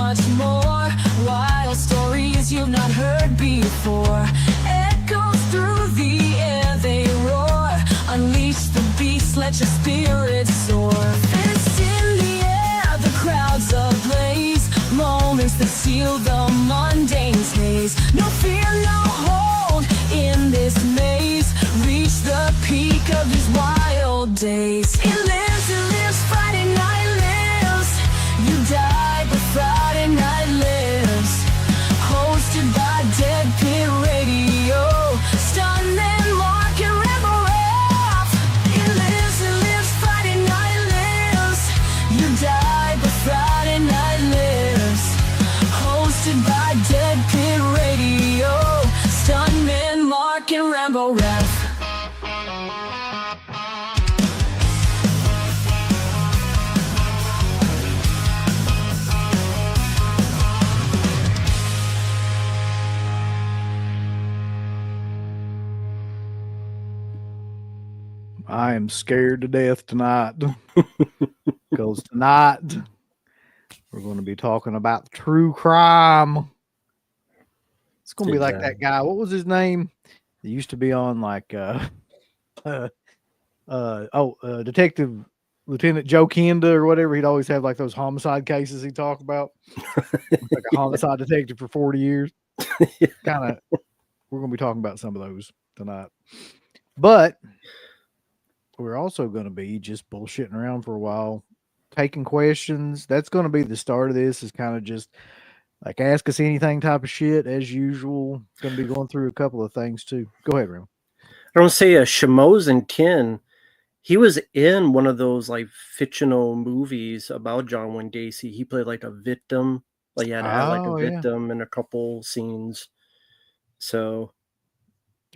much more. Wild stories you've not heard before. Echoes through the air they roar. Unleash the beast, let your spirit soar. Fists in the air, the crowds ablaze. Moments that seal the mundane's haze. No fear, no hold in this maze. Reach the peak of these wild days. It lives, Friday night lives. You die, but Friday night lives. Hosted by Dead Pit Radio. Stuntman Mark and Rebel Ralph. It lives, Friday night lives. You die, but Friday night lives. Hosted by Dead Pit Radio. Stuntman Mark and Rebel Ralph. I am scared to death tonight because tonight we're going to be talking about true crime. It's going to be like that guy. What was his name? He used to be on like, Detective Lieutenant Joe Kenda or whatever. He'd always have like those homicide cases he talked about. Like a homicide detective for 40 years. Kind of, we're going to be talking about some of those tonight. But we're also going to be just bullshitting around for a while, taking questions. That's going to be the start of this, is kind of just like ask us anything type of shit as usual. Going to be going through a couple of things too. Go ahead, Ram. I don't say Shamo's and Ken. He was in one of those like fictional movies about John Wayne Gacy. He played like a victim. Like he had to have like a victim in a couple scenes. So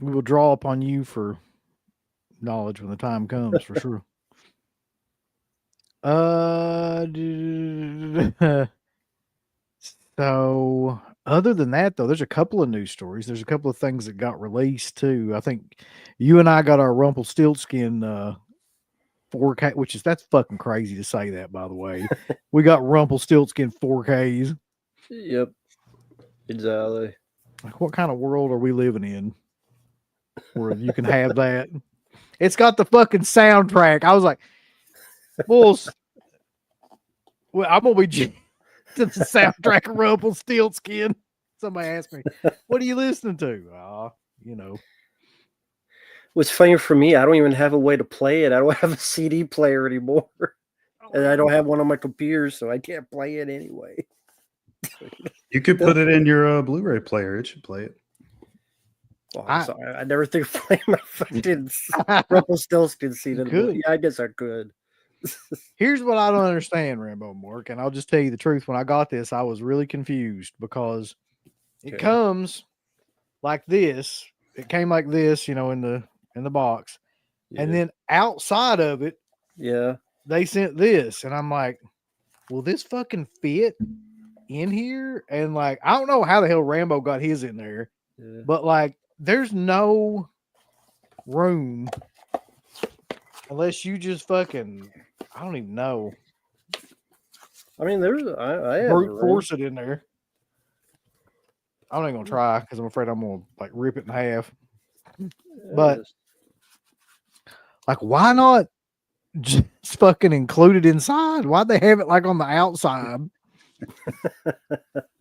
we will draw upon you for knowledge when the time comes, for sure. So other than that, though, there's a couple of news stories. There's a couple of things that got released too. I think you and I got our Rumpelstiltskin 4K, that's fucking crazy to say that, by the way. We got Rumpelstiltskin 4Ks. Yep, exactly. Like, what kind of world are we living in where you can have that? It's got the fucking soundtrack. I was like, bulls. Well, I'm gonna be to the soundtrack of Rumpelstiltskin. Somebody asked me, "What are you listening to?" What's funny for me, I don't even have a way to play it. I don't have a CD player anymore, and I don't have one on my computer, so I can't play it anyway. You could put it in your Blu-ray player. It should play it. Well, I never think of playing my fucking Rumpelstiltskin scene. Yeah, I guess I could. Here's what I don't understand, Rambo Mark, and I'll just tell you the truth. When I got this, I was really confused because it comes like this. It came like this, in the box, and then outside of it, they sent this, and I'm like, will this fucking fit in here? And like, I don't know how the hell Rambo got his in there, but like, there's no room unless you just fucking, I don't even know. I mean, I have brute force it in there. I'm not gonna try because I'm afraid I'm gonna like rip it in half. But like, why not just fucking include it inside? Why'd they have it like on the outside?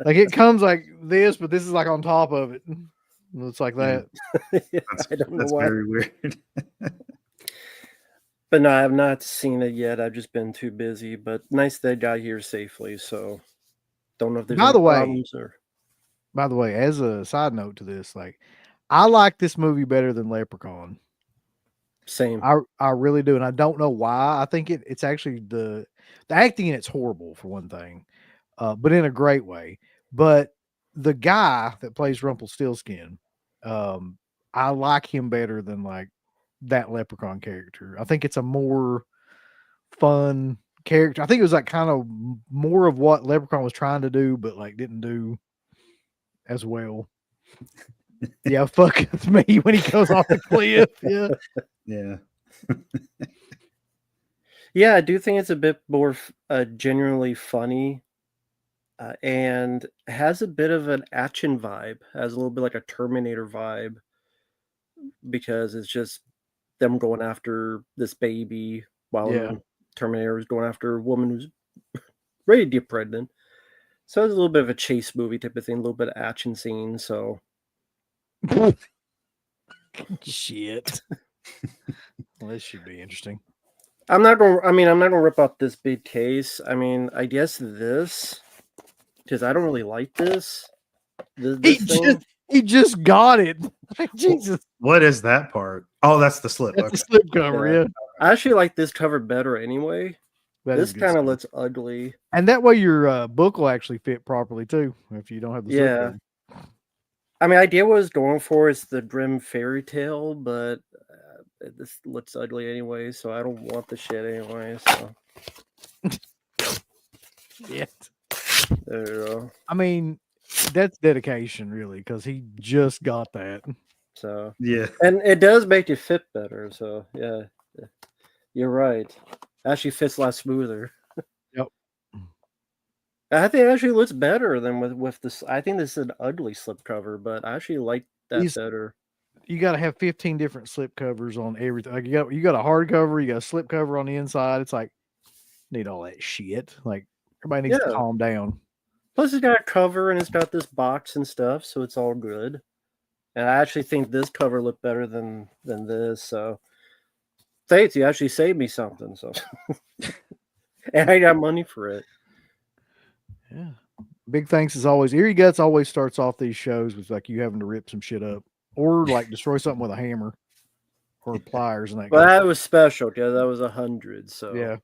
Like it comes like this, but this is like on top of it. Looks like that. That's very weird. But no, I have not seen it yet. I've just been too busy. But nice that I got here safely. So don't know if there's any problems or. By the way, as a side note to this, like I like this movie better than Leprechaun. Same. I really do, and I don't know why. I think it's actually the acting in it's horrible for one thing, but in a great way. But the guy that plays Rumpelstiltskin, I like him better than like that Leprechaun character. I think it's a more fun character. I think it was like kind of more of what Leprechaun was trying to do, but like didn't do as well. Yeah, fuck it's me when he goes off the cliff. Yeah. Yeah, I do think it's a bit more genuinely funny and has a bit of an action vibe, has a little bit like a Terminator vibe, because it's just them going after this baby while Terminator is going after a woman who's ready to get pregnant. So it's a little bit of a chase movie type of thing, a little bit of action scene. So shit. Well, this should be interesting. I'm not gonna rip out this big case. I mean, I guess this, because I don't really like this. He just got it. Jesus. What is that part? Oh, that's the slip. That's a slip cover, yeah. I actually like this cover better anyway. This kind of looks ugly. And that way your book will actually fit properly too, if you don't have the slip cover. I mean, idea what I was going for is the Grimm fairy tale, but this looks ugly anyway, so I don't want the shit anyway. So yeah, there you go. I mean, that's dedication, really, because he just got that. So yeah, and it does make you fit better. So yeah, you're right. Actually fits a lot smoother. Yep. I think it actually looks better than with this. I think this is an ugly slipcover, but I actually like that better. You got to have 15 different slip covers on everything. Like you got a hard cover, you got a slip cover on the inside. It's like, need all that shit. Like everybody needs to calm down. Plus, it's got a cover and it's got this box and stuff, so it's all good. And I actually think this cover looked better than this. So thanks, you actually saved me something. So and I got money for it. Yeah. Big thanks as always. Eerie Guts always starts off these shows with like you having to rip some shit up or like destroy something with a hammer or pliers and that. Well, that was special because that was 100. So yeah.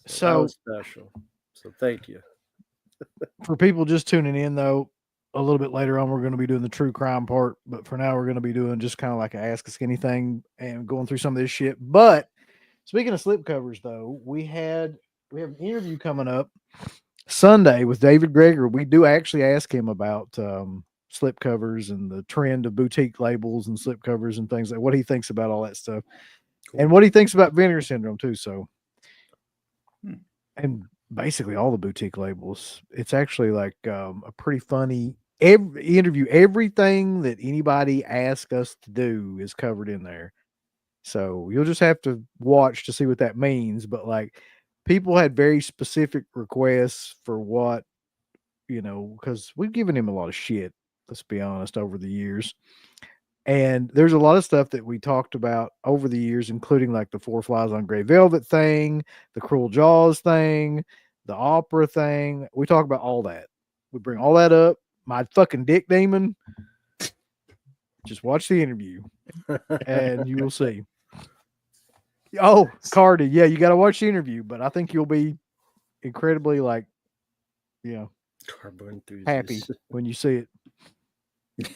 So that was special. So thank you. For people just tuning in though, a little bit later on we're going to be doing the true crime part, but for now we're going to be doing just kind of like a Ask Us Anything and going through some of this shit. But speaking of slip covers though, we have an interview coming up Sunday with David Greger. We do actually ask him about slip covers and the trend of boutique labels and slip covers and things like what he thinks about all that stuff. Cool. And what he thinks about Vinegar Syndrome too. So, and basically all the boutique labels, it's actually like a pretty funny interview. Everything that anybody asks us to do is covered in there. So you'll just have to watch to see what that means. But like people had very specific requests for what, because we've given him a lot of shit, let's be honest, over the years. And there's a lot of stuff that we talked about over the years, including like the Four Flies on Gray Velvet thing, the Cruel Jaws thing, the opera thing. We talk about all that. We bring all that up. My fucking dick demon. Just watch the interview and you will see. Oh, Cardi. Yeah, you got to watch the interview, but I think you'll be incredibly happy when you see it.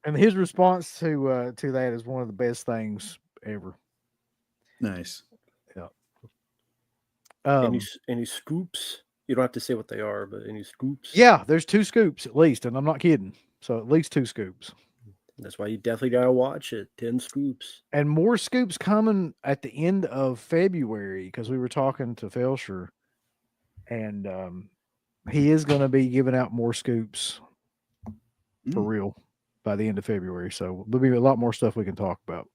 And his response to that is one of the best things ever. Nice. Yeah. Any scoops? You don't have to say what they are, but any scoops? Yeah, there's 2 scoops at least, and I'm not kidding. So at least 2 scoops. That's why you definitely gotta watch it. 10 scoops. And more scoops coming at the end of February because we were talking to Felsher, and he is going to be giving out more scoops for real by the end of February. So there'll be a lot more stuff we can talk about.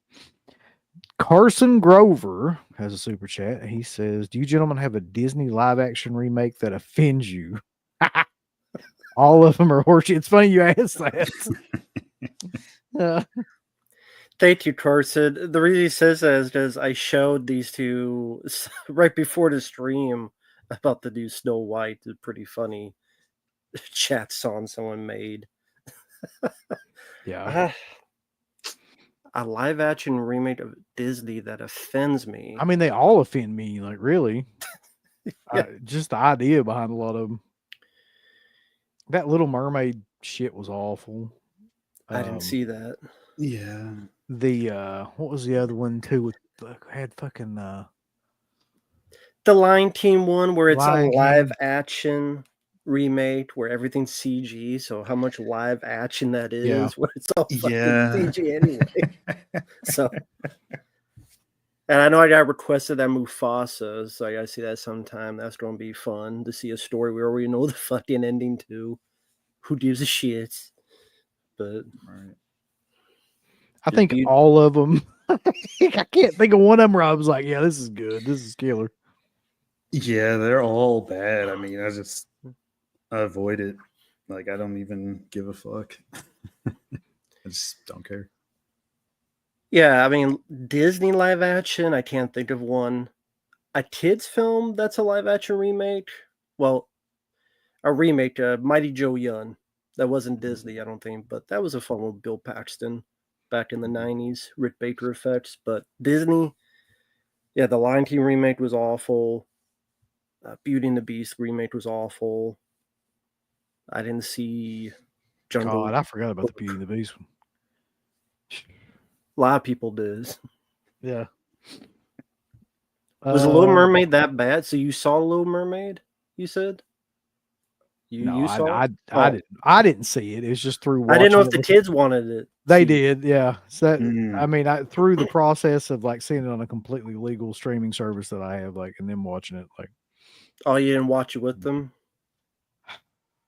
Carson Grover has a super chat. He says, "Do you gentlemen have a Disney live action remake that offends you?" All of them are horseshit. It's funny you asked that. Thank you, Carson. The reason he says that is because I showed these two right before the stream about the new Snow White. It's pretty funny chat song someone made. Yeah. A live action remake of Disney that offends me. I mean, they all offend me, like really. Just the idea behind a lot of them. That Little Mermaid shit was awful. I didn't see that. Yeah. The what was the other one too? With had fucking the Lion King one where it's Lion a live King action remake where everything's CG. So how much live action that is when it's all fucking CG anyway. So And I know I got requested that Mufasa, so I gotta see that sometime. That's gonna be fun to see a story where we know the fucking ending too. Who gives a shit? But Right. I think all of them. I can't think of one of them where I was like, yeah, this is good. This is killer. Yeah, they're all bad. I mean, I avoid it. Like, I don't even give a fuck. I just don't care. yeah, I mean Disney live action. I can't think of one. A kids film that's a live action remake. Well, a remake, Mighty Joe Young. That wasn't Disney, I don't think, but that was a fun one with Bill Paxton back in the '90s. Rick Baker effects, but Disney. Yeah, the Lion King remake was awful. Beauty and the Beast remake was awful. I didn't see Jungle. God, I forgot about the Beauty and the Beast one. A lot of people did. Yeah. Was The Little Mermaid that bad? So you saw Little Mermaid? You said. No, saw? I didn't see it. It was just through. I didn't know if watching the kids wanted it. They did, yeah. So that, Mm. I mean, through the process of like seeing it on a completely legal streaming service that I have, like, and then watching it, like. Oh, you didn't watch it with them?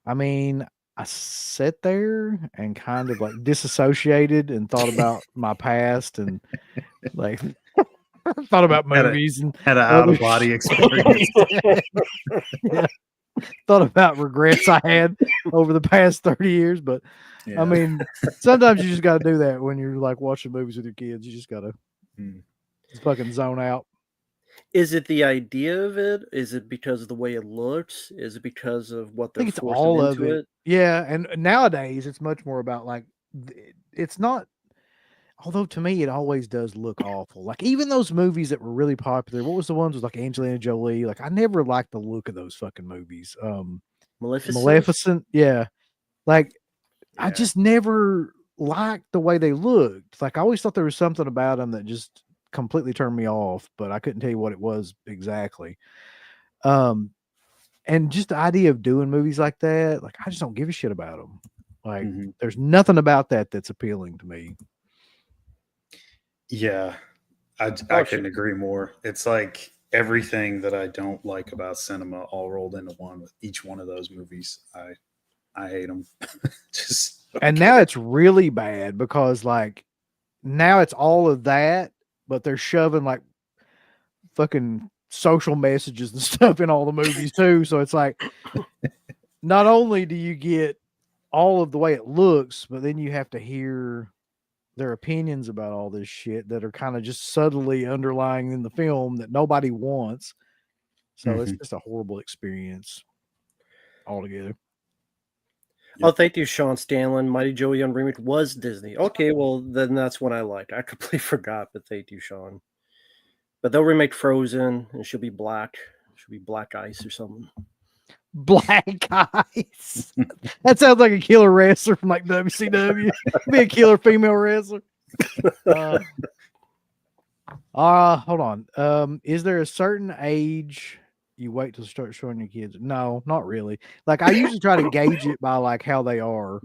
I mean, I sat there and kind of like disassociated and thought about my past and like thought about movies and Had an out of body experience. yeah. Thought about regrets I had over the past 30 years. But Yeah. I mean, sometimes you just got to do that when you're like watching movies with your kids. You just got to just fucking zone out. Is it the idea of it? Is it because of the way it looks? Is it because of what they're I think it's forcing all of into it. Yeah, and nowadays it's much more about like it's not. Although to me it always does look awful. Like even those movies that were really popular. What was the ones with like Angelina Jolie? Like I never liked the look of those fucking movies. Maleficent. Yeah, like I just never liked the way they looked. Like I always thought there was something about them that just completely turned me off, but I couldn't tell you what it was exactly. And just the idea of doing movies like that, like I just don't give a shit about them. Like there's nothing about that that's appealing to me. Yeah, I couldn't agree more. It's like everything that I don't like about cinema all rolled into one with each one of those movies. I hate them. And now it's really bad because like now it's all of that, but they're shoving like fucking social messages and stuff in all the movies too. So it's like not only do you get all of the way it looks, but then you have to hear their opinions about all this shit that are kind of just subtly underlying in the film that nobody wants. So it's just a horrible experience altogether. Oh, thank you, Sean Stanlin. Mighty Joe Young remake was Disney. Okay, well then that's what I liked. I completely forgot, but thank you, Sean. But they'll remake Frozen, and she'll be black. She'll be Black Ice or something. Black Ice. That sounds like a killer wrestler from like WCW. Be a killer female wrestler. Hold on. Is there a certain age you wait to start showing your kids? No, not really. Like I usually try to gauge it by like how they are.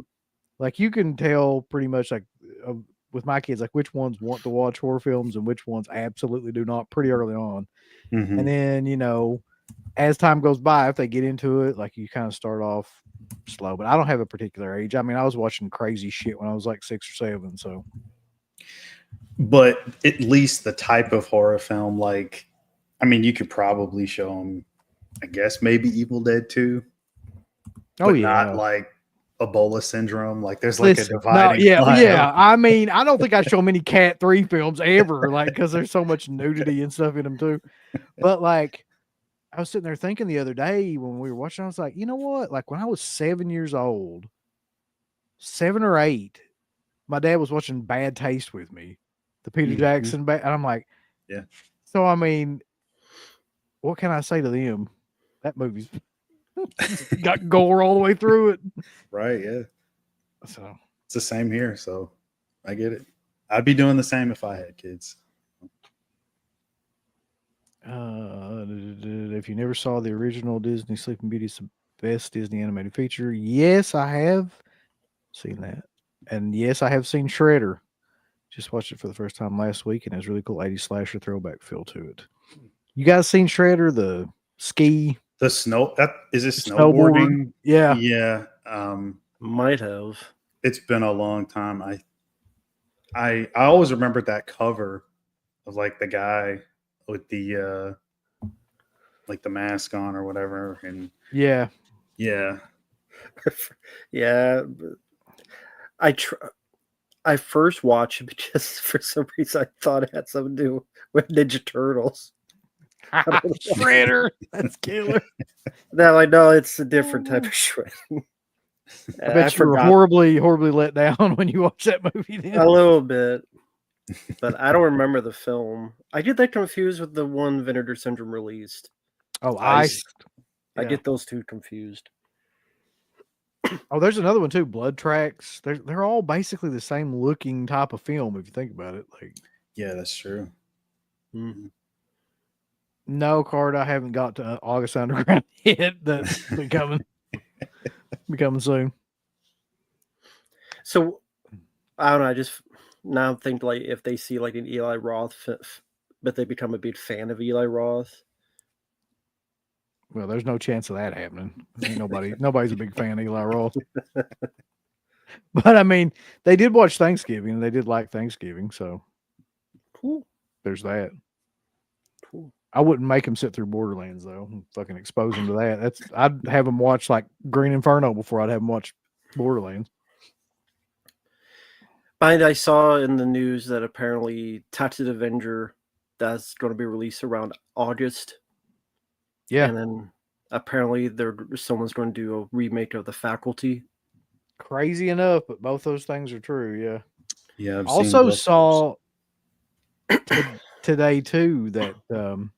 Like you can tell pretty much like with my kids, like which ones want to watch horror films and which ones absolutely do not pretty early on. And then, you know, as time goes by, if they get into it, like you kind of start off slow, but I don't have a particular age. I mean, I was watching crazy shit when I was like 6 or 7. So, but at least the type of horror film, like, I mean, you could probably show them, I guess, maybe Evil Dead 2. Oh, yeah. Not like Ebola syndrome. Like there's like a dividing. Yeah. I mean, I don't think I show many Cat 3 films ever, like, because there's so much nudity and stuff in them too. But like, I was sitting there thinking the other day when we were watching, I was like, you know what? Like when I was 7 years old, 7 or 8, my dad was watching Bad Taste with me, the Peter Jackson, and I'm like, yeah. So, I mean, what can I say to them? That movie's got gore all the way through it. Right. Yeah. So it's the same here. So I get it. I'd be doing the same if I had kids. If you never saw the original Disney Sleeping Beauty, it's the best Disney animated feature. Yes, I have seen that. And yes, I have seen Shredder. Just watched it for the first time last week, and it has really cool 80s slasher throwback feel to it. You guys seen Shredder, the ski? The snow, that is it Snowboard? snowboarding? Yeah. Yeah. Might have. It's been a long time. I always remembered that cover of like the guy with the like the mask on or whatever. And Yeah. yeah. Yeah. I first watched it just for some reason I thought it had something to do with Ninja Turtles. Shredder. That's killer. Now I know it's a different type of shredding. I bet you were horribly, horribly let down when you watched that movie then. A little bit. But I don't remember the film. I get that confused with the one Vinegar Syndrome released. Oh, Ice. I get those two confused. Oh, there's another one too, Blood Tracks. They're all basically the same looking type of film if you think about it. Like, yeah, that's true. Mm-hmm. No, Card, I haven't got to August Underground yet. That's becoming soon. So I don't know. I just now think like if they see like an Eli Roth, but they become a big fan of Eli Roth. Well, there's no chance of that happening. Nobody's a big fan of Eli Roth. But I mean, they did watch Thanksgiving and they did like Thanksgiving, so cool. There's that. Cool. I wouldn't make him sit through Borderlands though. And fucking expose him to that. I'd have him watch like Green Inferno before I'd have him watch Borderlands. And I saw in the news that apparently Tattooed Avenger that's going to be released around August. Yeah. And then apparently someone's going to do a remake of The Faculty. Crazy enough, but both those things are true. Yeah. Yeah. I've also saw today too that and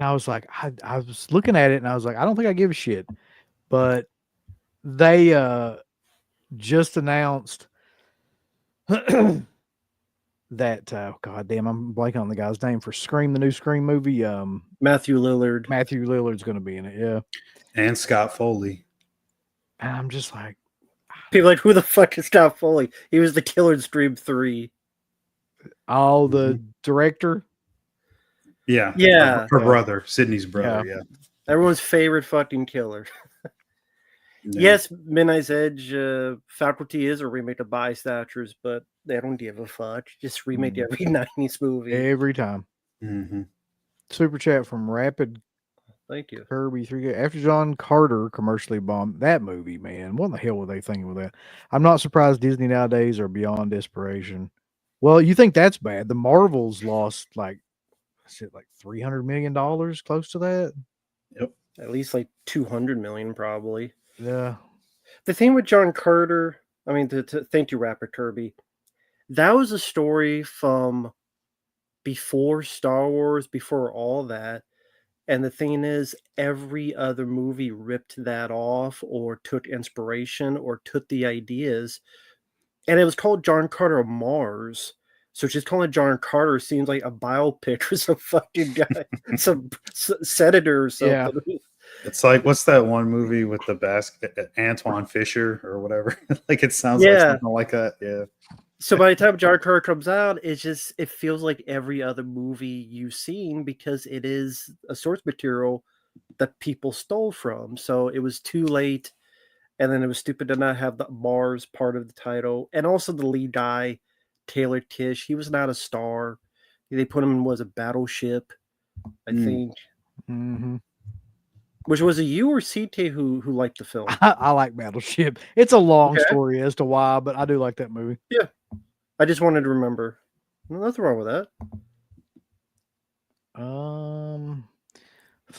I was like, I was looking at it and I was like, I don't think I give a shit. But they just announced that God damn, I'm blanking on the guy's name for Scream, the new Scream movie. Matthew Lillard. Matthew Lillard's going to be in it, yeah. And Scott Foley. And I'm just like, people are like, who the fuck is Scott Foley? He was the killer in Scream 3. Oh, the director. Yeah, yeah. Her brother, Sydney's brother. Yeah. Everyone's favorite fucking killer. Yeah. Yes, Midnight's Edge, Faculty is a remake of Bystanders, but they don't give a fuck. Just remake every 90s movie. Every time. Mm-hmm. Super chat from Rapid. Thank you. Kirby 3. After John Carter commercially bombed that movie, man, what in the hell were they thinking with that? I'm not surprised Disney nowadays are beyond desperation. Well, you think that's bad. The Marvels lost like $300 million, close to that. Yep. At least like 200 million, probably. Yeah. The thing with John Carter, I mean, thank you, Rapper Kirby. That was a story from before Star Wars, before all that. And the thing is, every other movie ripped that off or took inspiration or took the ideas. And it was called John Carter of Mars. So just calling it John Carter seems like a biopic or some fucking guy, some senator or something. Yeah. It's like, what's that one movie with the basket, Antoine Fisher or whatever? Like it sounds like something like that. Yeah. So by the time John Carter comes out, it feels like every other movie you've seen because it is a source material that people stole from. So it was too late. And then it was stupid to not have the Mars part of the title. And also the lead guy, Taylor Kish, he was not a star. They put him in a battleship, I think. Mm-hmm. Which was it you or CT who liked the film? I like Battleship. It's a long story as to why, but I do like that movie. Yeah. I just wanted to remember. Nothing wrong with that.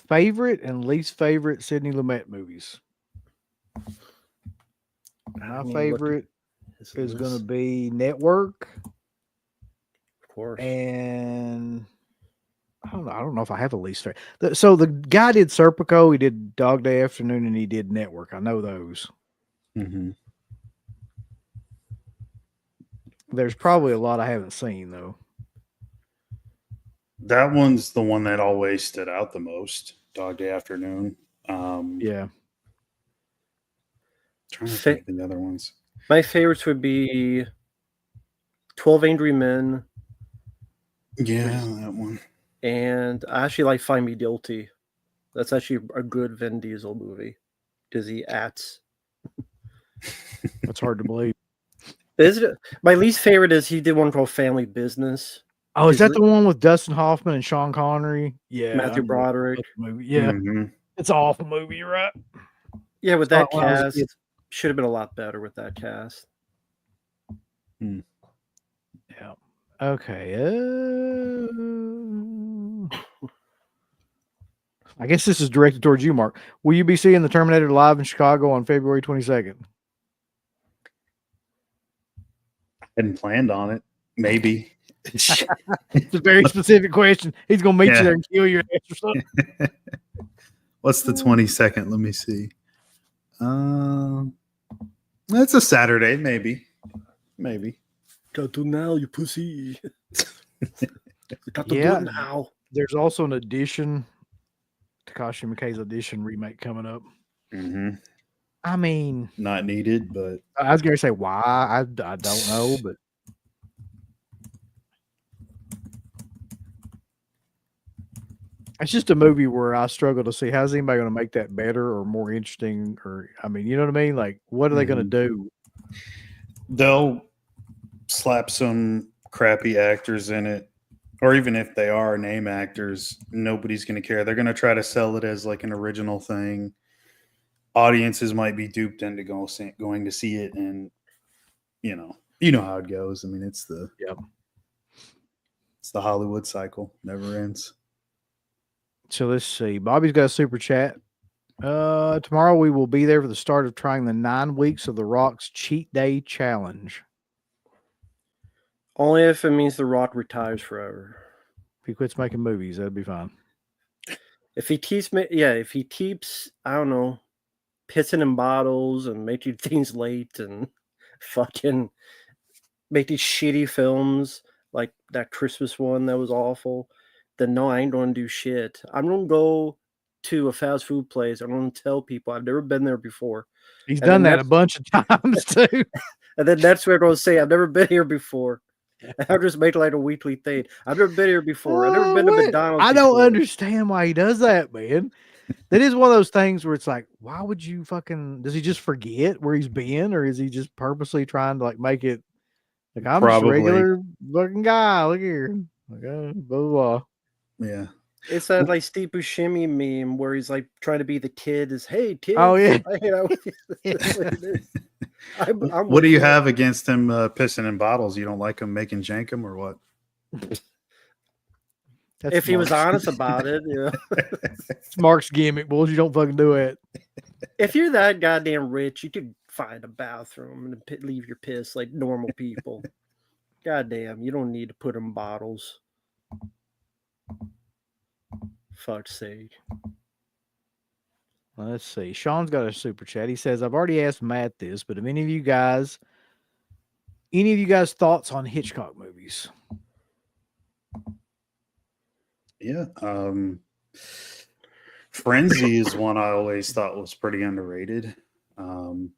Favorite and least favorite Sidney Lumet movies. My favorite is going to be Network. Of course. And I don't know if I have a least favorite. So the guy did Serpico, he did Dog Day Afternoon, and he did Network. I know those. Mm-hmm. There's probably a lot I haven't seen though. That one's the one that always stood out the most. Dog Day Afternoon. Yeah. Trying to think of the other ones. My favorites would be 12 Angry Men, Yeah, that one. and I actually like Find Me Guilty. That's actually a good Vin Diesel movie because he acts. That's hard to believe. My least favorite is he did one called Family Business. Oh, is that the one with Dustin Hoffman and Sean Connery? Yeah, Matthew Broderick. Movie. Yeah, it's an awful movie. You're right. Yeah, with that cast, should have been a lot better with that cast. Yeah. Okay. I guess this is directed towards you, Mark. Will you be seeing the Terminator live in Chicago on February 22nd? Hadn't planned on it. Maybe. It's a very specific question. He's gonna meet you there and kill your ass or something. What's the 22nd? Let me see. It's a Saturday, maybe. Gotta do now, you pussy. Got to do it now. There's also an edition, Takashi Miike's edition remake coming up. I mean, not needed, but I was gonna say why. I don't know, but it's just a movie where I struggle to see how's anybody going to make that better or more interesting. Or, I mean, you know what I mean? Like, what are they going to do? They'll slap some crappy actors in it, or even if they are name actors, nobody's going to care. They're going to try to sell it as like an original thing. Audiences might be duped into going to see it, and you know how it goes. I mean, it's the Hollywood cycle, never ends. So let's see. Bobby's got a super chat. Tomorrow we will be there for the start of trying the 9 weeks of The Rock's Cheat Day Challenge. Only if it means The Rock retires forever. If he quits making movies, that'd be fine. If he keeps, I don't know, pissing in bottles and making things late and fucking make these shitty films like that Christmas one that was awful, then no, I ain't going to do shit. I'm going to go to a fast food place. I'm going to tell people I've never been there before. He's done that a bunch of times too. And then that's where I'm going to say, I've never been here before. I'll just make it like a weekly thing. I've never been here before. I've never been to McDonald's I don't understand why he does that, man. That is one of those things where it's like, why would you does he just forget where he's been, or is he just purposely trying to like make it like I'm just a regular fucking guy? Look here. Like, blah, blah, blah. Yeah. It's that like Steve Buscemi meme where he's like trying to be the kid hey kid. Oh yeah. What do you have against him pissing in bottles? You don't like him making jankum or what? If he was honest about it, It's Mark's gimmick, bulls. You don't fucking do it. If you're that goddamn rich, you could find a bathroom and leave your piss like normal people. Goddamn, you don't need to put in bottles. Fuck's sake. Let's see. Sean's got a super chat. He says, I've already asked Matt this, but have any of you guys thoughts on Hitchcock movies? Yeah. Frenzy is one I always thought was pretty underrated. Of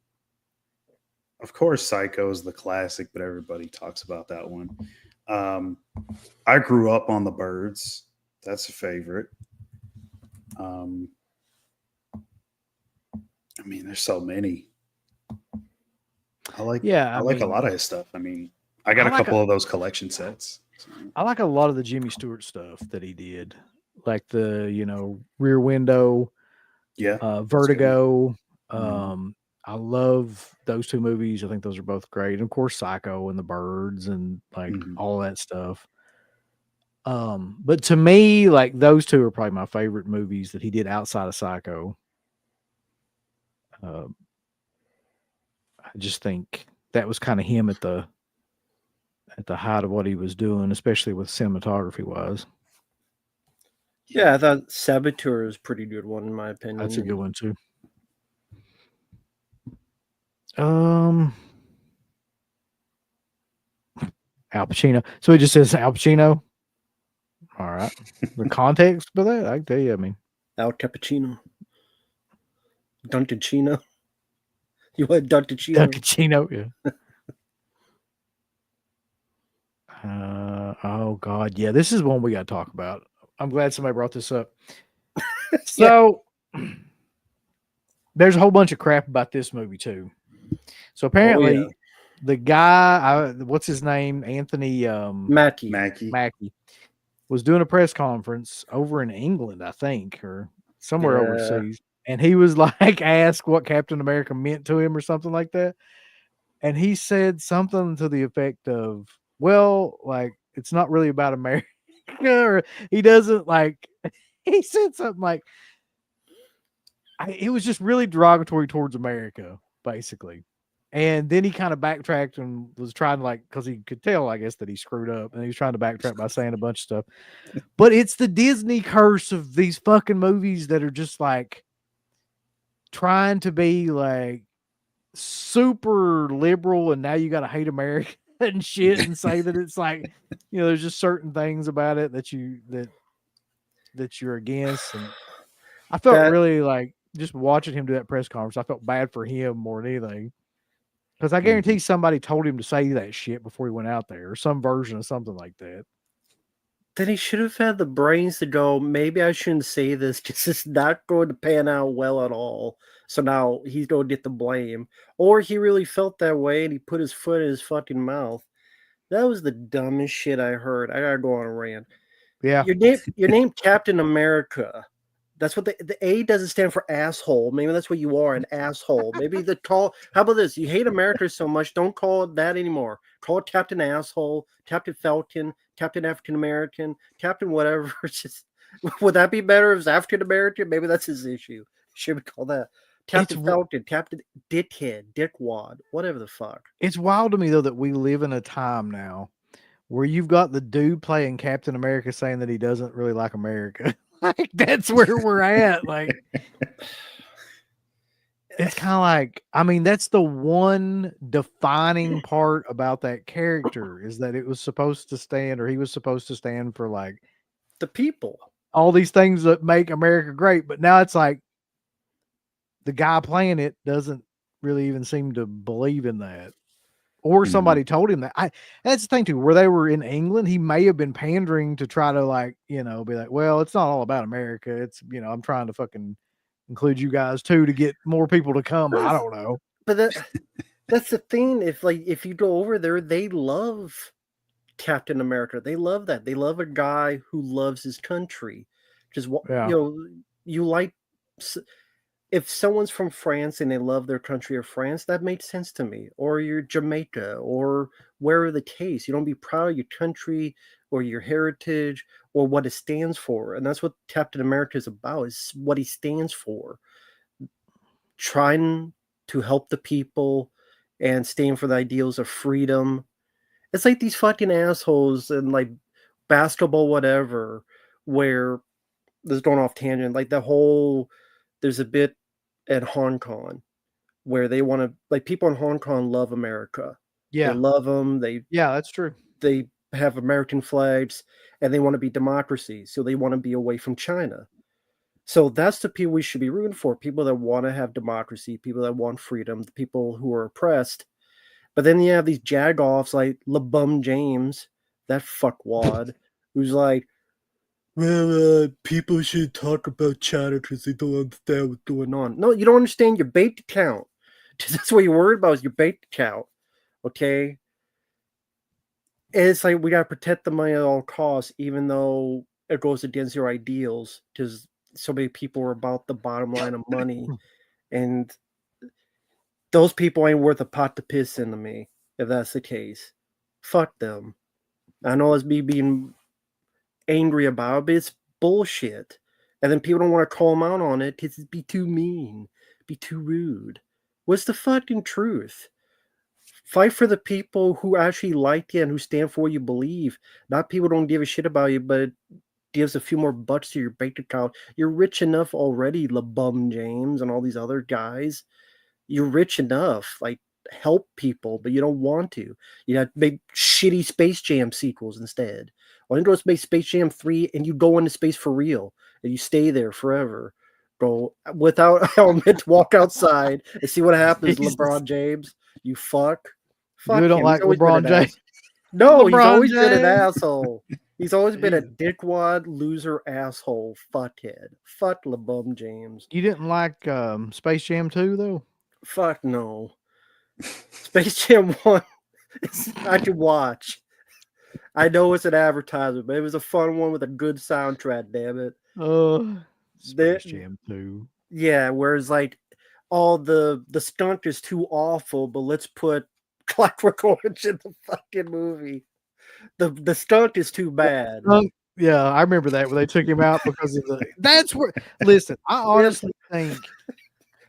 course, Psycho is the classic, but everybody talks about that one. I grew up on The Birds. That's a favorite. I mean, there's so many. I like a lot of his stuff. I mean, I got a couple of those collection sets. So. I like a lot of the Jimmy Stewart stuff that he did, like the Rear Window, Vertigo. I love those two movies. I think those are both great, and of course, Psycho and The Birds and like all that stuff. But to me, like those two are probably my favorite movies that he did outside of Psycho. I just think that was kind of him at the height of what he was doing, especially with cinematography wise. Yeah, I thought Saboteur is a pretty good one in my opinion. That's a good one too. Al Pacino. So it just says Al Pacino. All right. The context for that, I can tell you. I mean, Al Cappuccino, Duncaccino. You want Duncaccino? Duncaccino, yeah. Oh God, yeah, this is one we got to talk about. I'm glad somebody brought this up. So there's a whole bunch of crap about this movie too. So apparently, the guy, what's his name, Anthony Mackie. Mackie, was doing a press conference over in England, I think, or somewhere overseas, and he was like asked what Captain America meant to him or something like that, and he said something to the effect of, "Well, like it's not really about America," or he doesn't like. He said something like, it was just really derogatory towards America, basically. And then he kind of backtracked and was trying to because he could tell, I guess, that he screwed up, and he was trying to backtrack by saying a bunch of stuff. But it's the Disney curse of these fucking movies that are just like trying to be like super liberal, and now you got to hate America and shit, and say that it's like, there's just certain things about it that you're against. And I felt really like, just watching him do that press conference, I felt bad for him more than anything. Because I guarantee somebody told him to say that shit before he went out there, or some version of something like that. Then he should have had the brains to go, maybe I shouldn't say this because it's not going to pan out well at all. So now he's going to get the blame. Or he really felt that way and he put his foot in his fucking mouth. That was the dumbest shit I heard. I got to go on a rant. Yeah. Your name Captain America. That's what the A doesn't stand for asshole. Maybe that's what you are, an asshole. Maybe how about this? You hate America so much, don't call it that anymore. Call it Captain Asshole, Captain Falcon, Captain African American, Captain whatever. It's just, would that be better if it's African American? Maybe that's his issue. Should we call that Captain Falcon, Captain Dickhead, Dickwad, whatever the fuck. It's wild to me though that we live in a time now where you've got the dude playing Captain America saying that he doesn't really like America. Like, that's where we're at. Like, it's kind of like, I mean, that's the one defining part about that character, is that it was supposed to stand, or he was supposed to stand for, like, the people, all these things that make America great. But now it's like the guy playing it doesn't really even seem to believe in that. Or somebody told him that. That's the thing too, where they were in England, he may have been pandering to try to, like, be like, well, it's not all about America. It's, I'm trying to fucking include you guys too to get more people to come. I don't know. But that's the thing. If you go over there, they love Captain America. They love that. They love a guy who loves his country. Just you like. If someone's from France and they love their country of France, that makes sense to me. Or you're Jamaica, or wherever the case. You don't be proud of your country or your heritage or what it stands for. And that's what Captain America is about, is what he stands for. Trying to help the people and standing for the ideals of freedom. It's like these fucking assholes and like basketball, whatever, where this is going off tangent. Like there's a bit at Hong Kong where they want to, like, people in Hong Kong love America. Yeah. They love them. Yeah, that's true. They have American flags and they want to be democracy. So they want to be away from China. So that's the people we should be rooting for. People that want to have democracy, people that want freedom, the people who are oppressed. But then you have these jagoffs like LeBum James, that fuckwad, who's like, well, people should talk about China because they don't understand what's going on. No, you don't understand your bank account. That's what you're worried about, is your bank account. Okay? And it's like, we got to protect the money at all costs, even though it goes against your ideals, because so many people are about the bottom line of money. And those people ain't worth a pot to piss into me, if that's the case. Fuck them. I know it's me being angry about it, but it's bullshit. And then people don't want to call them out on it because it'd be too mean, be too rude. What's the fucking truth? Fight for the people who actually like you and who stand for what you believe. Not people who don't give a shit about you, but it gives a few more bucks to your bank account. You're rich enough already, LeBum James and all these other guys. You're rich enough. Like, help people, but you don't want to. You have to make shitty Space Jam sequels instead. Why don't you go make Space Jam 3 and you go into space for real and you stay there forever? Go without a helmet, walk outside and see what happens, Jesus. LeBron James. You fuck. You don't like LeBron James. No, he's LeBron always been an James. asshole. He's always been a Jesus. dickwad, loser, asshole, fuckhead. Fuck LeBron James. You didn't like Space Jam 2 though? Fuck no. Space Jam 1, I could watch. I know it's an advertisement, but it was a fun one with a good soundtrack, damn it. Space Jam 2. Yeah, whereas like all the stunt is too awful, but let's put Clockwork Orange in the fucking movie. The stunt is too bad. Yeah, I remember that when they took him out because of the. That's where. Listen, I honestly think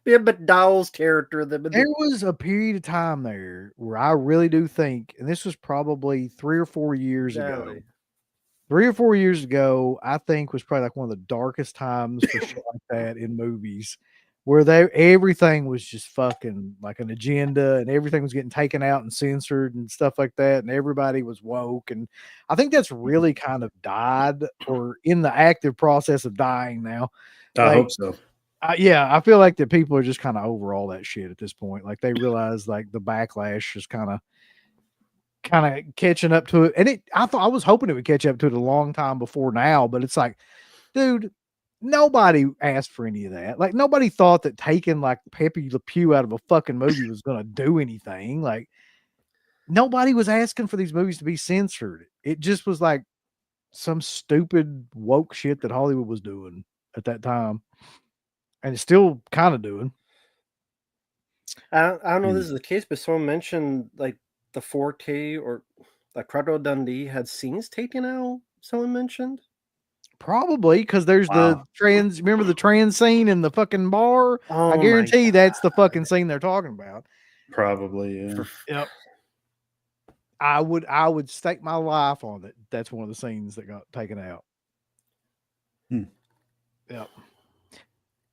Bill McDowell's character. there was a period of time there where I really do think, and this was probably 3 or 4 years ago. 3 or 4 years ago, I think was probably like one of the darkest times for shit like that in movies, where everything was just fucking like an agenda, and everything was getting taken out and censored and stuff like that, and everybody was woke, and I think that's really kind of died or in the active process of dying now. I hope so. Yeah, I feel like that people are just kind of over all that shit at this point. Like they realize like the backlash is kind of catching up to it. And I was hoping it would catch up to it a long time before now, but it's like, dude, nobody asked for any of that. Like nobody thought that taking like Pepe Le Pew out of a fucking movie was going to do anything. Like nobody was asking for these movies to be censored. It just was like some stupid woke shit that Hollywood was doing at that time. And it's still kind of doing. I don't know if this is the case, but someone mentioned like the 4K or like Crocodile Dundee had scenes taken out. Someone mentioned probably because there's the trans. Remember the trans scene in the fucking bar? I guarantee that's the fucking scene they're talking about. Probably, yeah. Yep. I would stake my life on it. That's one of the scenes that got taken out. Yep.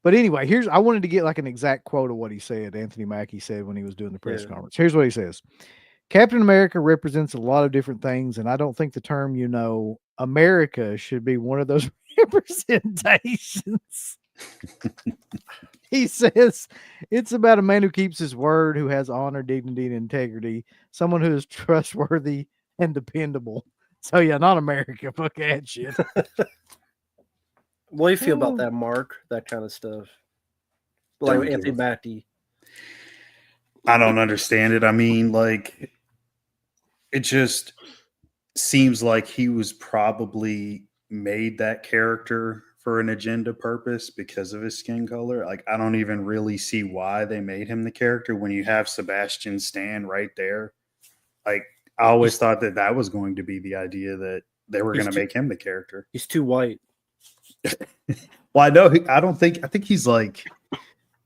But anyway, I wanted to get like an exact quote of what he said. Anthony Mackie said when he was doing the press conference. Here's what he says. Captain America represents a lot of different things, and I don't think the term, America should be one of those representations. He says it's about a man who keeps his word, who has honor, dignity, and integrity, someone who is trustworthy and dependable. So yeah, not America. Fuck that shit. What do you feel about that, Mark? That kind of stuff. Like Anthony Mackie. I don't understand it. I mean, like, it just seems like he was probably made that character for an agenda purpose because of his skin color. Like, I don't even really see why they made him the character when you have Sebastian Stan right there. Like, I always thought that was going to be the idea, that they were going to make him the character. He's too white. Well, I think he's like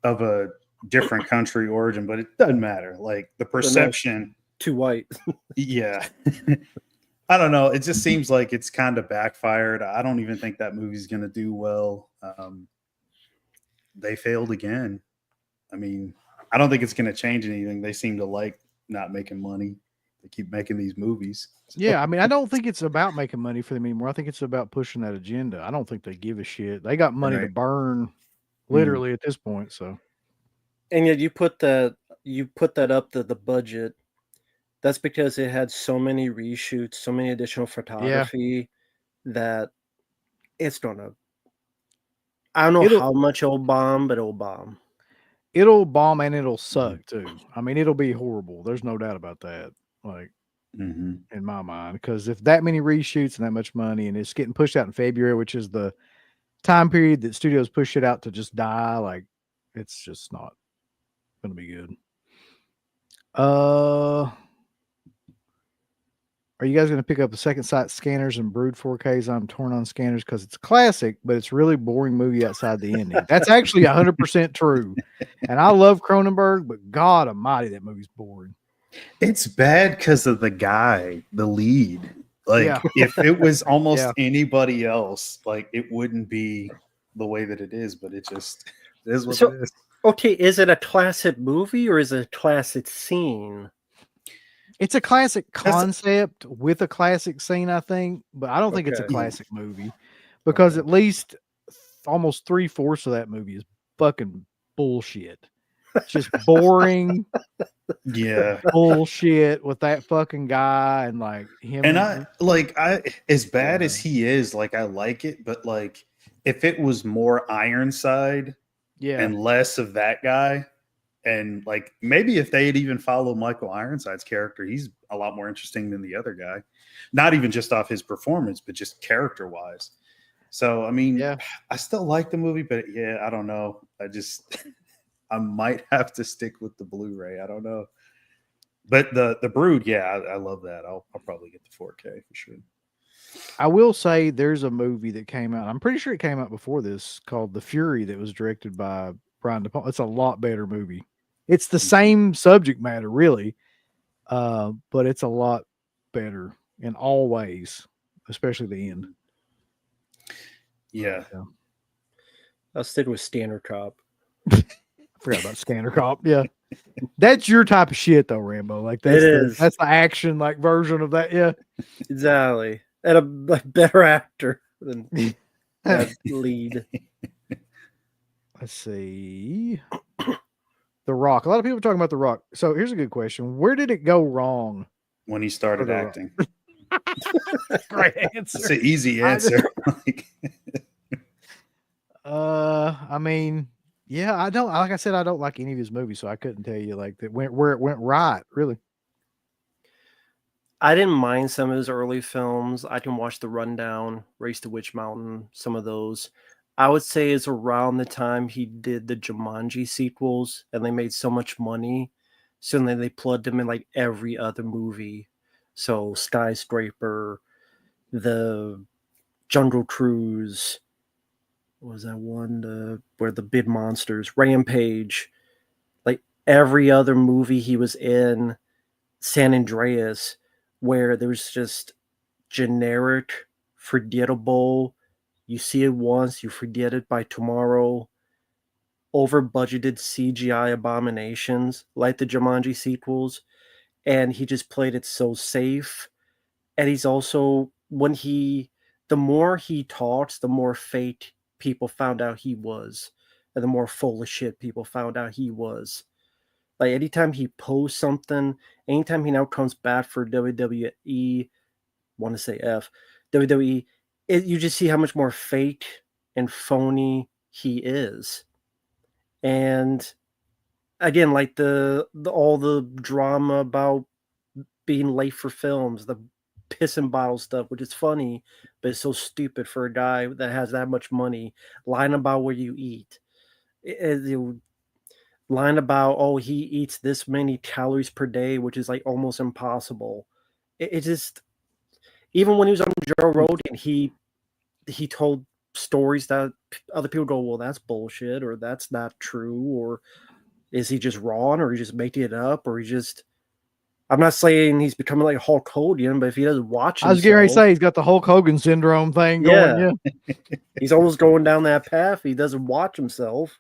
of a different country origin, but it doesn't matter. Like the perception, too white. Yeah. I don't know. It just seems like it's kind of backfired. I don't even think that movie's going to do well. They failed again. I mean, I don't think it's going to change anything. They seem to like not making money. They keep making these movies. Yeah, I mean, I don't think it's about making money for them anymore. I think it's about pushing that agenda. I don't think they give a shit. They got money to burn, literally at this point. So, and yet you put that up to the budget. That's because it had so many reshoots, so many additional photography that it's gonna. I don't know how much it'll bomb, but it'll bomb. It'll bomb and it'll suck too. I mean, it'll be horrible. There's no doubt about that. Like, in my mind, because if that many reshoots and that much money, and it's getting pushed out in February, which is the time period that studios push it out to just die, like it's just not going to be good. Are you guys going to pick up the second sight scanners and Brood 4Ks? I'm torn on scanners because it's classic, but it's really boring movie outside the ending. That's actually 100% true. And I love Cronenberg, but God almighty, that movie's boring. It's bad because of the guy, the lead. Like, if it was almost anybody else, like, it wouldn't be the way that it is, but it just is what it is. Okay, is it a classic movie or is it a classic scene? It's a classic concept with a classic scene, I think, but I don't think it's a classic movie because at least almost 3/4 of that movie is fucking bullshit. just boring Yeah. bullshit with that fucking guy and like him. And I as bad as Yeah. he is, like I like it, but like if it was more Ironside Yeah. and less of that guy, and like maybe if they'd even follow Michael Ironside's character, he's a lot more interesting than the other guy. Not even just off his performance, but just character wise. So I mean, Yeah. I still like the movie, but yeah, I don't know. I might have to stick with the Blu-ray. I don't know. But the Brood, yeah, I love that. I'll probably get the 4K for sure. I will say there's a movie that came out. I'm pretty sure it came out before this called The Fury that was directed by Brian De Palma. It's a lot better movie. It's the same subject matter, really, but it's a lot better in all ways, especially the end. Yeah. I'll stick with Standard Cop. I forgot about Scanner Cop. Yeah. That's your type of shit though, Rambo. Like that's that's the action like version of that. Yeah. Exactly. And a better actor than that lead. Let's see. The Rock. A lot of people are talking about The Rock. So here's a good question. Where did it go wrong? When he started acting. Great answer. It's an easy answer. I mean, yeah, I don't like I said, I don't like any of his movies, so I couldn't tell you like that where it went right, really. I didn't mind some of his early films. I can watch The Rundown, Race to Witch Mountain, some of those. I would say it's around the time he did the Jumanji sequels, and they made so much money. So then they plugged him in like every other movie. So Skyscraper, the Jungle Cruise, what was that one? Where the big monsters, Rampage, like every other movie he was in, San Andreas, where there's just generic, forgettable. You see it once, you forget it by tomorrow. Over budgeted CGI abominations like the Jumanji sequels. And he just played it so safe. And he's also, the more he talks, the more fake people found out he was. And the more full of shit people found out he was. Like anytime he posts something, anytime he now comes back for WWE, want to say WWE, you just see how much more fake and phony he is. And again, like the all the drama about being late for films, the piss and bottle stuff, which is funny, but it's so stupid for a guy that has that much money. Lying about where you eat. Line about, oh, he eats this many calories per day, which is like almost impossible. It just, even when he was on Joe Rogan, he told stories that other people go, well, that's bullshit, or that's not true, or is he just wrong, or he just making it up, or he just, I'm not saying he's becoming like Hulk Hogan, but if he doesn't watch himself, I was getting ready to say he's got the Hulk Hogan syndrome thing going. Yeah. He's almost going down that path. He doesn't watch himself.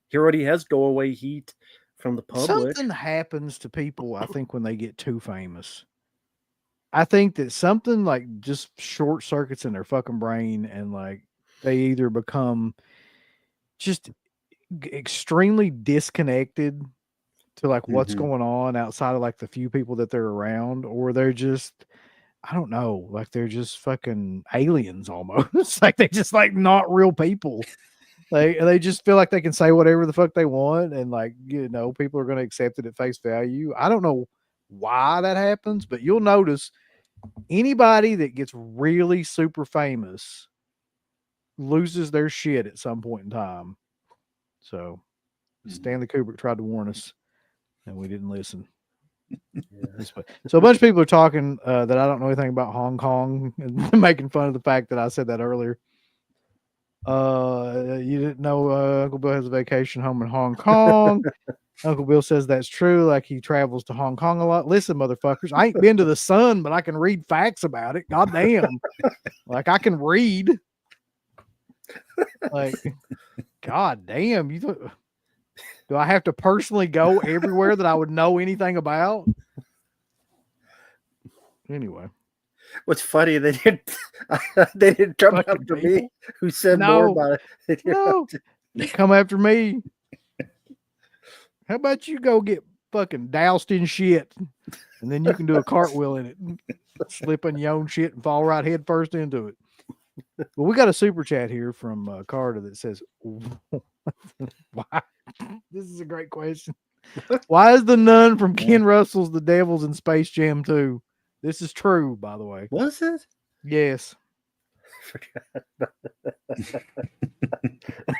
He already has go away heat from the public. Something happens to people, I think, when they get too famous. I think that something like just short circuits in their fucking brain, and like they either become just extremely disconnected to like what's going on outside of like the few people that they're around, or they're just, I don't know, like they're just fucking aliens almost. Like they just like not real people. They just feel like they can say whatever the fuck they want, and like, you know, people are going to accept it at face value. I don't know why that happens, but you'll notice anybody that gets really super famous loses their shit at some point in time. So Stanley Kubrick tried to warn us, and we didn't listen. So a bunch of people are talking that I don't know anything about Hong Kong and making fun of the fact that I said that earlier. You didn't know Uncle Bill has a vacation home in Hong Kong. Uncle Bill says that's true. Like he travels to Hong Kong a lot. Listen, motherfuckers, I ain't been to the sun, but I can read facts about it. God damn. Like I can read. Like, God damn. Do I have to personally go everywhere that I would know anything about? Anyway. What's funny, they didn't come after me, who said more about it. No, come after me. How about you go get fucking doused in shit, and then you can do a cartwheel in it, slip on your own shit and fall right head first into it. Well, we got a super chat here from Carter that says, "Why?" This is a great question. Why is the nun from Ken Russell's The Devils in Space Jam 2? This is true, by the way. Was it? Yes.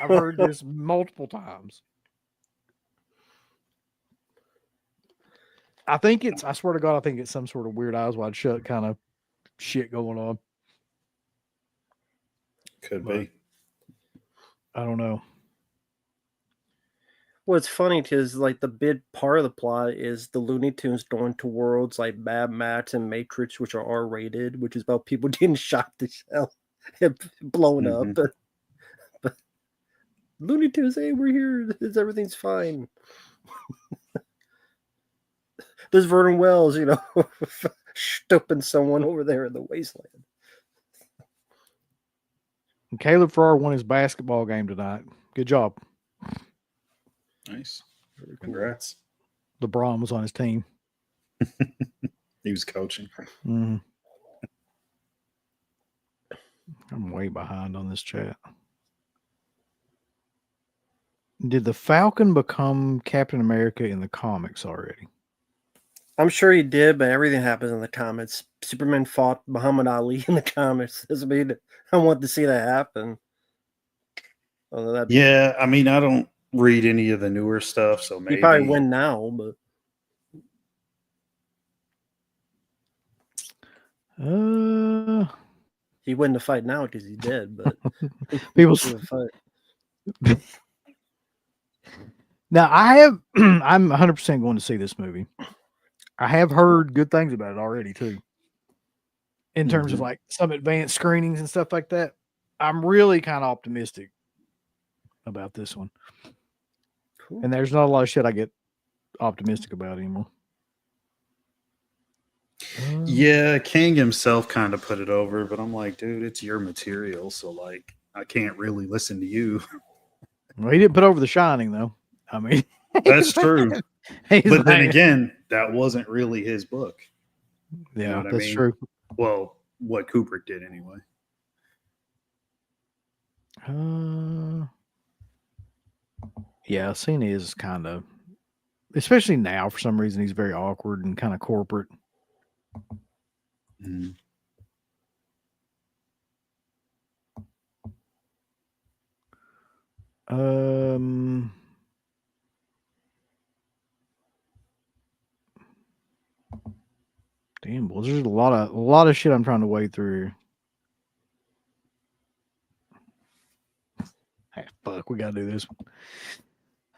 I've heard this multiple times. I swear to God, I think it's some sort of weird Eyes Wide Shut kind of shit going on. Could be. I don't know. Well, it's funny because like the big part of the plot is the Looney Tunes going to worlds like Mad Max and Matrix, which are R-rated, which is about people getting shot to hell and blown up. But Looney Tunes, hey, we're here. Everything's fine. There's Vernon Wells, stooping someone over there in the wasteland. And Caleb Farrar won his basketball game tonight. Good job. Nice. Congrats. LeBron was on his team. He was coaching. Mm. I'm way behind on this chat. Did the Falcon become Captain America in the comics already? I'm sure he did, but everything happens in the comics. Superman fought Muhammad Ali in the comics. Doesn't mean I want to see that happen. Yeah, I mean, I don't read any of the newer stuff, so maybe he probably win now, but he wouldn't fight now because he's dead. But people fight. Now I'm 100% going to see this movie. I have heard good things about it already too. In terms of like some advanced screenings and stuff like that. I'm really kind of optimistic about this one. Cool. And there's not a lot of shit I get optimistic about anymore. Yeah, King himself kind of put it over, but I'm like, dude, it's your material, so like I can't really listen to you. Well, he didn't put over The Shining though. I mean, that's true. But like, then again, that wasn't really his book. Yeah, you know what that's I mean? true. Well, what Kubrick did anyway. Yeah, Cena is kind of, especially now for some reason, he's very awkward and kind of corporate. Mm. Damn, well, there's a lot of shit I'm trying to wade through here. Hey, fuck, we gotta do this.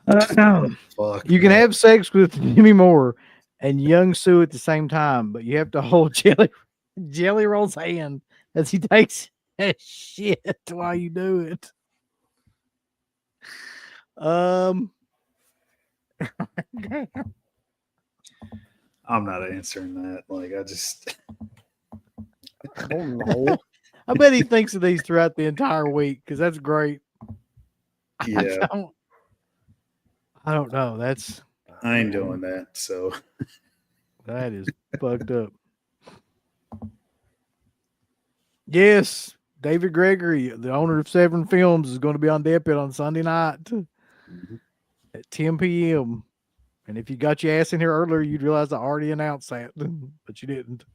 Fuck, you can have sex with Jimmy Moore and Young Sue at the same time, but you have to hold Jelly Roll's hand as he takes a shit while you do it. I'm not answering that. Like, I don't know. I bet he thinks of these throughout the entire week because that's great. Yeah. I don't know. I ain't doing that. So that is fucked up. Yes, David Gregory, the owner of Seven Films, is going to be on Deadpit on Sunday night at 10 p.m. And if you got your ass in here earlier, you'd realize I already announced that, but you didn't.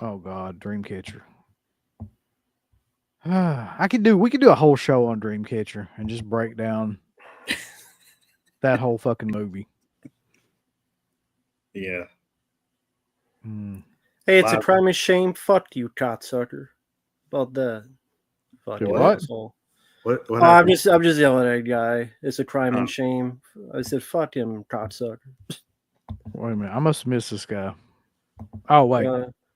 Oh God, Dreamcatcher. We could do a whole show on Dreamcatcher and just break down that whole fucking movie. Yeah. Hey, it's a crime and shame. Fuck you, cocksucker. About that. Fuck you, asshole. What I'm just yelling at that guy. It's a crime and shame. I said, fuck him, cocksucker. Wait a minute. I must miss this guy. Oh, wait.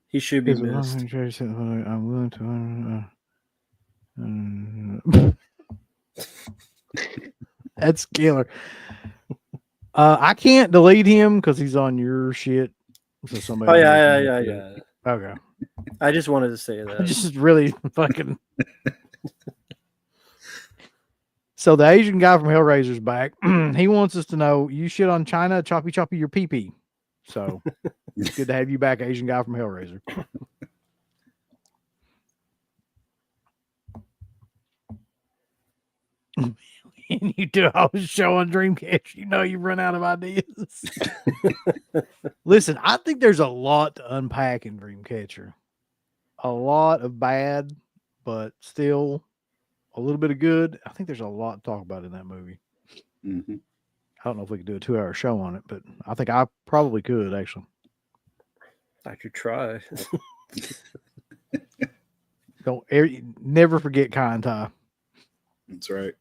He should be missed. I'm willing to. That's killer. I can't delete him because he's on your shit. So somebody. Yeah. Okay. I just wanted to say I that. just really fucking. So the Asian guy from Hellraiser's back. He wants us to know you shit on China, choppy choppy your pee pee. So it's good to have you back, Asian guy from Hellraiser. And you do a whole show on Dreamcast, you know you run out of ideas. Listen, I think there's a lot to unpack in Dreamcatcher. A lot of bad, but still a little bit of good. I think there's a lot to talk about in that movie. Mm-hmm. I don't know if we could do a 2-hour show on it, but I think I probably could actually. I could try. Never forget Kai. That's right.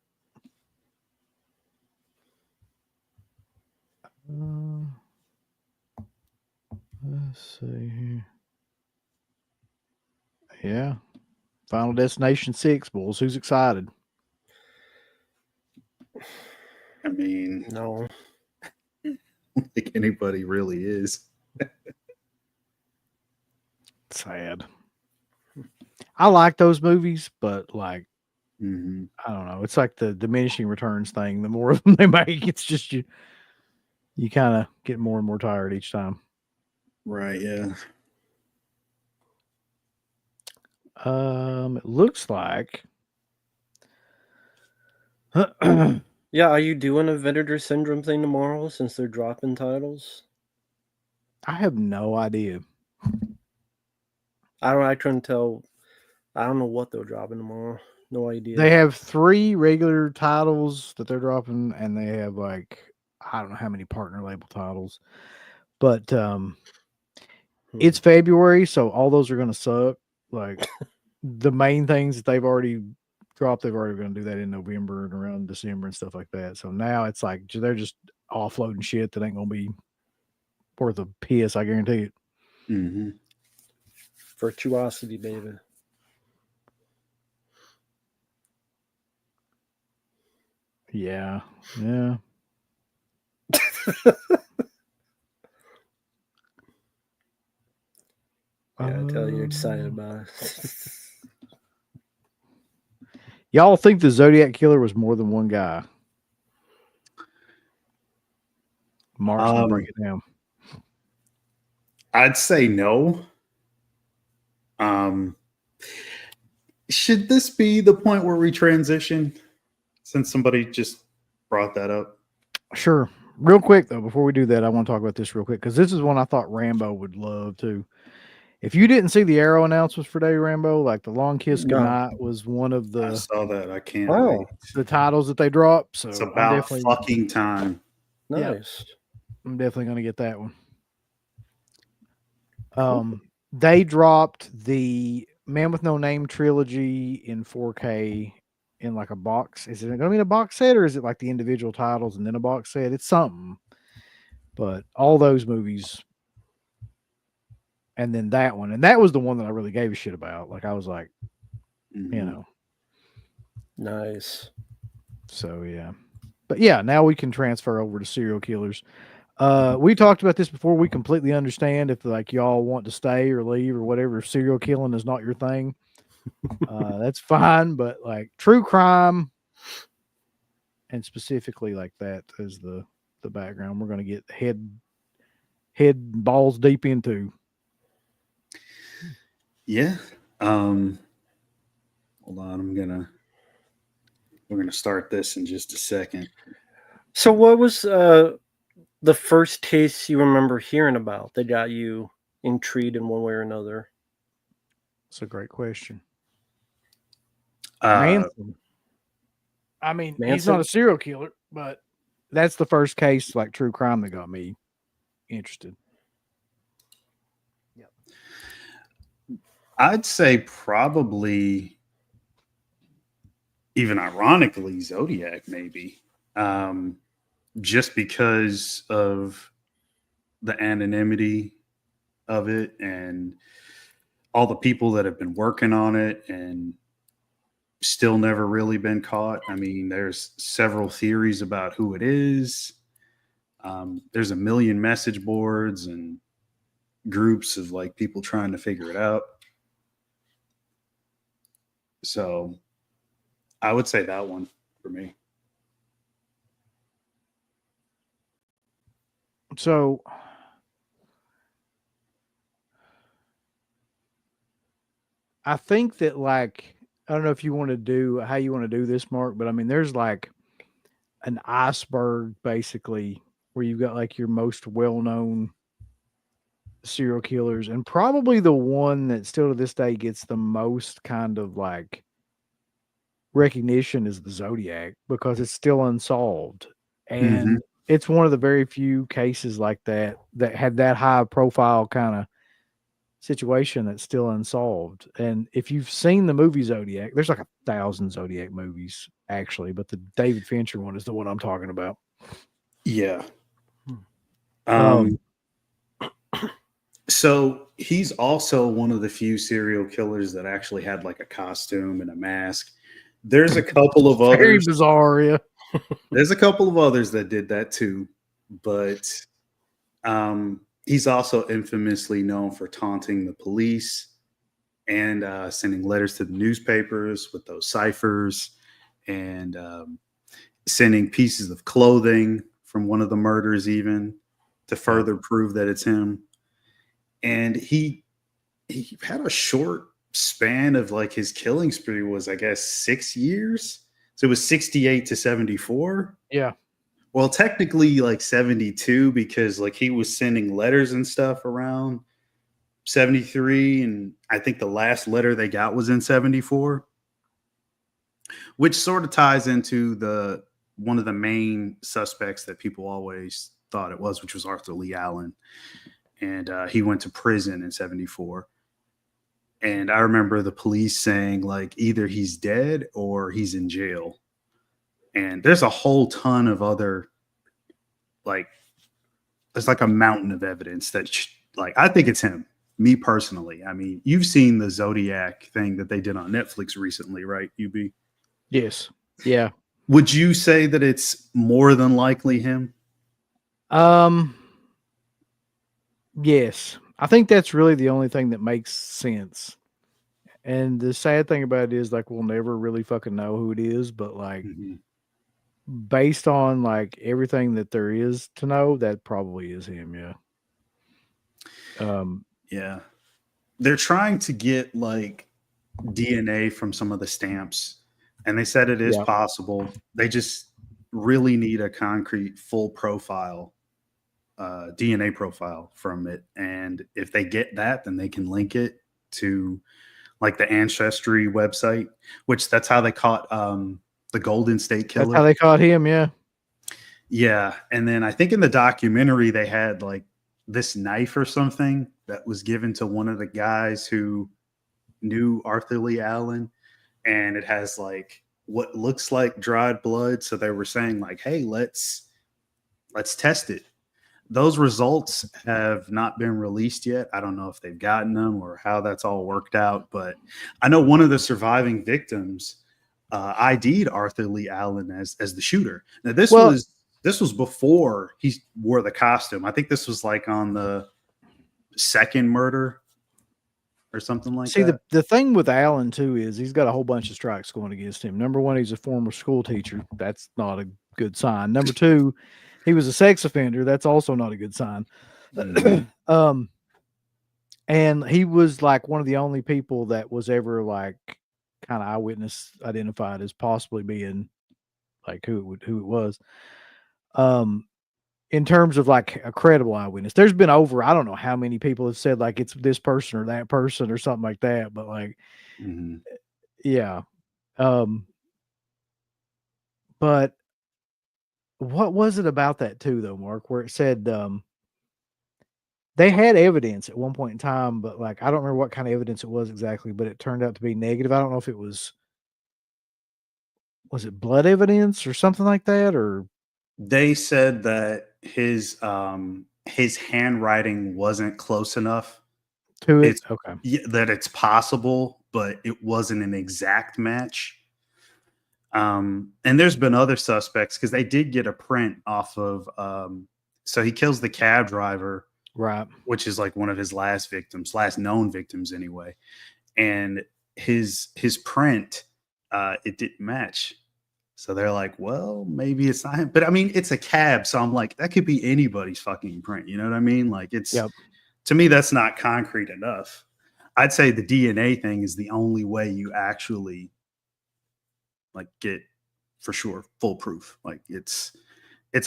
Let's see here. Yeah. Final Destination 6, Bulls. Who's excited? I mean, No. I don't think anybody really is. Sad. I like those movies, but like, Mm-hmm. I don't know. It's like the diminishing returns thing. The more of them they make, it's just you kind of get more and more tired each time. Right, yeah. It looks like Yeah, are you doing a Vinegar Syndrome thing tomorrow since they're dropping titles? I have no idea. I couldn't tell. I don't know what they're dropping tomorrow. No idea. They have 3 regular titles that they're dropping, and they have like I don't know how many partner label titles, but it's February, so all those are going to suck. Like the main things that they've already dropped, they've already going to do that in November and around December and stuff like that. So now it's like they're just offloading shit that ain't going to be worth a piss. I guarantee it. Mm-hmm. Virtuosity, baby. Yeah. Yeah, I tell you, you're excited about it. Y'all think the Zodiac killer was more than one guy? Mark's gonna break it down. I'd say no. Should this be the point where we transition? Since somebody just brought that up. Sure. Real quick though, before we do that, I want to talk about this real quick because this is one I thought Rambo would love too. If you didn't see the Arrow announcements for Day Rambo, like the Long Kiss Goodnight was one of I the saw that. I can't wait. the titles that they dropped. So It's about fucking time. Nice. I'm definitely gonna get that one. They dropped the Man with No Name trilogy in 4K in like a box. Is it going to be in a box set or is it like the individual titles and then a box set? It's something. But all those movies, and then that one, and that was the one that I really gave a shit about. Like I was like, you know, nice. So yeah, but yeah, now we can transfer over to serial killers. We talked about this before. We completely understand if like y'all want to stay or leave or whatever. If serial killing is not your thing, that's fine. But like true crime, and specifically like that as the background, we're going to get head balls deep into. Yeah. Hold on. We're gonna start this in just a second. So what was the first case you remember hearing about that got you intrigued in one way or another? That's a great question. Manson. I mean, he's not a serial killer, but that's the first case like true crime that got me interested. Yep. I'd say probably, even ironically, Zodiac maybe. Just because of the anonymity of it and all the people that have been working on it and still never really been caught. I mean, there's several theories about who it is. There's a million message boards and groups of like people trying to figure it out. So I would say that one for me. So I think that, like, I don't know if you want to do how you want to do this, Mark, but I mean, there's like an iceberg basically where you've got like your most well-known serial killers, and probably the one that still to this day gets the most kind of like recognition is the Zodiac, because it's still unsolved. And it's one of the very few cases like that that had that high profile kind of situation that's still unsolved. And if you've seen the movie Zodiac, there's like 1,000 Zodiac movies actually, but the David Fincher one is the one I'm talking about. Yeah. Um, So he's also one of the few serial killers that actually had like a costume and a mask. There's a couple of very others. bizarre, yeah. There's a couple of others that did that too, but he's also infamously known for taunting the police and sending letters to the newspapers with those ciphers, and sending pieces of clothing from one of the murders even to further prove that it's him. And he had a short span of like his killing spree was, I guess, 6 years. So it was 68 to 74. Yeah. Well, technically like 72, because like he was sending letters and stuff around 73. And I think the last letter they got was in 74, which sort of ties into the one of the main suspects that people always thought it was, which was Arthur Lee Allen. And he went to prison in 74. And I remember the police saying like either he's dead or he's in jail. And there's a whole ton of other, like, there's like a mountain of evidence that like, I think it's him, me personally. I mean, you've seen the Zodiac thing that they did on Netflix recently, right, UB? Yes. Yeah. Would you say that it's more than likely him? Yes. I think that's really the only thing that makes sense. And the sad thing about it is, like, we'll never really fucking know who it is, but like based on like everything that there is to know, that probably is him, yeah. Yeah. They're trying to get like DNA from some of the stamps, and they said it is possible. They just really need a concrete full profile, DNA profile from it. And if they get that, then they can link it to like the Ancestry website, which that's how they caught the Golden State Killer. That's how they caught him, yeah. Yeah. And then I think in the documentary they had like this knife or something that was given to one of the guys who knew Arthur Lee Allen, and it has like what looks like dried blood. So they were saying like, hey, let's test it. Those results have not been released yet. I don't know if they've gotten them or how that's all worked out, but I know one of the surviving victims ID'd Arthur Lee Allen as the shooter. Now this was before he wore the costume. I think this was like on the second murder or something like that. See, the thing with Allen too is he's got a whole bunch of strikes going against him. Number one, he's a former school teacher. That's not a good sign. Number two, he was a sex offender. That's also not a good sign. And he was like one of the only people that was ever like kind of eyewitness identified as possibly being like who it was. In terms of like a credible eyewitness, there's been over, I don't know how many people have said like it's this person or that person or something like that, but like, yeah. But what was it about that too, though, Mark, where it said they had evidence at one point in time, but like I don't remember what kind of evidence it was exactly, but it turned out to be negative. I don't know if it was it blood evidence or something like that, or they said that his handwriting wasn't close enough to it. It's Okay. that it's possible, but it wasn't an exact match. And there's been other suspects because they did get a print off of so he kills the cab driver Right. which is like one of his last known victims anyway. And his print, it didn't match. So they're like, well, maybe it's not him. But I mean, it's a cab. So I'm like, that could be anybody's fucking print. You know what I mean? Like, it's, Yep. to me, that's not concrete enough. I'd say the DNA thing is the only way you actually like get for sure full proof. Like, it's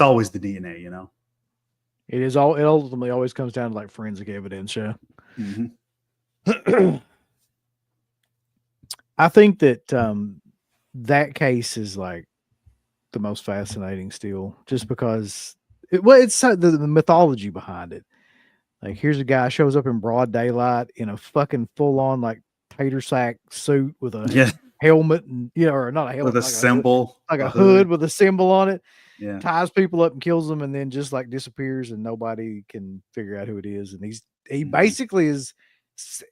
always the DNA, you know? It is all. It ultimately always comes down to like forensic evidence. Yeah. Mm-hmm. I think that that case is like the most fascinating still, just because it's the mythology behind it. Like, here's a guy shows up in broad daylight in a fucking full on like tater sack suit with a Yeah. helmet, and or not a helmet, With a symbol, like a hood with a symbol on it. Yeah. Ties people up and kills them, and then just like disappears, and nobody can figure out who it is. And he basically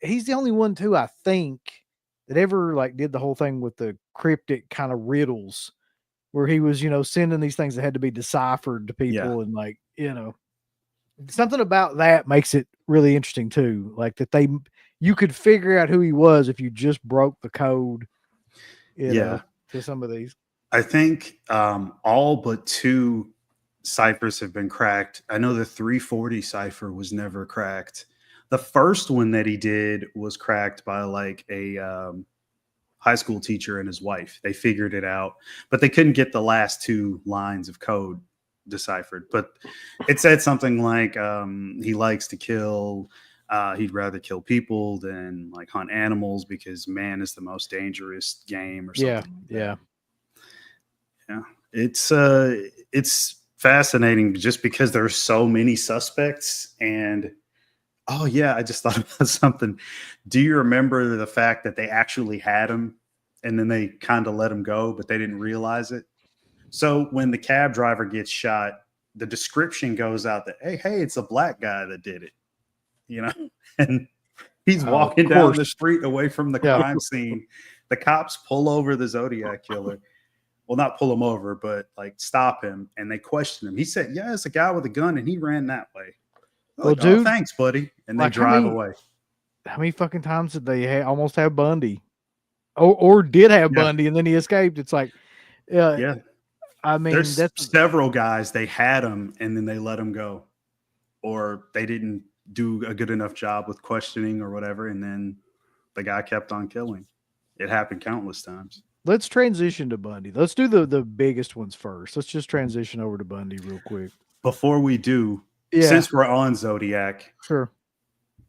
he's the only one too, I think, that ever like did the whole thing with the cryptic kind of riddles, where he was sending these things that had to be deciphered to people, and like something about that makes it really interesting too. Like that you could figure out who he was if you just broke the code, to some of these. I think all but 2 ciphers have been cracked. I know the 340 cipher was never cracked. The first one that he did was cracked by like a high school teacher and his wife. They figured it out, but they couldn't get the last 2 lines of code deciphered. But it said something like he likes to kill. He'd rather kill people than like hunt animals because man is the most dangerous game or something. Yeah. It's fascinating just because there's so many suspects. And oh yeah, I just thought about something. Do you remember the fact that they actually had him and then they kind of let him go, but they didn't realize it? So when the cab driver gets shot, the description goes out that hey, it's a black guy that did it, and he's walking down the street away from the crime scene. The cops pull over the Zodiac killer. Well, not pull him over, but like stop him, and they question him. He said, yeah, it's a guy with a gun, and he ran that way. Well, like, dude, thanks, buddy. And they drive away. How many fucking times did they almost have Bundy? Or did have Bundy, and then he escaped? It's like, yeah. I mean, there's several guys, they had him, and then they let him go. Or they didn't do a good enough job with questioning or whatever, and then the guy kept on killing. It happened countless times. Let's transition to Bundy. Let's do the biggest ones first. Let's just transition over to Bundy real quick. Before we do, since we're on Zodiac, sure.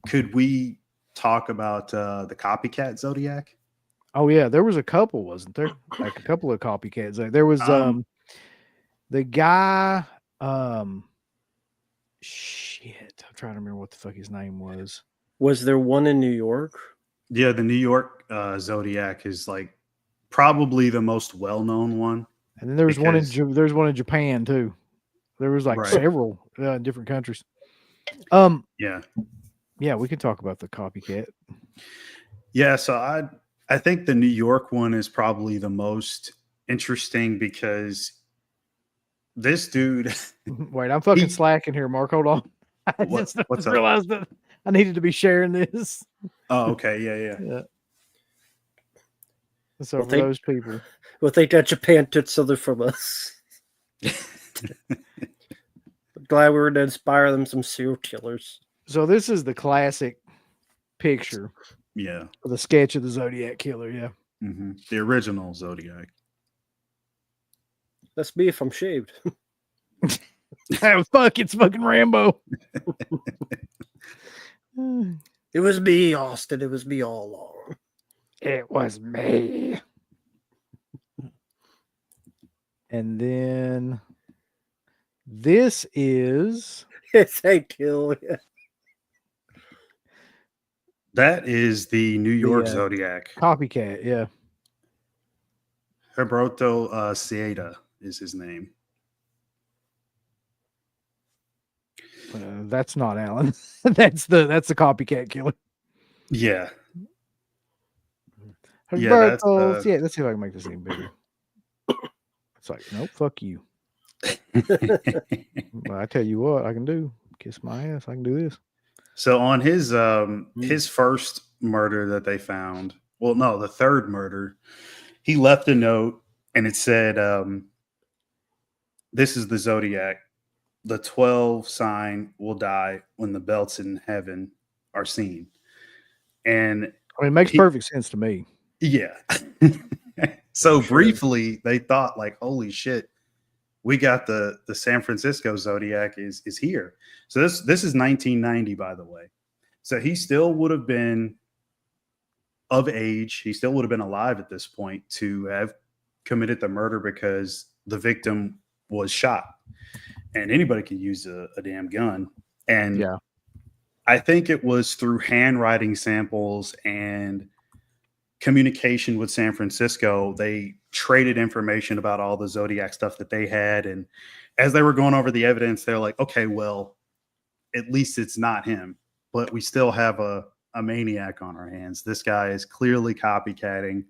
Could we talk about the copycat Zodiac? Oh yeah, there was a couple, wasn't there? Like a couple of copycats. There was the guy. Shit, I'm trying to remember what the fuck his name was. Was there one in New York? Yeah, the New York Zodiac is like probably the most well-known one. And then there was one in Japan too. There was like several in different countries. Yeah, we can talk about the copycat. Yeah, so I think the New York one is probably the most interesting because this dude. Wait, I'm fucking slacking here, Mark. Hold on. I just realized that I needed to be sharing this. Oh, okay. Yeah. So for those people. We'll think that Japan took something from us. Glad we were to inspire them some serial killers. So this is the classic picture. Yeah. Of the sketch of the Zodiac killer. Yeah. Mm-hmm. The original Zodiac. That's me if I'm shaved. Fuck, it's fucking Rambo. It was me, Austin. It was me all along. It was me. And then this is Thank you. That is the New York Zodiac. Copycat, yeah. Herberto Cieda is his name. That's not Alan. that's the copycat killer. Yeah. Herberto, yeah, let's see if I can make this even bigger. It's like, nope, fuck you. Well, I tell you what I can do. kiss my ass. I can do this. So on his first murder that they found, well, no, the third murder, he left a note and it said, "This is the Zodiac. The 12 sign will die when the belts in heaven are seen." And I mean, it makes perfect sense to me. Yeah. So briefly, they thought like, "Holy shit, we got the San Francisco Zodiac is here." So this is 1990, by the way. So he still would have been of age. He still would have been alive at this point to have committed the murder because the victim was shot. And anybody could use a damn gun. And yeah, I think it was through handwriting samples and communication with San Francisco. They traded information about all the Zodiac stuff that they had. And as they were going over the evidence, they're like, okay, well, at least it's not him, but we still have a maniac on our hands. This guy is clearly copycatting.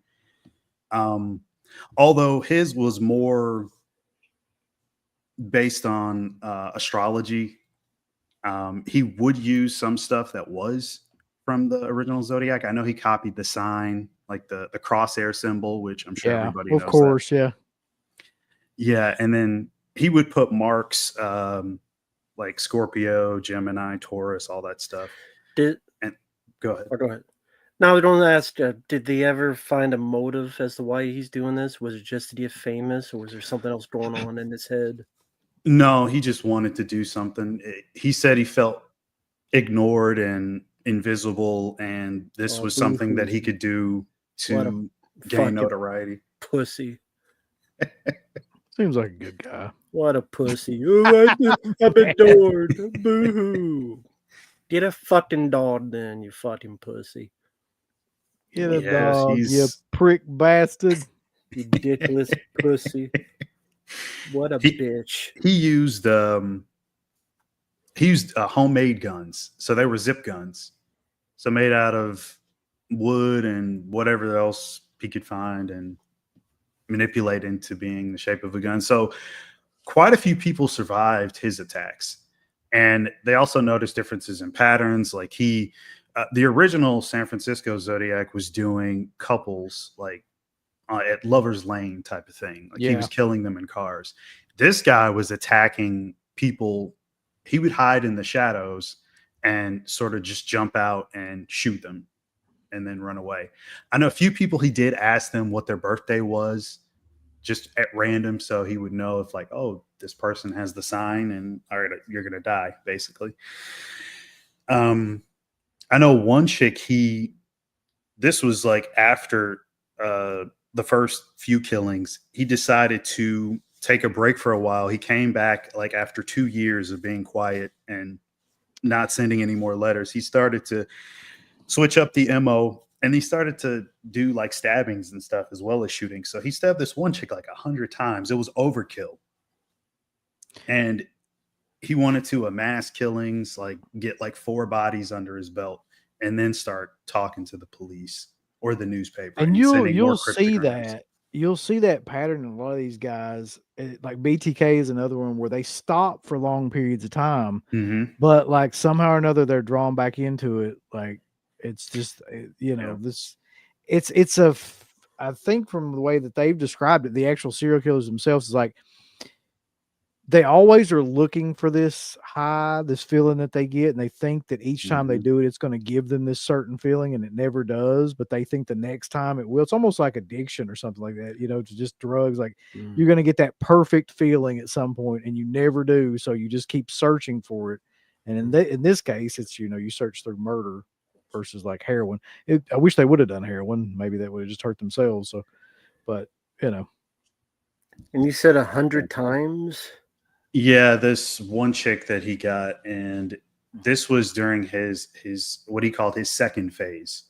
Although his was more based on astrology. He would use some stuff that was from the original Zodiac. I know he copied the sign, like the crosshair symbol, which I'm sure everybody knows. Of course, that. Yeah. And then he would put marks like Scorpio, Gemini, Taurus, all that stuff. Go ahead. Go ahead. Now, I don't ask, did they ever find a motive as to why he's doing this? Was it just to get famous, or was there something else going on in his head? No, he just wanted to do something. He said he felt ignored and invisible, and this was something that he could do to gain notoriety. Pussy. Seems like a good guy. What a pussy. Oh, I've been adored. Boo-hoo. Get a fucking dog then, you fucking pussy. Get a dog, you prick bastard. You dickless pussy. What a bitch. He used homemade guns. So they were zip guns. So made out of wood and whatever else he could find and manipulate into being the shape of a gun. So quite a few people survived his attacks. And they also noticed differences in patterns. Like the original San Francisco Zodiac was doing couples like at Lover's Lane type of thing. Like he was killing them in cars. This guy was attacking people. He would hide in the shadows and sort of just jump out and shoot them and then run away. I know a few people he did ask them what their birthday was just at random. So he would know if like, oh, this person has the sign and all right, you're going to die basically. I know one chick, this was like after the first few killings, he decided to take a break for a while. He came back like after 2 years of being quiet and not sending any more letters. He started to switch up the MO and he started to do like stabbings and stuff as well as shooting. So he stabbed this one chick like 100 times. It was overkill. And he wanted to amass killings, like get like 4 bodies under his belt and then start talking to the police or the newspaper. And you'll see that. You'll see that pattern in a lot of these guys. Like BTK is another one where they stop for long periods of time, but like somehow or another they're drawn back into it. Like it's just, I think from the way that they've described it, the actual serial killers themselves is like, they always are looking for this high, this feeling that they get, and they think that each time they do it, it's going to give them this certain feeling, and it never does. But they think the next time it will. It's almost like addiction or something like that, to just drugs. Like you're going to get that perfect feeling at some point, and you never do. So you just keep searching for it. And in this case, it's you search through murder versus like heroin. I wish they would have done heroin. Maybe that would have just hurt themselves. So, but And you said 100 times. Yeah, this one chick that he got, and this was during his what he called his second phase.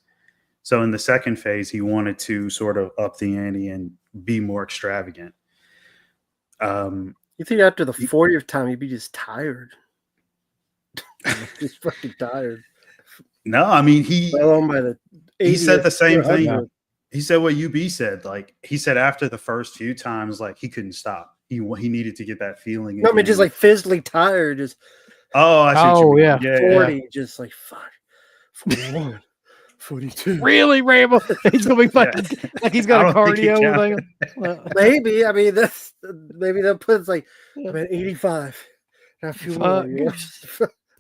So in the second phase, he wanted to sort of up the ante and be more extravagant. You think after the 40th time, you'd be just tired? Just fucking tired. No, I mean he said the same thing. Yeah. He said what UB said. Like he said after the first few times, like he couldn't stop. He needed to get that feeling. No, I mean just like physically tired. Just Oh, I see what you Oh, mean. yeah. Yeah, 40, just like fuck. 41, 42. Really, Rambo? He's gonna be fucking like he's got I a don't think he cardio counted. thing. Maybe. I mean, that's maybe they'll put it's like I'm at 85. And a few more. You know?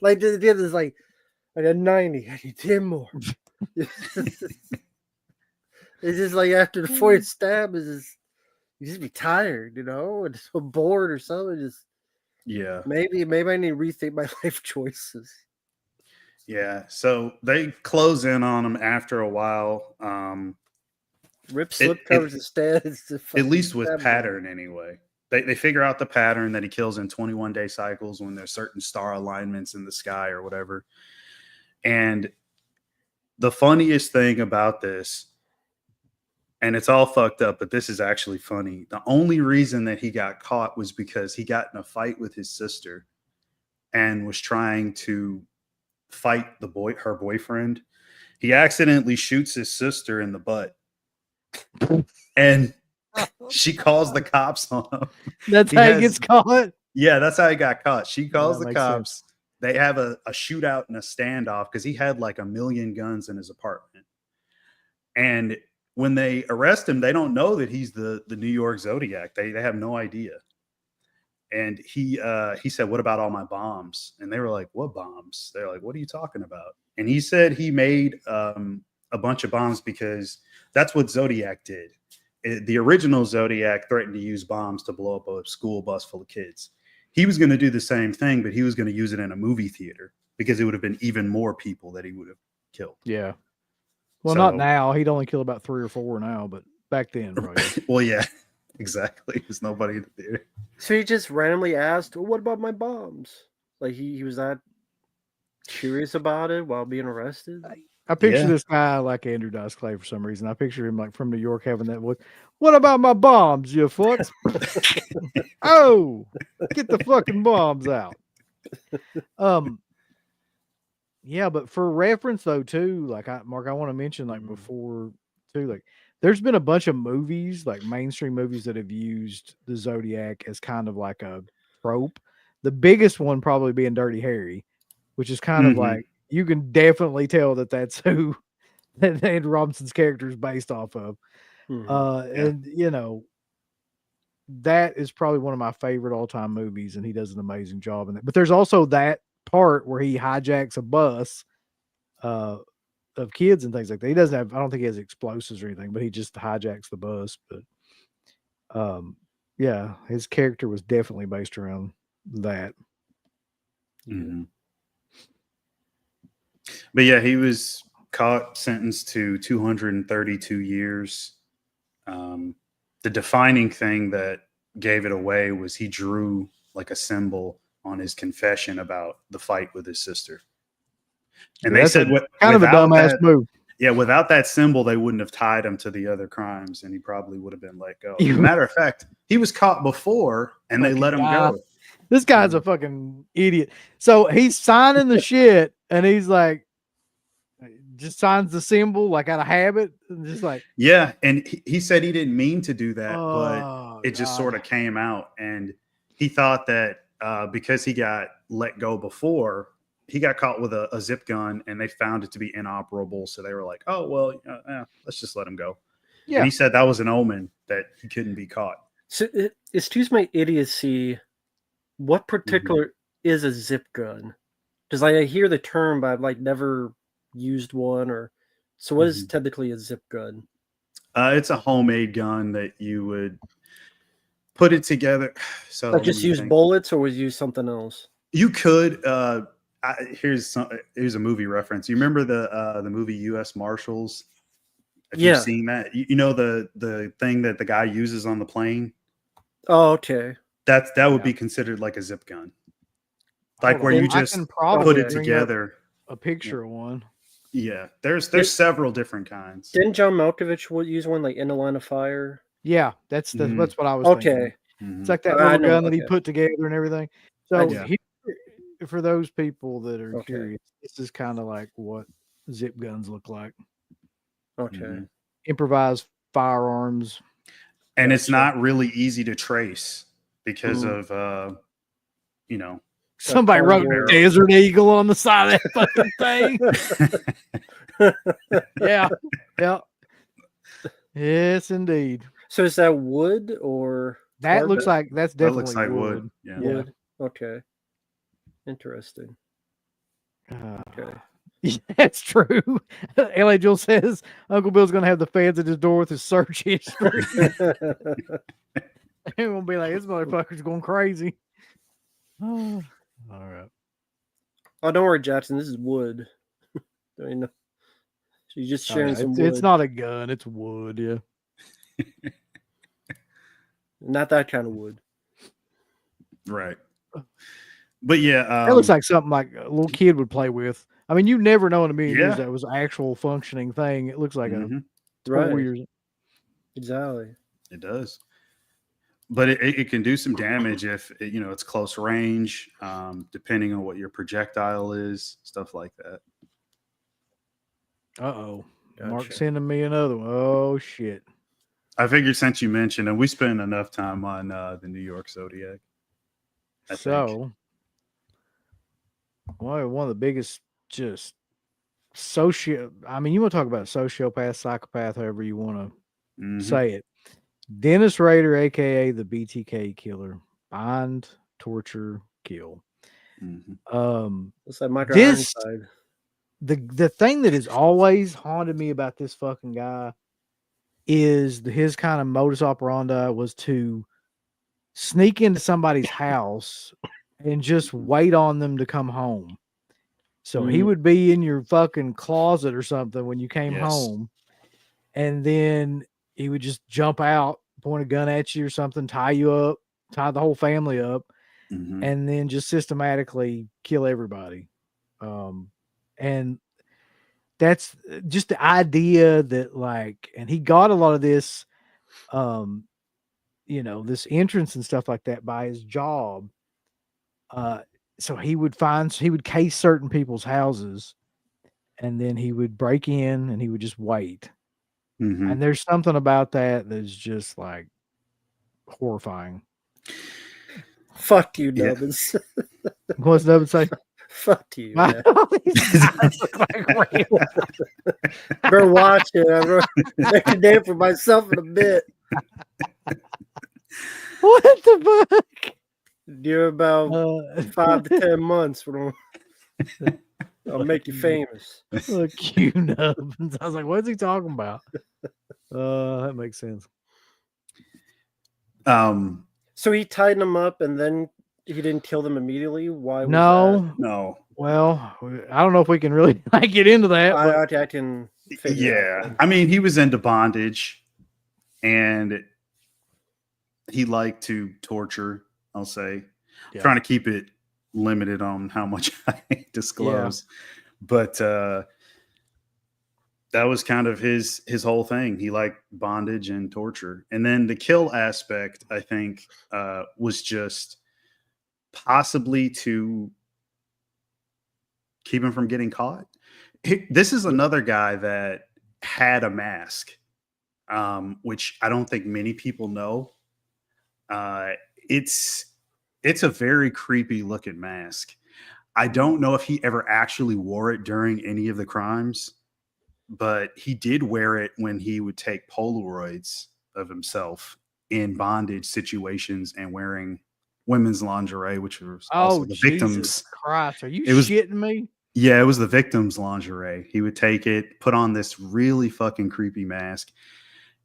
Like the other is like at 90. I need 10 more. It's just like after the 40th stab is just you just be tired, you know, and so bored or something. Just Yeah. maybe I need to rethink my life choices. Yeah. So they close in on him after a while. Rip slip covers instead. It's At least with pattern anyway. They figure out the pattern that he kills in 21-day cycles when there's certain star alignments in the sky or whatever. And the funniest thing about this, and it's all fucked up, but this is actually funny. The only reason that he got caught was because he got in a fight with his sister and was trying to fight her boyfriend. He accidentally shoots his sister in the butt, and she calls the cops on him. That's how he gets caught. Yeah, that's how he got caught. She calls the makes cops. sense. They have a shootout and a standoff because he had like 1 million guns in his apartment. And when they arrest him, they don't know that he's the New York Zodiac. They have no idea. And he said, "What about all my bombs?" And they were like, "What bombs?" They're like, "What are you talking about?" And he said he made a bunch of bombs because that's what Zodiac did. The original Zodiac threatened to use bombs to blow up a school bus full of kids. He was going to do the same thing, but he was going to use it in a movie theater because it would have been even more people that he would have killed. Yeah. Well, not now. He'd only kill about 3 or 4 now, but back then, probably. Well, yeah, exactly. There's nobody in the theater. So he just randomly asked, well, "What about my bombs?" Like he was that curious about it while being arrested. I picture this guy like Andrew Dice Clay for some reason. I picture him like from New York having that look. "What about my bombs, you fucks?" Oh, get the fucking bombs out. Yeah, but for reference though, too, like Mark, I want to mention like before too, like there's been a bunch of movies, like mainstream movies that have used the Zodiac as kind of like a trope. The biggest one probably being Dirty Harry, which is kind of like you can definitely tell that that's who Andrew Robinson's character is based off of. And you know, that is probably one of my favorite all-time movies, and he does an amazing job in that. But there's also that part where he hijacks a bus of kids and things like that. He doesn't have, I don't think he has explosives or anything, but he just hijacks the bus. But yeah, his character was definitely based around that. Mm-hmm. But yeah, he was caught, sentenced to 232 years. The defining thing that gave it away was he drew like a symbol on his confession about the fight with his sister. And they said kind of a dumbass move. Yeah, without that symbol, they wouldn't have tied him to the other crimes, and he probably would have been let go. As a matter of fact, he was caught before, and they let him go. This guy's a fucking idiot. So he's signing the shit, and he's like, just signs the symbol like out of habit, just like and he said he didn't mean to do that, but it just sort of came out, and he thought that because he got let go before, he got caught with a zip gun, and they found it to be inoperable, so they were like, "Oh well, let's just let him go." Yeah, and he said that was an omen that he couldn't be caught. So excuse my idiocy, what particular is a zip gun? Because I hear the term, but I've like never used one. Or so what is technically a zip gun? It's a homemade gun that you would put it together. So like just use bullets, or would you use something else? You could. Here's a movie reference. You remember the movie U.S. Marshals? If you've seen that, you know the thing that the guy uses on the plane. Oh, okay. That would be considered like a zip gun, like where you just put it together. A picture of one. Yeah, there's several different kinds. Didn't John Malkovich use one like In the Line of Fire? Yeah, that's what I was thinking. It's like that little gun that he put together and everything. So for those people that are curious, this is kind of like what zip guns look like. Okay. Improvised firearms. And it's not really easy to trace because of Somebody wrote cardboard. Desert Eagle on the side of that fucking thing. Yeah. Yeah. Yes, indeed. So is that wood or That looks cardboard? like that's That definitely looks like wood. wood. Yeah. Yeah. Wood? Okay. Interesting. Okay. Yeah, that's true. LA Jewel says Uncle Bill's gonna have the fans at his door with his search history. They're gonna be like, this motherfucker's going crazy. Oh, all right. Oh, don't worry, Jackson. This is wood. I know. She's just Oh, sharing yeah, some it's, wood. it's not a gun, it's wood, yeah. Not that kind of wood. Right. But yeah, It looks like something like a little kid would play with. I mean, you never know in a million years Yeah. that was an actual functioning thing. It looks like mhm, a Right. weird. Exactly. it does. But it can do some damage if it's close range, depending on what your projectile is, stuff like that. Uh-oh. Mark Gotcha. sending me another one. Oh shit. I figured since you mentioned, and we spent enough time on the New York Zodiac. I think. So one of the biggest just I mean, you want to talk about sociopath, psychopath, however you want to Mhm, say it. Dennis Rader, aka the BTK killer. Bind, torture, kill. mhm. Looks like Michael This Ironside. the thing that has always haunted me about this fucking guy is his kind of modus operandi was to sneak into somebody's house and just wait on them to come home. So he Mhm. would be in your fucking closet or something when you came Yes. home, and then he would just jump out, point a gun at you or something, tie you up, tie the whole family up, Mhm. and then just systematically kill everybody. And that's just the idea that like, and he got a lot of this, this entrance and stuff like that by his job. So he would case certain people's houses, and then he would break in and he would just wait. Mhm. And there's something about that that's just like horrifying. Fuck you, Yeah. Nubbins. What's Nubbin say? Fuck you, Wow, man. these guys look like real. Better watch it. I'm make a name for myself in a bit. What the fuck? You're about 5 to 10 months. I'll make you famous. Look, you Nubbins. I was like, what's he talking about? That makes sense. So he tied them up and then he didn't kill them immediately. Why was No. No. Well, I don't know if we can really get into that. that? But I can figure it Yeah. out. I mean, he was into bondage, and he liked to torture, I'll say. Yeah. Trying to keep it limited on how much I disclose. But that was kind of his whole thing. He liked bondage and torture. And then the kill aspect, I think, was just possibly to keep him from getting caught. This is another guy that had a mask, which I don't think many people know. It's a very creepy looking mask. I don't know if he ever actually wore it during any of the crimes, but he did wear it when he would take Polaroids of himself in bondage situations and wearing women's lingerie, which was also the Jesus victims. Christ, are you It was- shitting me? Yeah, it was the victim's lingerie. He would take it, put on this really fucking creepy mask,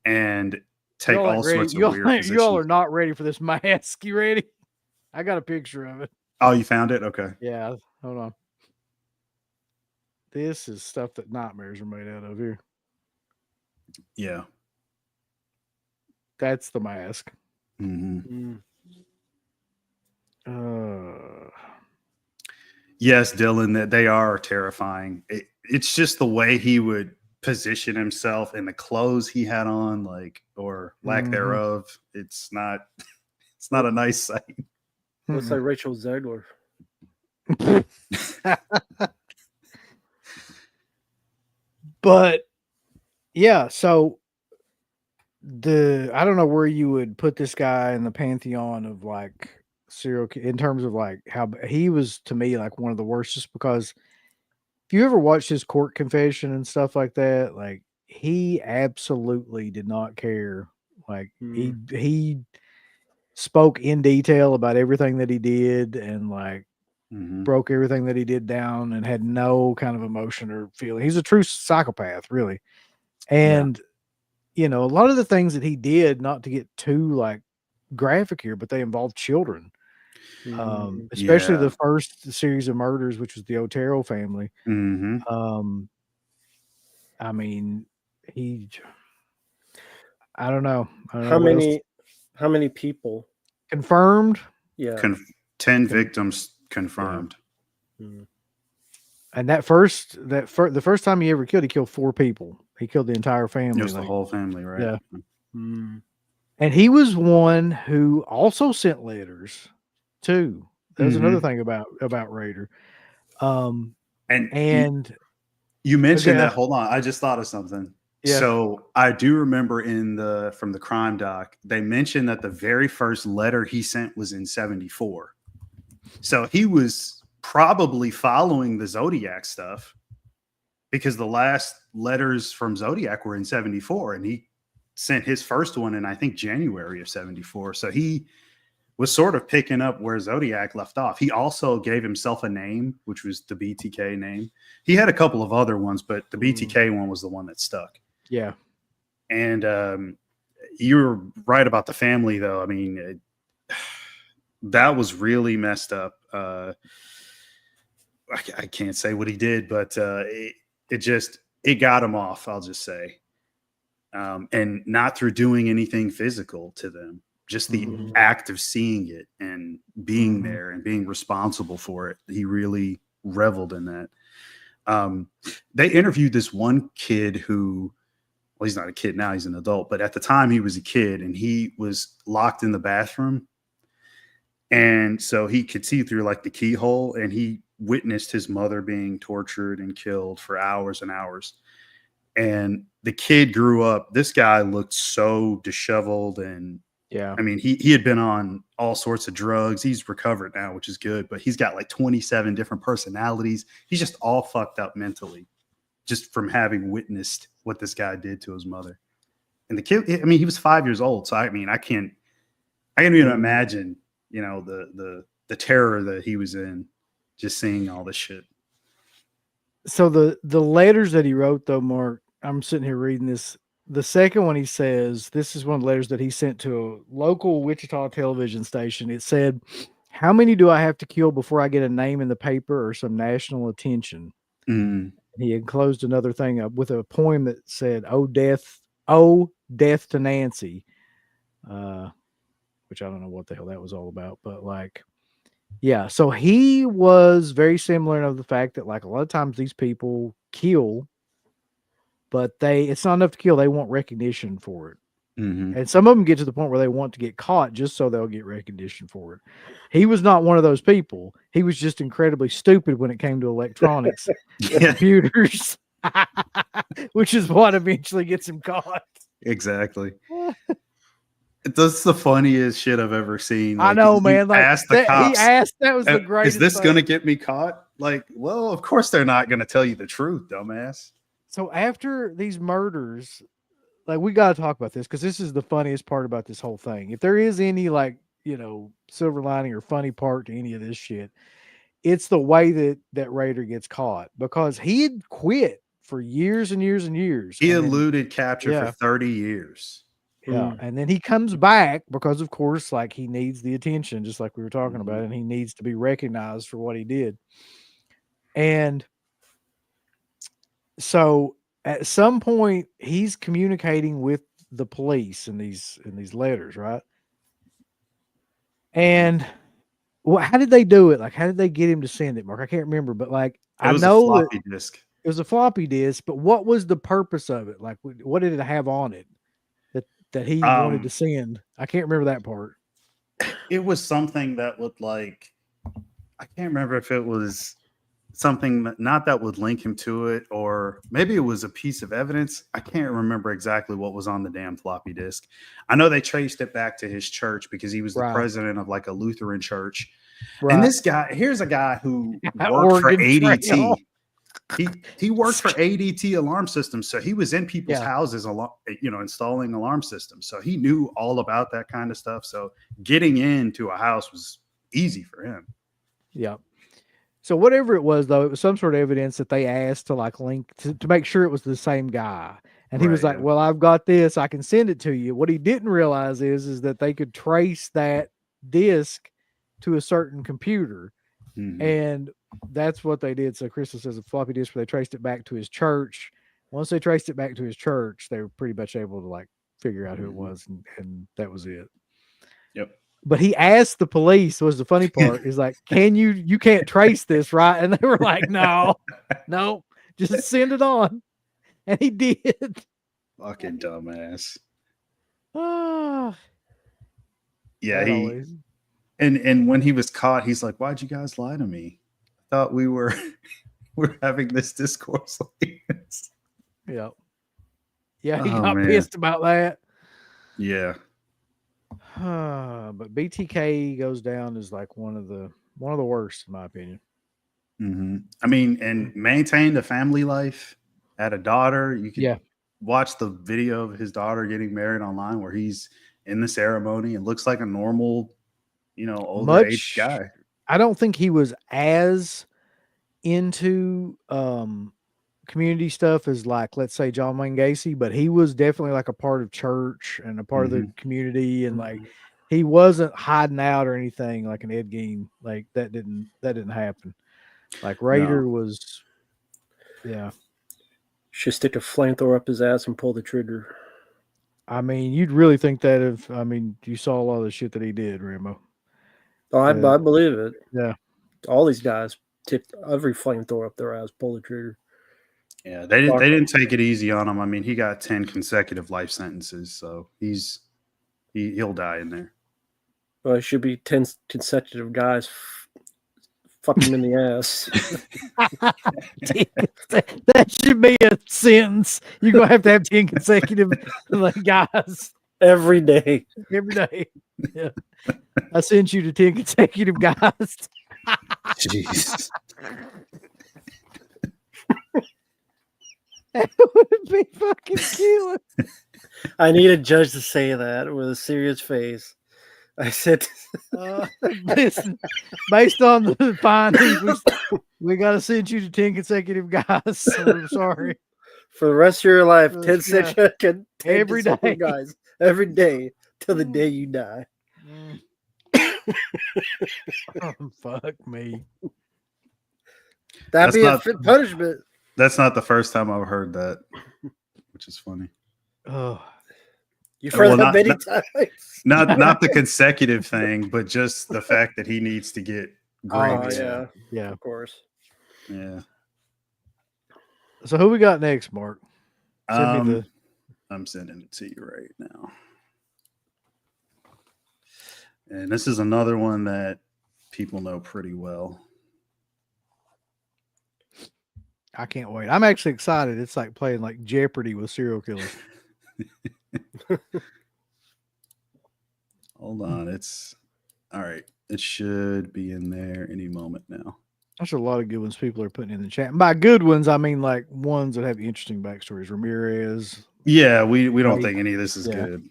and take Y'all all ain't ready. sorts of weird positions. Y'all are not ready for this mask. You ready? I got a picture of it. Oh, you found it? Okay. Yeah, hold on. This is stuff that nightmares are made out of here. Yeah. That's the mask. Mm-hmm. Uh, Yes, Dylan, that they are terrifying. It's just the way he would position himself and the clothes he had on, like, or lack Mhm. thereof. It's not a nice sight. Looks like Rachel Zegler. But yeah, so I don't know where you would put this guy in the pantheon of like in terms of like how he was to me like one of the worst, just because if you ever watched his court confession and stuff like that, like he absolutely did not care. Like he spoke in detail about everything that he did, and like broke everything that he did down, and had no kind of emotion or feeling. He's a true psychopath, really. And you know, a lot of the things that he did, not to get too like graphic here, but they involved children. Especially the first series of murders, which was the Otero family. I mean, I don't know. How many people confirmed? Yeah. 10 victims confirmed. Yeah. And the first time he ever killed, he killed 4 people. He killed the entire family. It was the whole family, right? Yeah. And he was one who also sent letters too. That was another thing about Rader. And you mentioned that. Hold on, I just thought of something. Yeah. So I do remember from the crime doc, they mentioned that the very first letter he sent was in 1974. So he was probably following the Zodiac stuff, because the last letters from Zodiac were in 1974, and he sent his first one in, I think, January of 1974. So he was sort of picking up where Zodiac left off. He also gave himself a name, which was the BTK name. He had a couple of other ones, but the BTK one was the one that stuck. Yeah. And you're right about the family, though. I mean, that was really messed up. I can't say what he did, but it got him off, I'll just say. And not through doing anything physical to them. Just the act of seeing it and being there and being responsible for it. He really reveled in that. They interviewed this one kid who, well, he's not a kid now, he's an adult, but at the time he was a kid, and he was locked in the bathroom. And so he could see through like the keyhole, and he witnessed his mother being tortured and killed for hours and hours. And the kid grew up, this guy looked so disheveled, and I mean, he had been on all sorts of drugs. He's recovered now, which is good, but he's got like 27 different personalities. He's just all fucked up mentally, just from having witnessed what this guy did to his mother. And the kid, I mean, he was 5 years old. So I mean, I can't even imagine, you know, the terror that he was in, just seeing all this shit. So the letters that he wrote, though, Mark, I'm sitting here reading this. The second one, he says, this is one of the letters that he sent to a local Wichita television station. It said, "How many do I have to kill before I get a name in the paper or some national attention?" He enclosed another thing up with a poem that said, "Oh, death to Nancy," which I don't know what the hell that was all about, but like, yeah. So he was very similar of the fact that like a lot of times these people kill, but it's not enough to kill. They want recognition for it. And some of them get to the point where they want to get caught just so they'll get recognition for it. He was not one of those people. He was just incredibly stupid when it came to electronics and computers, which is what eventually gets him caught. Exactly. That's the funniest shit I've ever seen. Like, I know, man. Like asked the cops, that was the greatest. Is this going to get me caught? Like, well, of course they're not going to tell you the truth, dumbass. So after these murders, like, we got to talk about this, because this is the funniest part about this whole thing. If there is any, like, you know, silver lining or funny part to any of this shit, it's the way that Rader gets caught, because he had quit for years and years and years. He eluded capture for 30 years. Yeah. And then he comes back because, of course, like, he needs the attention, just like we were talking about, and he needs to be recognized for what he did. And so at some point he's communicating with the police in these letters, right? And how did they do it? Like, how did they get him to send it, Mark? I can't remember, but like, it was a floppy disk. It was a floppy disk, but what was the purpose of it? Like, what did it have on it that he wanted to send? I can't remember that part. It was something that would, like, I can't remember if it was something that would link him to it, or maybe it was a piece of evidence. I can't remember exactly what was on the damn floppy disk. I know they traced it back to his church because he was the president of like a Lutheran church. Right. And this guy, here's a guy who worked for ADT. He worked for ADT alarm systems, so he was in people's houses, installing alarm systems. So he knew all about that kind of stuff. So getting into a house was easy for him. Yeah. So whatever it was, though, it was some sort of evidence that they asked to like link to make sure it was the same guy. And he was like, well, I've got this. I can send it to you. What he didn't realize is that they could trace that disk to a certain computer. Mm-hmm. And that's what they did. So Crystal says a floppy disk where they traced it back to his church. Once they traced it back to his church, they were pretty much able to like figure out who it was. And that was it. Yep. But he asked the police, was the funny part, is like, you can't trace this, right? And they were like, no, just send it on. And he did. Fucking dumbass. Yeah, and when he was caught, he's like, why'd you guys lie to me? I thought we were having this discourse like this. Yeah. Yeah, he got pissed about that. Yeah. But BTK goes down as like one of the worst in my opinion. Mm-hmm. I mean, and maintained a family life, had a daughter. You can watch the video of his daughter getting married online where he's in the ceremony and looks like a normal, older age guy. I don't think he was as into community stuff as like, let's say, John Wayne Gacy, but he was definitely like a part of church and a part of the community, and like he wasn't hiding out or anything like an Ed Gein. Like that didn't happen. Like Rader was, should stick a flamethrower up his ass and pull the trigger. I mean, you'd really think that if you saw a lot of the shit that he did, Rambo. Oh, I believe it. Yeah, all these guys tipped every flamethrower up their ass, pull the trigger. Yeah, they didn't take it easy on him. I mean, he got 10 consecutive life sentences, so he'll die in there. Well, it should be 10 consecutive guys fuck him in the ass. That should be a sentence. You're gonna have to have 10 consecutive guys every day. Every day. Yeah. I sent you to 10 consecutive guys. Jeez. That would be fucking killer. I need a judge to say that with a serious face. I said, listen, based on the findings, we got to send you to 10 consecutive guys. So I'm sorry. For the rest of your life, 10 consecutive every day, guys, every day till the day you die. Fuck me. That'd be a fit punishment. That's not the first time I've heard that, which is funny. Oh, you've heard that many times. Not the consecutive thing, but just the fact that he needs to get grades. Yeah, of course. Yeah. So who we got next, Mark? I'm sending it to you right now. And this is another one that people know pretty well. I can't wait. I'm actually excited. It's like playing like Jeopardy with serial killers. Hold on. It's all right. It should be in there any moment now. There's a lot of good ones people are putting in the chat. And by good ones, I mean like ones that have interesting backstories. Ramirez. Yeah, we don't think any of this is good.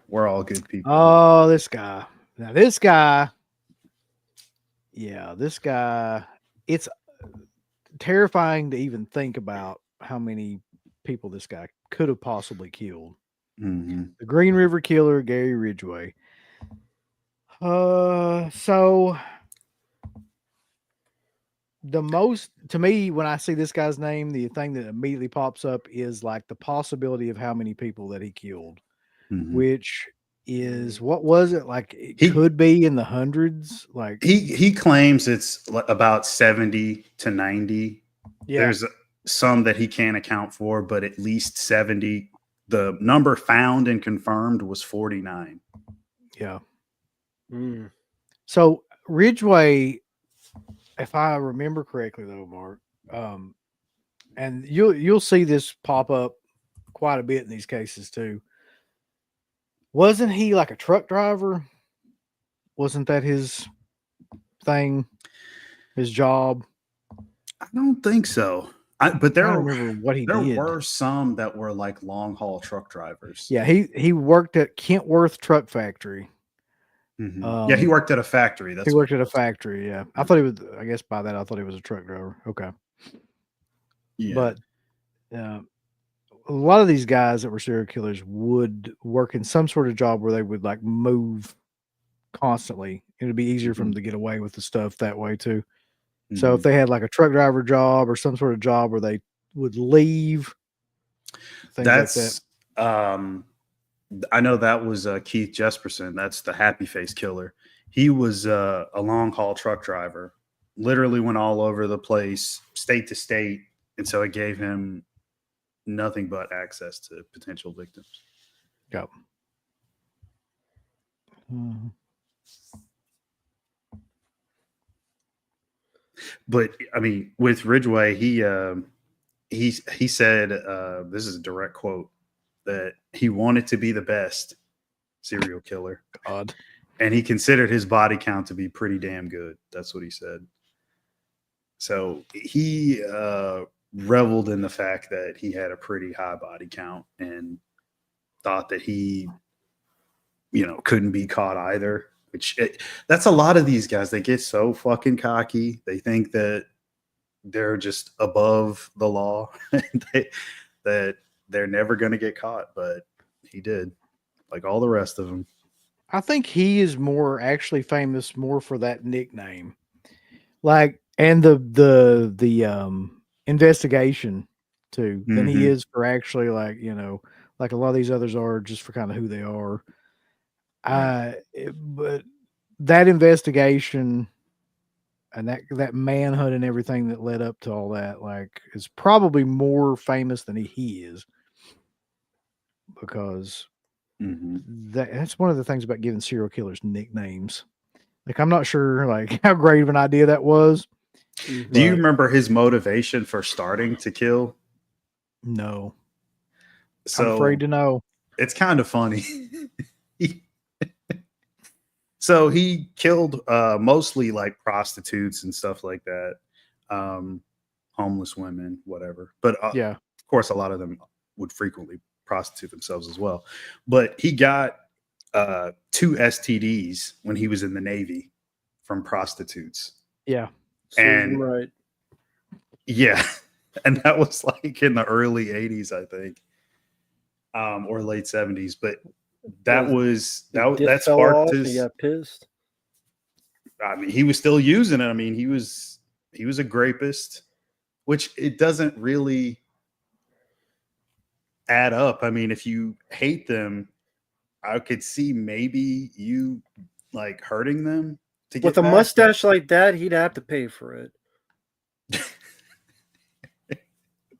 We're all good people. Oh, this guy. Now this guy. Yeah, this guy. It's terrifying to even think about how many people this guy could have possibly killed. Mm-hmm. The Green River Killer, Gary Ridgway. So the most, to me, when I see this guy's name, the thing that immediately pops up is like the possibility of how many people that he killed, which is, what was it? Like it could be in the hundreds. Like he claims it's about 70 to 90. Yeah. There's some that he can't account for, but at least 70. The number found and confirmed was 49. Yeah. So Ridgway, if I remember correctly, though, Mark, and you'll see this pop up quite a bit in these cases too. Wasn't he like a truck driver? Wasn't that his thing, his job? I don't think so. But I don't remember what he there did. were some that were like long haul truck drivers. Yeah, he worked at Kentworth Truck Factory. Yeah, he worked at a factory. He worked at a factory. Yeah, I thought he was. I guess by that I thought he was a truck driver. Okay, Yeah. but a lot of these guys that were serial killers would work in some sort of job where they would like move constantly. It'd be easier for them to get away with the stuff that way too. So if they had like a truck driver job or some sort of job where they would leave, things like that. I know that was Keith Jesperson. That's the happy face killer. He was a long haul truck driver, literally went all over the place, state to state. And so it gave him nothing but access to potential victims. Yep. But I mean, with Ridgway, he said, this is a direct quote, that he wanted to be the best serial killer. God. And he considered his body count to be pretty damn good. That's what he said. So he reveled in the fact that he had a pretty high body count and thought that he, couldn't be caught either. That's a lot of these guys. They get so fucking cocky. They think that they're just above the law, that they're never going to get caught. But he did, like all the rest of them. I think he is more actually famous more for that nickname, like, and the investigation too, than he is for actually like a lot of these others are just for kind of who they are. Right. But that investigation and that manhunt and everything that led up to all that, like, is probably more famous than he is, because that's one of the things about giving serial killers nicknames. Like, I'm not sure like how great of an idea that was. Do you remember his motivation for starting to kill? No. So I'm afraid to know. It's kind of funny. So he killed mostly like prostitutes and stuff like that, homeless women, whatever. But yeah, of course, a lot of them would frequently prostitute themselves as well. But he got 2 STDs when he was in the Navy from prostitutes. Yeah. And right. Yeah. And that was like in the early 80s, I think, or late 70s. But that sparked his. He got pissed. I mean, he was still using it. I mean, he was a grapist, which it doesn't really add up. I mean, if you hate them, I could see maybe you like hurting them to get with a mustache like that. He'd have to pay for it.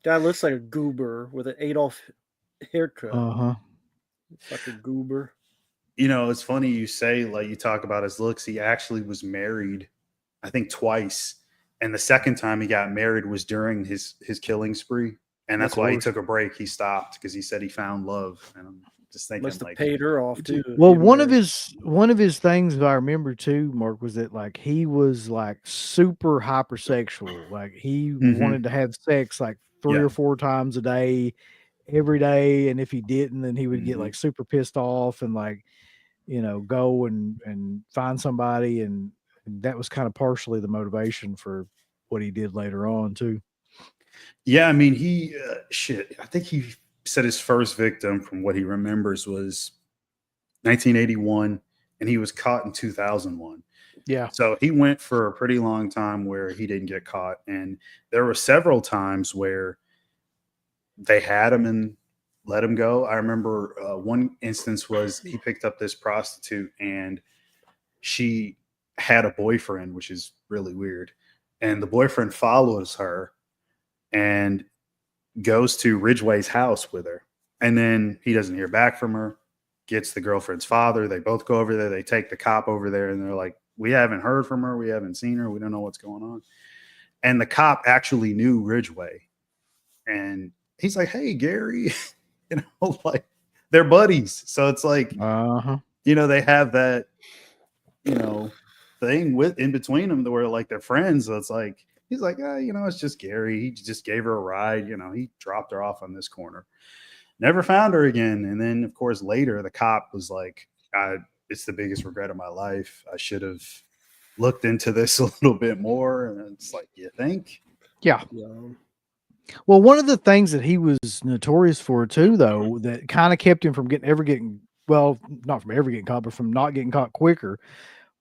Guy looks like a goober with an Adolf haircut. It's like a goober. It's funny you say, like, you talk about his looks. He actually was married, I think, twice. And the second time he got married was during his killing spree. And that's why he took a break. He stopped because he said he found love. And I'm just thinking, must have like, paid her off too. Well, one of his things that I remember too, Mark, was that like he was like super hypersexual. Like he wanted to have sex like 3 or 4 times a day, every day. And if he didn't, then he would get like super pissed off and like, go and find somebody. And that was kind of partially the motivation for what he did later on too. Yeah. I mean, he, I think he said his first victim, from what he remembers, was 1981, and he was caught in 2001. Yeah. So he went for a pretty long time where he didn't get caught. And there were several times where they had him and let him go. I remember one instance was he picked up this prostitute and she had a boyfriend, which is really weird. And the boyfriend follows her and goes to Ridgway's house with her. And then he doesn't hear back from her, gets the girlfriend's father. They both go over there. They take the cop over there and they're like, we haven't heard from her. We haven't seen her. We don't know what's going on. And the cop actually knew Ridgway. And he's like, hey, Gary, you know, like they're buddies. So it's like, you know, they have that, you know, thing with in between them where like they're friends. So it's like, he's like, you know, it's just Gary. He just gave her a ride. You know, he dropped her off on this corner. Never found her again. And then, of course, later the cop was like, it's the biggest regret of my life. I should have looked into this a little bit more. And it's like, you think? Yeah. Well, one of the things that he was notorious for too, though, that kind of kept him from getting well, not from ever getting caught, but from not getting caught quicker,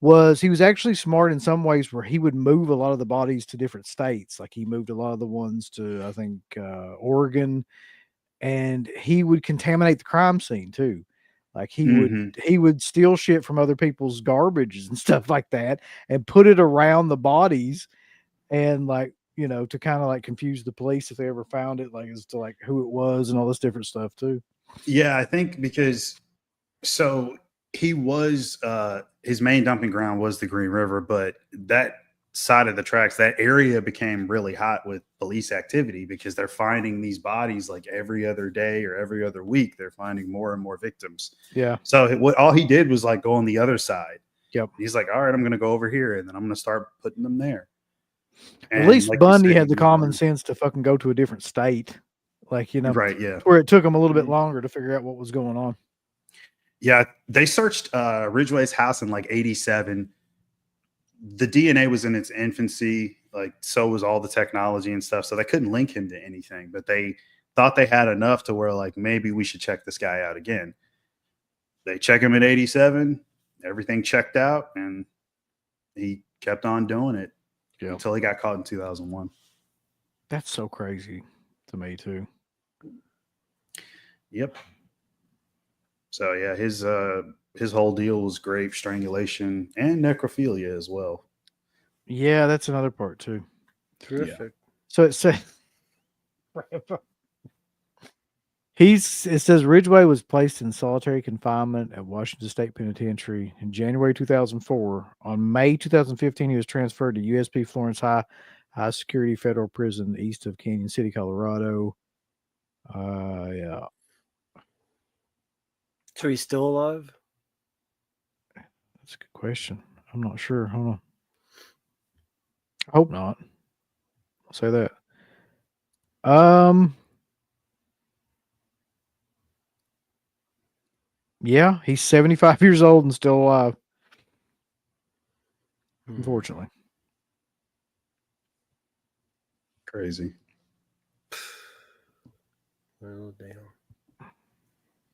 was he was actually smart in some ways where he would move a lot of the bodies to different states. Like he moved a lot of the ones to, I think, Oregon, and he would contaminate the crime scene too. Like he would steal shit from other people's garbages and stuff like that and put it around the bodies, and like, you know, to kind of like confuse the police if they ever found it, like as to like who it was and all this different stuff too. Yeah, I think because so he was his main dumping ground was the Green River, but that side of the tracks, that area became really hot with police activity because they're finding these bodies like every other day or every other week. They're finding more and more victims. Yeah. So all he did was like go on the other side. Yep. He's like, all right, I'm going to go over here and then I'm going to start putting them there. At least like Bundy had the common sense to fucking go to a different state. Like, you know, right. Yeah. Where it took him a little bit longer to figure out what was going on. Yeah. They searched Ridgway's house in like 87. The DNA was in its infancy, like so was all the technology and stuff. So they couldn't link him to anything, but they thought they had enough to where like maybe we should check this guy out again. They check him in 87, everything checked out, and he kept on doing it until he got caught in 2001. That's so crazy to me too. Yep. So yeah, his whole deal was grave strangulation and necrophilia as well. Yeah, that's another part too. Terrific. Yeah. So it says it says Ridgway was placed in solitary confinement at Washington State Penitentiary in January 2004. On May 2015, he was transferred to USP Florence High Security Federal Prison east of Canyon City, Colorado. Yeah. So he's still alive? That's a good question. I'm not sure. Hold on. I hope not. I'll say that. Yeah, he's 75 years old and still alive. Unfortunately. Crazy. Oh, damn.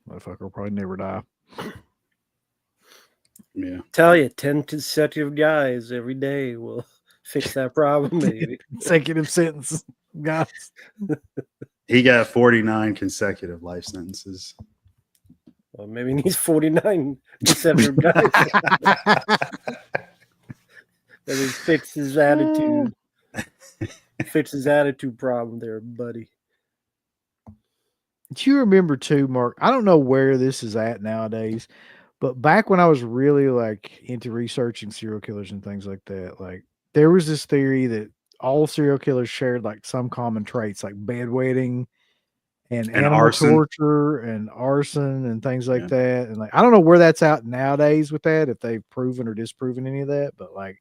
Motherfucker will probably never die. Yeah. Tell you, 10 consecutive guys every day will fix that problem, maybe. Consecutive sentence, guys. He got 49 consecutive life sentences. Well, maybe he needs 49 consecutive guys. That is fix his attitude. Fix his attitude problem there, buddy. Do you remember too, Mark? I don't know where this is at nowadays, but back when I was really like into researching serial killers and things like that, like there was this theory that all serial killers shared like some common traits, like bedwetting and animal arson. torture and arson and things like that. And like I don't know where that's out nowadays with that, if they've proven or disproven any of that, but like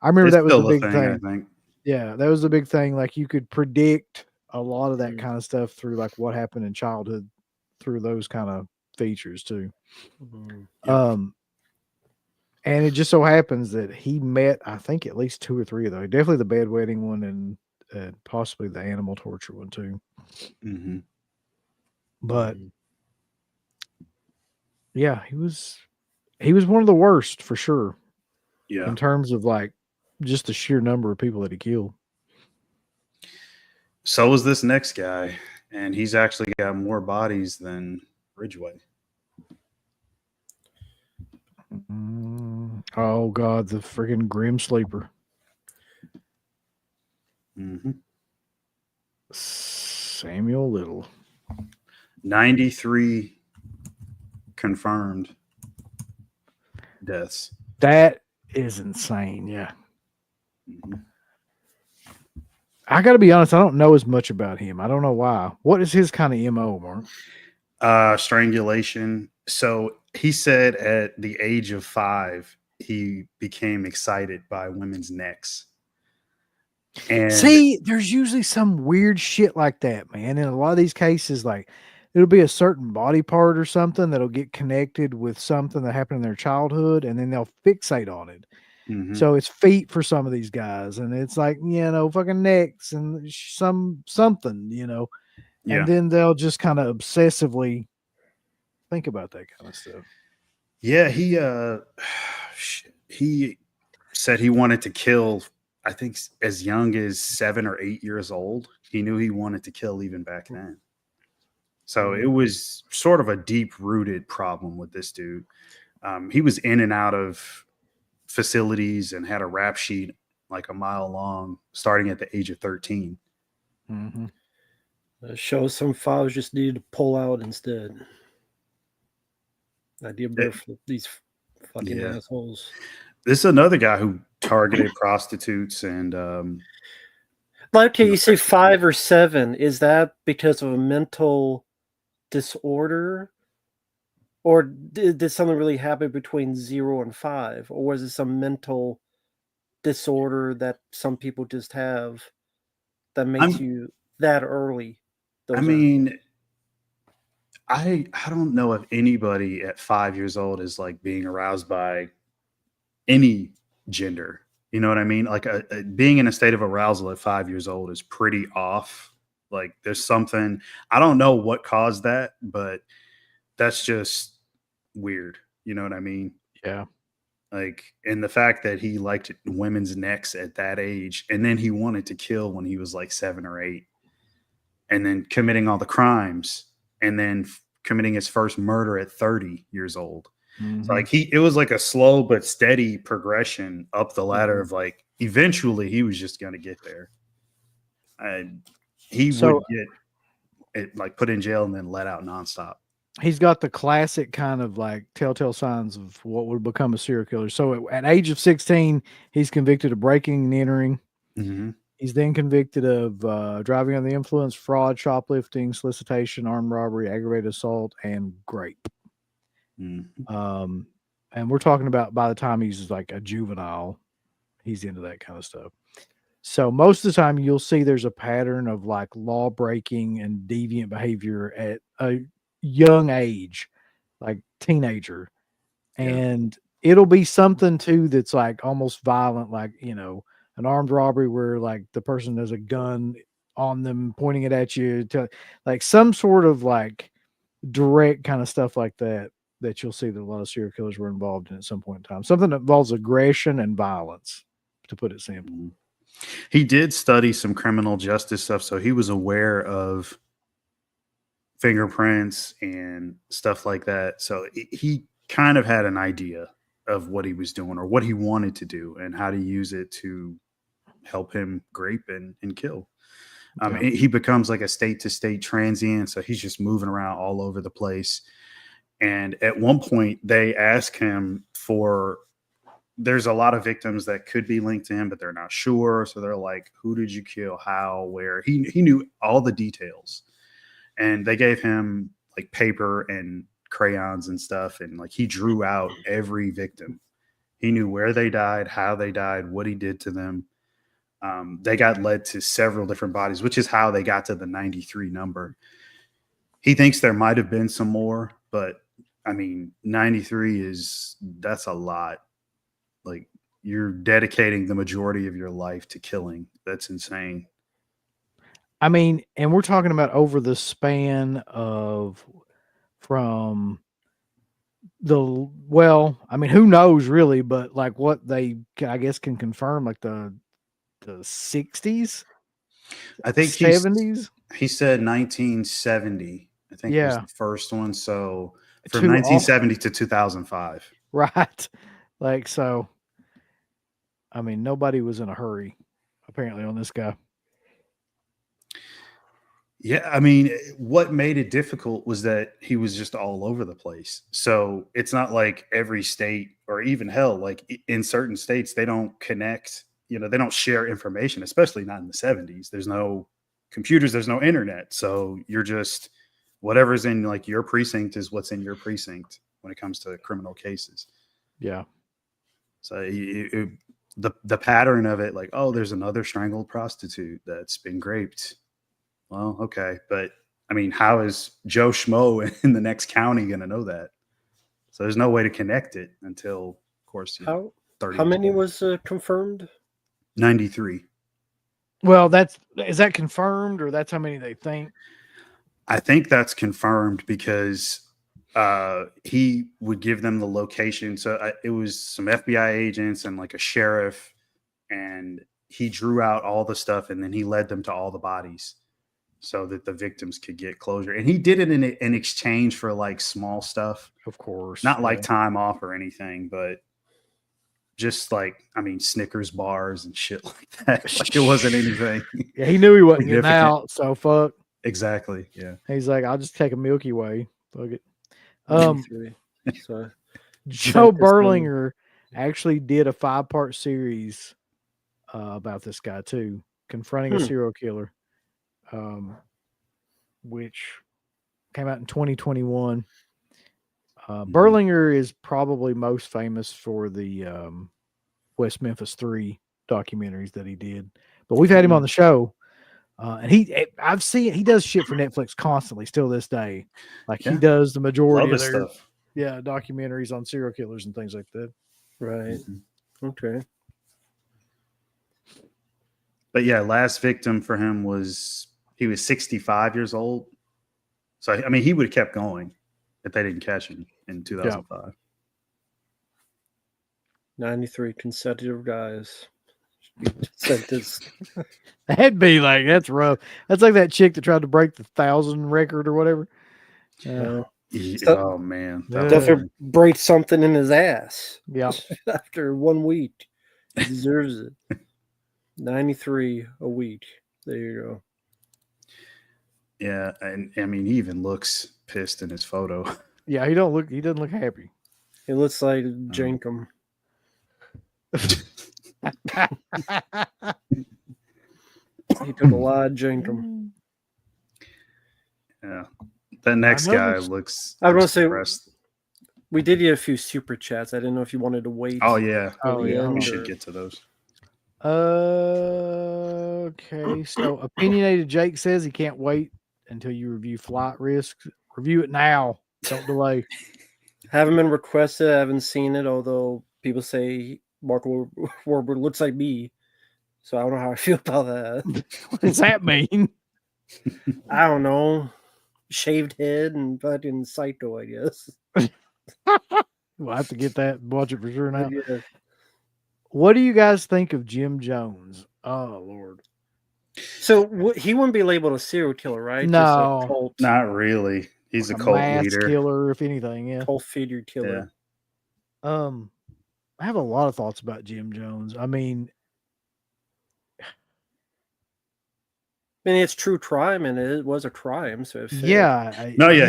I remember that was the big thing. I think. Yeah, that was the big thing. Like you could predict a lot of that kind of stuff through like what happened in childhood through those kind of features too. And it just so happens that he met, I think, at least 2 or 3 of those. Definitely the bedwetting one and possibly the animal torture one too. But yeah, he was one of the worst for sure. Yeah. In terms of like just the sheer number of people that he killed. So was this next guy, and he's actually got more bodies than Ridgway. Oh God, the freaking Grim Sleeper. Samuel Little. 93 confirmed deaths. That is insane. Yeah. Mhm. I got to be honest, I don't know as much about him. I don't know why. What is his kind of MO, Mark? Strangulation. So he said at the age of 5, he became excited by women's necks. And See, there's usually some weird shit like that, man. In a lot of these cases, like it'll be a certain body part or something that'll get connected with something that happened in their childhood, and then they'll fixate on it. Mhm. So it's feet for some of these guys, and it's like, fucking necks and something, and Yeah. then they'll just kind of obsessively think about that kind of stuff. Yeah, he said he wanted to kill, I think as young as 7 or 8 years old. He knew he wanted to kill even back then. So it was sort of a deep rooted problem with this dude. He was in and out of facilities and had a rap sheet like a mile long starting at the age of 13. Mm-hmm. Shows some files just needed to pull out instead. Idea birth these fucking Yeah. assholes. This is another guy who targeted prostitutes and Okay, you say 5 or 7. Is that because of a mental disorder? Or did something really happen between 0 and 5? Or was it some mental disorder that some people just have that makes you that early? I mean, I don't know if anybody at 5 years old is like being aroused by any gender. You know what I mean? Like being in a state of arousal at 5 years old is pretty off. Like there's something, I don't know what caused that, but that's just weird. You know what I mean? Yeah. Like, and the fact that he liked women's necks at that age, and then he wanted to kill when he was like 7 or 8, and then committing all the crimes, and then committing his first murder at 30 years old. Mm-hmm. So like it was like a slow but steady progression up the ladder of like eventually he was just going to get there. And he would get it like put in jail and then let out nonstop. He's got the classic kind of like telltale signs of what would become a serial killer. So at age of 16, he's convicted of breaking and entering. Mm-hmm. He's then convicted of driving under the influence, fraud, shoplifting, solicitation, armed robbery, aggravated assault, and rape. Mm-hmm. And we're talking about by the time he's like a juvenile, he's into that kind of stuff. So most of the time you'll see there's a pattern of like law breaking and deviant behavior at a young age, like teenager. And it'll be something too that's like almost violent, like, an armed robbery where like the person has a gun on them pointing it at you, to like some sort of like direct kind of stuff like that you'll see that a lot of serial killers were involved in at some point in time. Something that involves aggression and violence, to put it simply. Mm-hmm. He did study some criminal justice stuff, so he was aware of fingerprints and stuff like that. So he kind of had an idea of what he was doing or what he wanted to do and how to use it to help him grape and kill. He becomes like a state to state transient. So he's just moving around all over the place. And at one point they ask him there's a lot of victims that could be linked to him, but they're not sure. So they're like, who did you kill? How, where? He knew all the details. And they gave him like paper and crayons and stuff. And like he drew out every victim. He knew where they died, how they died, what he did to them. They got led to several different bodies, which is how they got to the 93 number. He thinks there might have been some more, but I mean, 93 that's a lot. Like you're dedicating the majority of your life to killing. That's insane. I mean, and we're talking about over the span of from who knows really, but like what they, I guess, can confirm, like the 60s, I think 70s. He said 1970. I think was the first one. So from 1970 to 2005. Right. Like, so, I mean, nobody was in a hurry, apparently, on this guy. Yeah, I mean, what made it difficult was that he was just all over the place. So it's not like every state, or even hell, like in certain states, they don't connect, they don't share information, especially not in the 70s. There's no computers, there's no internet. So you're just, whatever's in like your precinct is what's in your precinct when it comes to criminal cases. Yeah. So the pattern of it, like, oh, there's another strangled prostitute that's been raped. Well, okay, but I mean, how is Joe Schmo in the next county going to know that? So there's no way to connect it until, of course, 30 how many years was confirmed? 93. Well, is that confirmed, or that's how many they think? I think that's confirmed because he would give them the location. So it was some FBI agents and like a sheriff, and he drew out all the stuff, and then he led them to all the bodies, so that the victims could get closure. And he did it in exchange for like small stuff. Of course. Not like time off or anything, but just like, I mean, Snickers bars and shit like that. Like it wasn't anything. Yeah, he knew he wasn't getting significant. out, so fuck. Exactly. Yeah. He's like, I'll just take a Milky Way. Fuck it. 93. So Joe Berlinger actually did a 5-part series about this guy too, confronting a serial killer, which came out in 2021. Berlinger is probably most famous for the West Memphis 3 documentaries that he did, but we've had him on the show, and I've seen he does shit for Netflix constantly, still this day. Like he does the majority of their stuff. Yeah, documentaries on serial killers and things like that. Right. Mm-hmm. Okay. But yeah, last victim for him he was 65 years old. So I mean, he would have kept going if they didn't catch him in 2005. 93 consecutive guys sentenced. That'd be like, that's rough. That's like that chick that tried to break the 1,000 record or whatever. Oh man, Definitely break something in his ass. Yeah. After 1 week, he deserves it. 93 a week. There you go. Yeah, and I mean, he even looks pissed in his photo. Yeah, he doesn't look happy. He looks like Jankum. He took a lot of Jankum. Yeah. The next guy looks. I was going to say, we did get a few super chats. I didn't know if you wanted to wait. Oh yeah. We should get to those. Okay. So opinionated Jake says he can't wait until you review Flight Risk. Review it now. Don't delay. Haven't been requested. I haven't seen it, although people say Mark Wahlberg looks like me. So I don't know how I feel about that. What does that mean? I don't know. Shaved head and fucking psycho, I guess. We'll have to get that and watch it for sure now. Yeah. What do you guys think of Jim Jones? Oh, Lord. So he wouldn't be labeled a serial killer, right? No. Just a cult, Not really. He's a cult mass leader. killer, if anything. Yeah. cult figure killer. Yeah. I have a lot of thoughts about Jim Jones. I mean, it's true crime, and it was a crime. So yeah.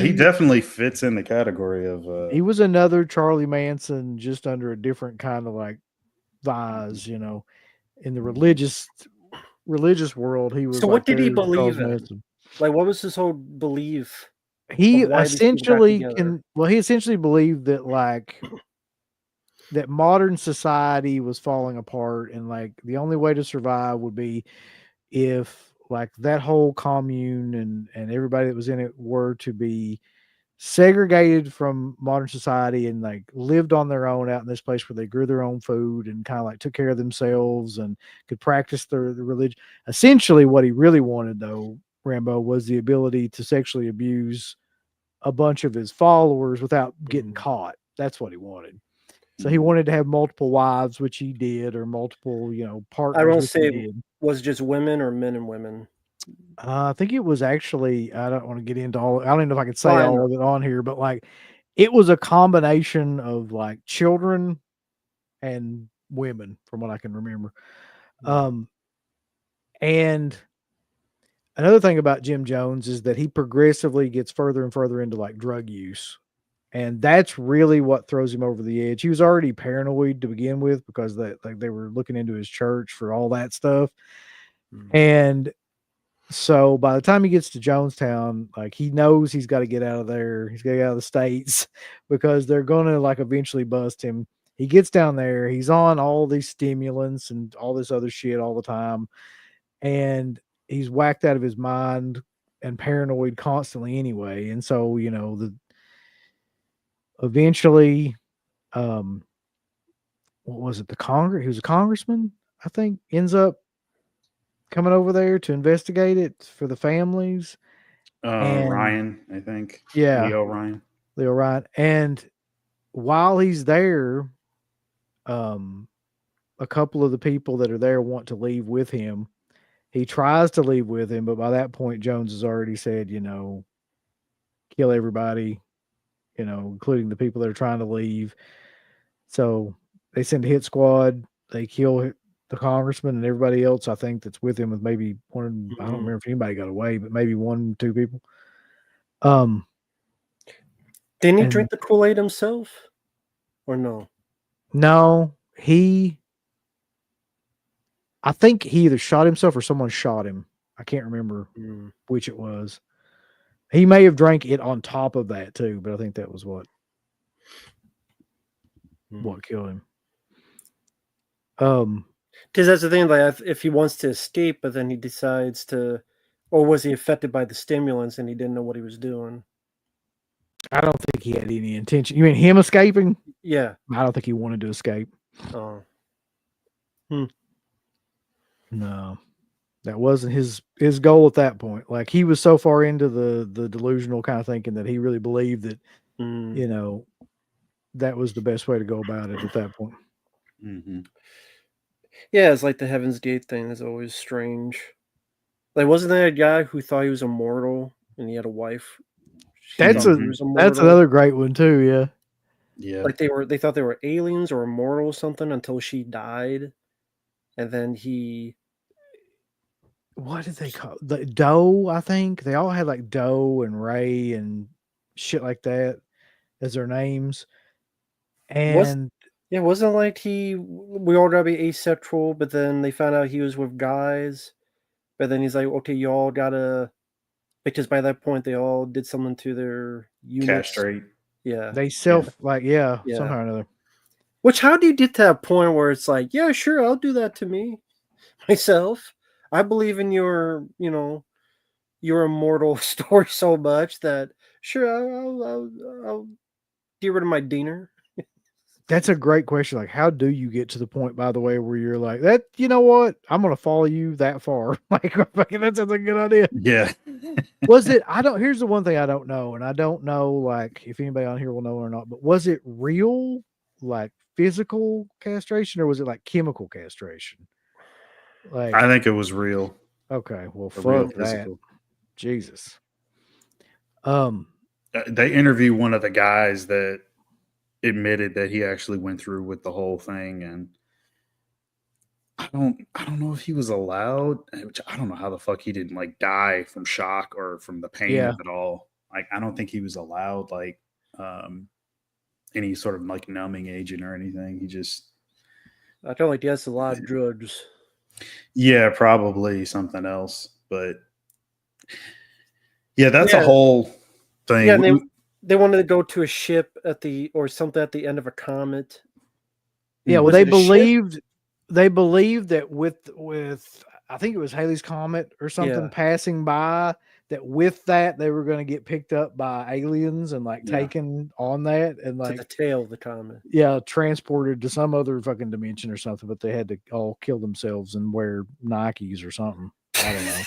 He definitely fits in the category of. He was another Charlie Manson, just under a different kind of like vise, you know, in the religious world. He was. So, what did he believe in? Manson. Like, what was his whole belief? He essentially believed that like that modern society was falling apart, and like the only way to survive would be if like that whole commune and everybody that was in it were to be segregated from modern society and like lived on their own out in this place where they grew their own food and kind of like took care of themselves and could practice their religion. Essentially what he really wanted though, Rambo, was the ability to sexually abuse a bunch of his followers without getting caught. That's what he wanted. So he wanted to have multiple wives, which he did, or multiple, partners. I don't say was it just women or men and women. I think it was actually. I don't want to get into all. I don't even know if I could say all of it on here, but like, it was a combination of like children and women, from what I can remember. And another thing about Jim Jones is that he progressively gets further and further into like drug use. And that's really what throws him over the edge. He was already paranoid to begin with because they were looking into his church for all that stuff. And so by the time he gets to Jonestown, like he knows he's got to get out of there. He's got to get out of the States because they're going to like eventually bust him. He gets down there. He's on all these stimulants and all this other shit all the time. And he's whacked out of his mind and paranoid constantly anyway. And so, eventually, what was it? He was a congressman, I think, ends up coming over there to investigate it for the families. Ryan, I think. Yeah. Leo Ryan. And while he's there, a couple of the people that are there want to leave with him. He tries to leave with him, but by that point, Jones has already said, kill everybody, including the people that are trying to leave. So they send a hit squad. They kill the congressman and everybody else, I think, that's with him, with maybe one. I don't remember if anybody got away, but maybe 1, 2 people. Didn't he drink the Kool-Aid himself? Or no? No, I think he either shot himself or someone shot him. I can't remember which it was. He may have drank it on top of that too, but I think that was what killed him. Because that's the thing, like if he wants to escape, but then he decides to, or was he affected by the stimulants and he didn't know what he was doing? I don't think he had any intention. You mean him escaping? Yeah. I don't think he wanted to escape. Oh. No. That wasn't his goal at that point. Like he was so far into the delusional kind of thinking that he really believed that, that was the best way to go about it at that point. Mm-hmm. Yeah, it's like the Heaven's Gate thing is always strange. Like, wasn't there a guy who thought he was immortal and he had a wife? That's another great one too. Yeah. Yeah. Like they thought they were aliens or immortal or something until she died, and then he. What did they call the Doe? I think they all had like Doe and Ray and shit like that as their names. And wasn't it like we all gotta be asexual, but then they found out he was with guys, but then he's like, okay, you all gotta, because by that point they all did something to their units. Castrate. Yeah. They somehow or another. Which, how do you get to that point where it's like, yeah, sure, I'll do that to me myself. I believe in your immortal story so much that sure I'll get rid of my diener. That's a great question. Like, how do you get to the point, by the way, where you're like that? You know what? I'm going to follow you that far. Like, that sounds like a good idea. Yeah. Was it? Here's the one thing I don't know, and I don't know, like, if anybody on here will know or not. But was it real, like, physical castration, or was it like chemical castration? Like, I think it was real. Okay, well, fuck that. Jesus. They interviewed one of the guys that admitted that he actually went through with the whole thing, and I don't know if he was allowed, which I don't know how the fuck he didn't like die from shock or from the pain of it all. Like, I don't think he was allowed like any sort of like numbing agent or anything. He just, I feel like that's a lot of drugs. Yeah, probably something else, but yeah, that's a whole thing. Yeah, they wanted to go to a ship or something at the end of a comet. Yeah, well, they believed that with I think it was Halley's Comet or something passing by, that with that they were going to get picked up by aliens and like taken on that and like to the tail of the comet. Yeah, transported to some other fucking dimension or something, but they had to all kill themselves and wear Nikes or something. I don't know.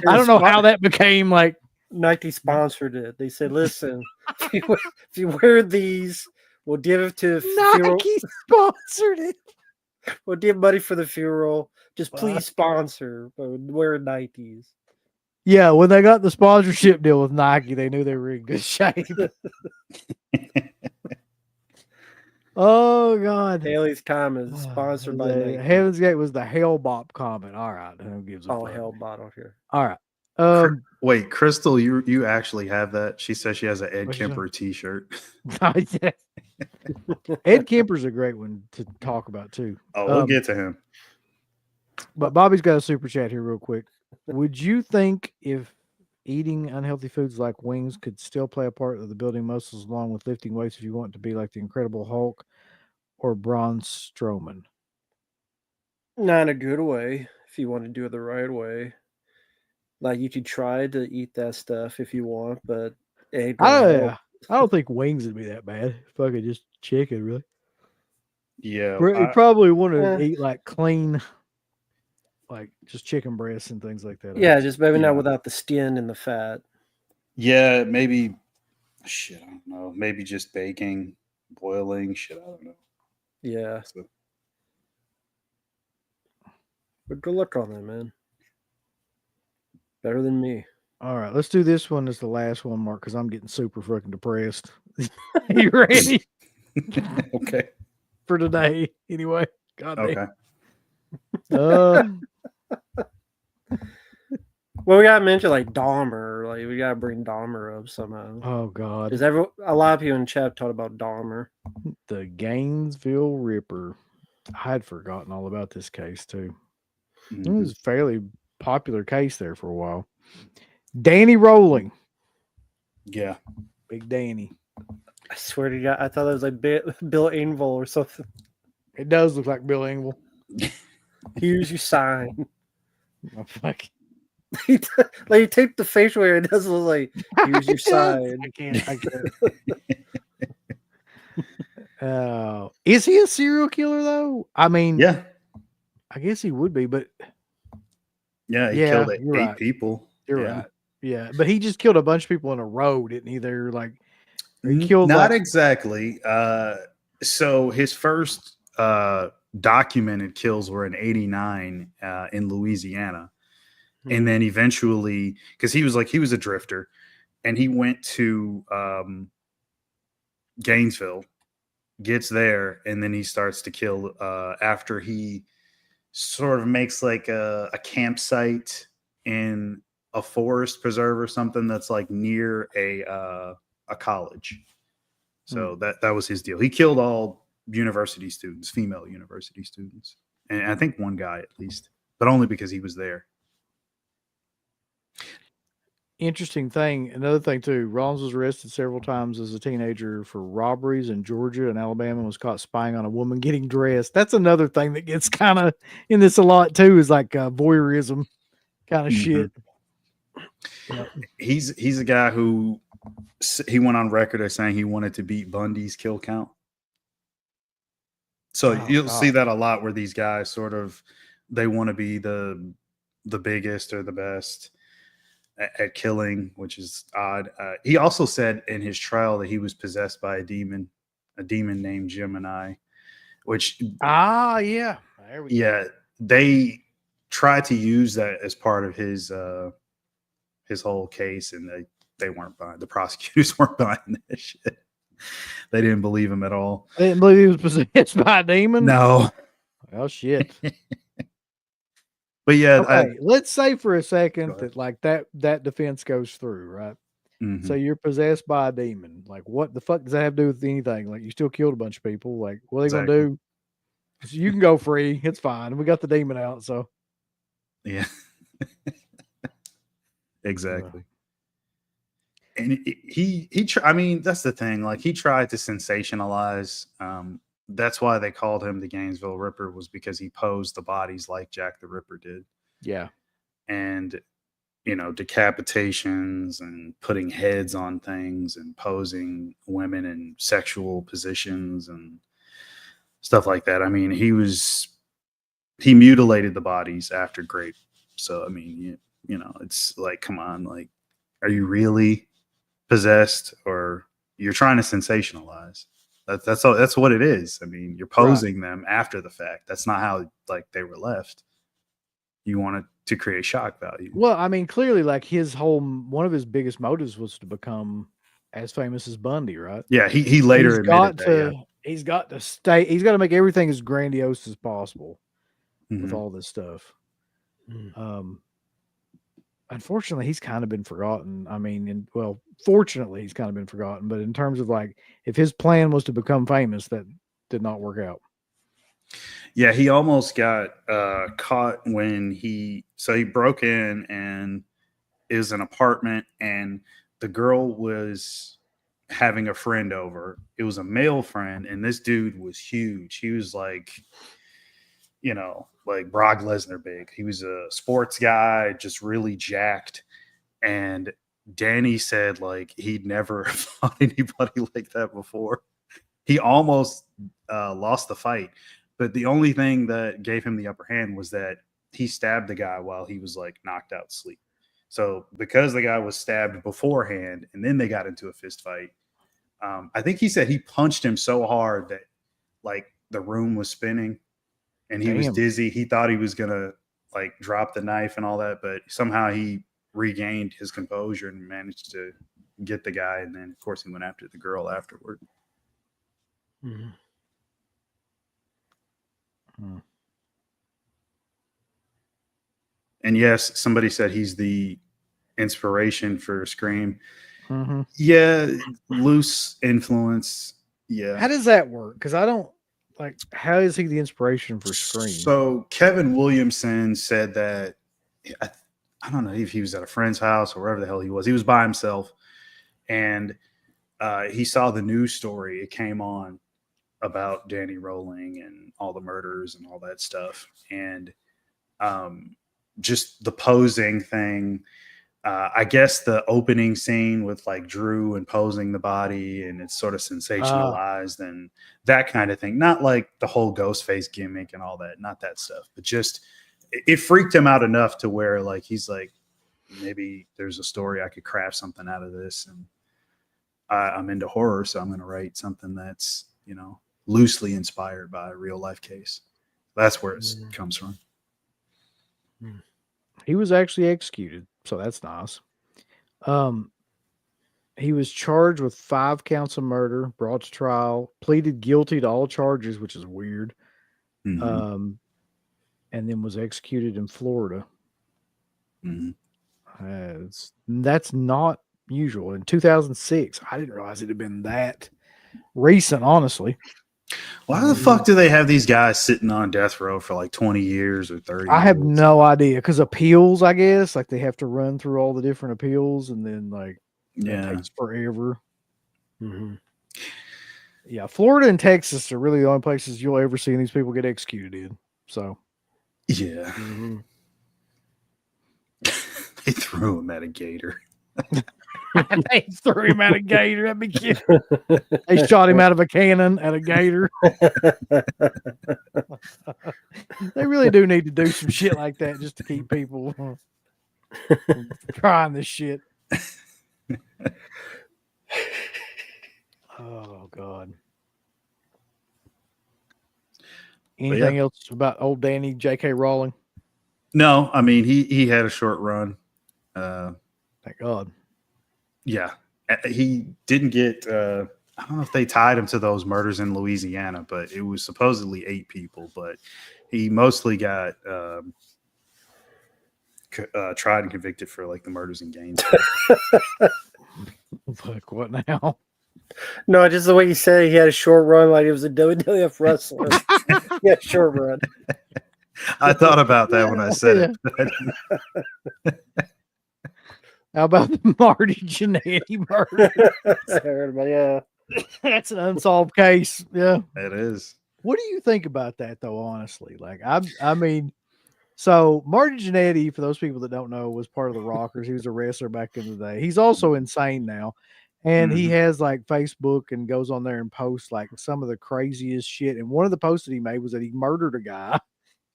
I don't know how that became like Nike sponsored it. They said, "Listen, if you wear these, we'll give it to Nike sponsored it. We'll give money for the funeral. Just please sponsor. Wear Nikes." Yeah, when they got the sponsorship deal with Nike, they knew they were in good shape. Oh God. Haley's comment is sponsored by Nike. Heaven's Gate was the Hell Bop comment. All right, who gives a Oh, fuck? hell bottle here. All right. Wait, Crystal, you actually have that? She says she has an Ed What'd you say? Kemper T-shirt. Ed Kemper's a great one to talk about too. Oh, we'll get to him. But Bobby's got a super chat here real quick. Would you think if eating unhealthy foods like wings could still play a part of the building muscles along with lifting weights if you want to be like the Incredible Hulk or Braun Strowman? Not in a good way, if you want to do it the right way. Like, you could try to eat that stuff if you want, but it ain't gonna help. I don't think wings would be that bad. Fucking just chicken, really. Yeah, You probably want to eat like clean, like just chicken breasts and things like that. Yeah, just maybe not without the skin and the fat. Yeah, maybe. Shit, I don't know. Maybe just baking, boiling. Shit, I don't know. Yeah. So, But good luck on that, man. Better than me. All right, let's do this one as the last one, Mark, because I'm getting super fucking depressed. You ready? okay. For today, anyway. God Okay. damn. Well, we gotta mention like Dahmer. Like, we gotta bring Dahmer up somehow. Oh God. Because a lot of people in chat talk about Dahmer. The Gainesville Ripper. I had forgotten all about this case too. It was a fairly popular case there for a while. Danny Rowling. Yeah. Big Danny. I swear to God, I thought it was like Bill Engvall or something. It does look like Bill Engvall. Here's your sign. Oh, fuck. Like, you tape the facial hair, it doesn't look like here's your sign. I can't. Is he a serial killer though? I mean, Yeah. I guess he would be, but Yeah, he killed eight right. people. You're right. Yeah, but he just killed a bunch of people in a row, didn't he? They're like, he killed not exactly. So his first documented kills were in '89 in Louisiana, and then eventually, because he was a drifter, and he went to Gainesville, gets there, and then he starts to kill after he sort of makes like a campsite in a forest preserve or something that's like near a college. So that was his deal. He killed all university students, female university students, and I think one guy at least, but only because he was there. Interesting thing. Another thing too. Rollins was arrested several times as a teenager for robberies in Georgia and Alabama, and was caught spying on a woman getting dressed. That's another thing that gets kind of in this a lot too. Is like voyeurism kind of shit. Yep. He's a guy who he went on record as saying he wanted to beat Bundy's kill count. So you'll see that a lot where these guys sort of they want to be the biggest or the best at killing, which is odd. He also said in his trial that he was possessed by a demon named Gemini, which yeah, there we go. They tried to use that as part of his whole case, and they weren't buying. The prosecutors weren't buying that shit. They didn't believe him at all. They didn't believe he was possessed by a demon? No. Oh shit. But yeah, okay, let's say for a second that like that defense goes through, right? So you're possessed by a demon. Like, what the fuck does that have to do with anything? Like, you still killed a bunch of people. Like, what are they gonna do? So you can go free. It's fine. We got the demon out, so yeah. Exactly. And I mean, that's the thing. Like, he tried to sensationalize. That's why they called him the Gainesville Ripper, was because he posed the bodies like Jack the Ripper did. Yeah. And, decapitations and putting heads on things and posing women in sexual positions and stuff like that. I mean, he mutilated the bodies after grape. So, I mean, it's like, come on, like, are you really possessed, or you're trying to sensationalize? That's what it is. I mean, you're posing them after the fact. That's not how like they were left. You wanted to create shock value. Well, I mean, clearly, like one of his biggest motives was to become as famous as Bundy, right? Yeah, he later admitted that. he's got to stay. He's got to make everything as grandiose as possible with Mhm. all this stuff. Mm. Unfortunately, he's kind of been forgotten. I mean, fortunately, he's kind of been forgotten. But in terms of like, if his plan was to become famous, that did not work out. Yeah, he almost got caught when he broke in, and it was an apartment, and the girl was having a friend over. It was a male friend, and this dude was huge. He was like, like Brock Lesnar big. He was a sports guy, just really jacked. And Danny said like he'd never fought anybody like that before. He almost lost the fight, but the only thing that gave him the upper hand was that he stabbed the guy while he was like knocked out sleep. So because the guy was stabbed beforehand and then they got into a fist fight, I think he said he punched him so hard that like the room was spinning and he was Damn. dizzy. He thought he was gonna like drop the knife and all that, but somehow he regained his composure and managed to get the guy. And then of course he went after the girl afterward. Mhm. And yes, somebody said he's the inspiration for Scream. Mm-hmm. Yeah, loose influence. Yeah. How does that work? Because I don't like. How is he the inspiration for Scream? So Kevin Williamson said that I don't know if he was at a friend's house or wherever the hell he was. He was by himself, and he saw the news story. It came on about Danny Rowling and all the murders and all that stuff, and just the posing thing. I guess the opening scene with like Drew and posing the body and it's sort of sensationalized and that kind of thing. Not like the whole Ghostface gimmick and all that, not that stuff, but just it freaked him out enough to where like he's like, maybe there's a story I could craft something out of this. And I'm into horror, so I'm going to write something that's, loosely inspired by a real life case. That's where it comes from. He was actually executed, so that's nice. He was charged with 5 counts of murder, brought to trial, pleaded guilty to all charges, which is weird. Mm-hmm. And then was executed in Florida. Mm-hmm. That's not usual. In 2006, I didn't realize it had been that recent, honestly. Why the fuck do they have these guys sitting on death row for like 20 years or 30 I have years? no idea, because appeals, I guess, like they have to run through all the different appeals, and then like that takes forever. Mm-hmm. Yeah, Florida and Texas are really the only places you'll ever see these people get executed in. So yeah. Mm-hmm. They threw him at a gator. They threw him at a gator. That'd be cute. They shot him out of a cannon at a gator. They really do need to do some shit like that just to keep people trying this shit. Oh God. Anything else about old Danny J.K. Rowling? No, I mean he had a short run. Thank God. Yeah, he didn't get. I don't know if they tied him to those murders in Louisiana, but it was supposedly 8 people. But he mostly got tried and convicted for like the murders in Gainesville. Fuck, what now? No, just the way you said he had a short run, like he was a WWF wrestler. Yeah, short run. I thought about that when I said it. How about the Marty Jannetty murder? I heard about, yeah. That's an unsolved case. Yeah, It is. What do you think about that, though? Honestly, like I mean, so Marty Jannetty, for those people that don't know, was part of the Rockers. He was a wrestler back in the day. He's also insane now, and he has like Facebook and goes on there and posts like some of the craziest shit. And one of the posts that he made was that he murdered a guy.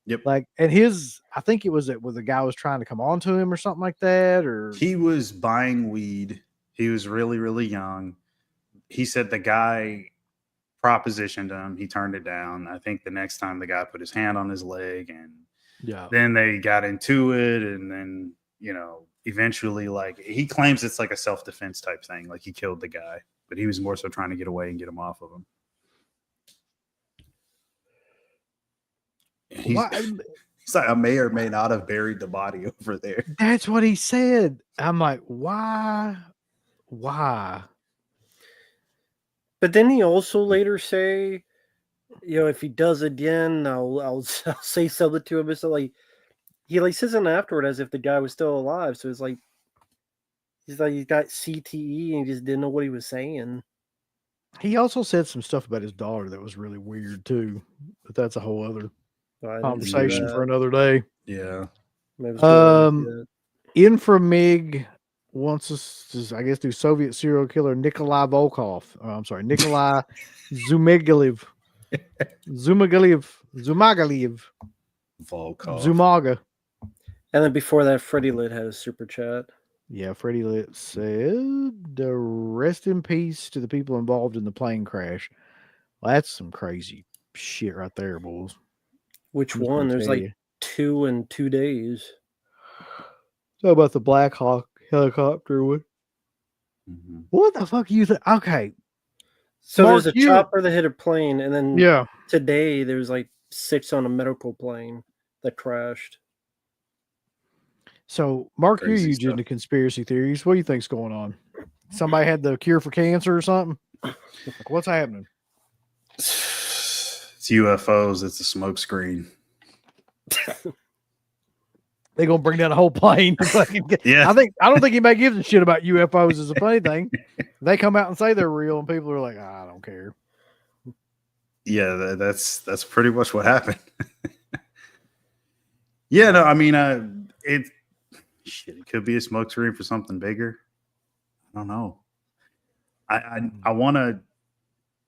Yep. Like, and I think it was that where the guy was trying to come on to him or something like that, or he was buying weed. He was really, really young. He said the guy propositioned him. He turned it down. I think the next time the guy put his hand on his leg, and then they got into it. And then, eventually, like, he claims it's like a self-defense type thing. Like he killed the guy, but he was more so trying to get away and get him off of him. He's, Why? he's like, I may or may not have buried the body over there. That's what he said. I'm like, why? Why? But then he also later say, if he does it again, I'll say something to him. It's like he says it afterward as if the guy was still alive. So it's like he's got CTE and he just didn't know what he was saying. He also said some stuff about his daughter that was really weird too. But that's a whole other conversation for another day. Yeah. Inframig wants us to, I guess, do Soviet serial killer Nikolai Volkov. I'm sorry, Nikolai Zumagalev. Zumagalev. Volkov. Zumaga. And then before that, Freddie Lit had a super chat. Yeah, Freddie Lit said, rest in peace to the people involved in the plane crash. Well, that's some crazy shit right there, boys. Which one? There's like 2 in 2 days. So about the Black Hawk helicopter one. Mm-hmm. What the fuck you think? Okay. So Mark, there's a chopper that hit a plane, and then today there's like 6 on a medical plane that crashed. So, Mark, you're huge into conspiracy theories. What do you think's going on? Somebody had the cure for cancer or something? What's happening? It's UFOs. It's a smoke screen. They're gonna bring down a whole plane. Yeah, I don't think anybody gives a shit about UFOs. Is a funny thing. They come out and say they're real, and people are like, I don't care. Yeah, that's pretty much what happened. Yeah, no, I mean, it could be a smoke screen for something bigger. I don't know. I want to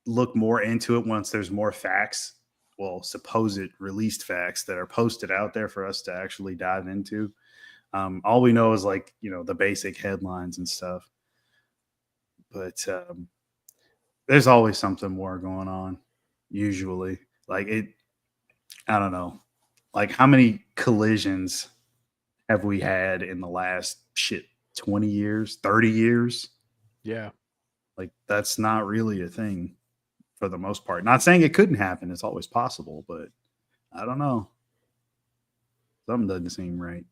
look more into it once there's more facts. Well, supposed released facts that are posted out there for us to actually dive into. All we know is like, the basic headlines and stuff. But there's always something more going on, usually. Like I don't know. Like how many collisions have we had in the last 20 years, 30 years? Yeah. Like that's not really a thing. For the most part. Not saying it couldn't happen. It's always possible, but I don't know. Something doesn't seem right.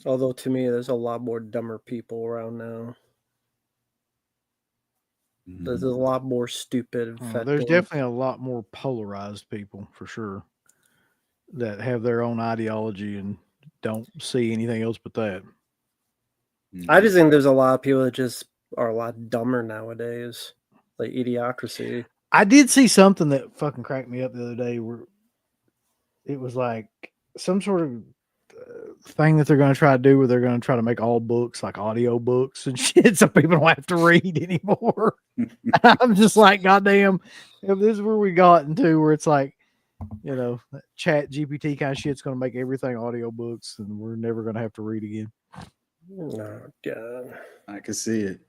Although to me, there's a lot more dumber people around now. Mm-hmm. There's a lot more stupid. There's definitely a lot more polarized people for sure that have their own ideology and don't see anything else but that. Mm-hmm. I just think there's a lot of people that just are a lot dumber nowadays, like idiocracy. I did see something that fucking cracked me up the other day where it was like some sort of thing that they're going to try to do where they're going to try to make all books like audio books and shit so people don't have to read anymore. I'm just like, goddamn, if this is where we got into where it's like, chat GPT kind of shit's going to make everything audio books and we're never going to have to read again. Oh, God. I can see it.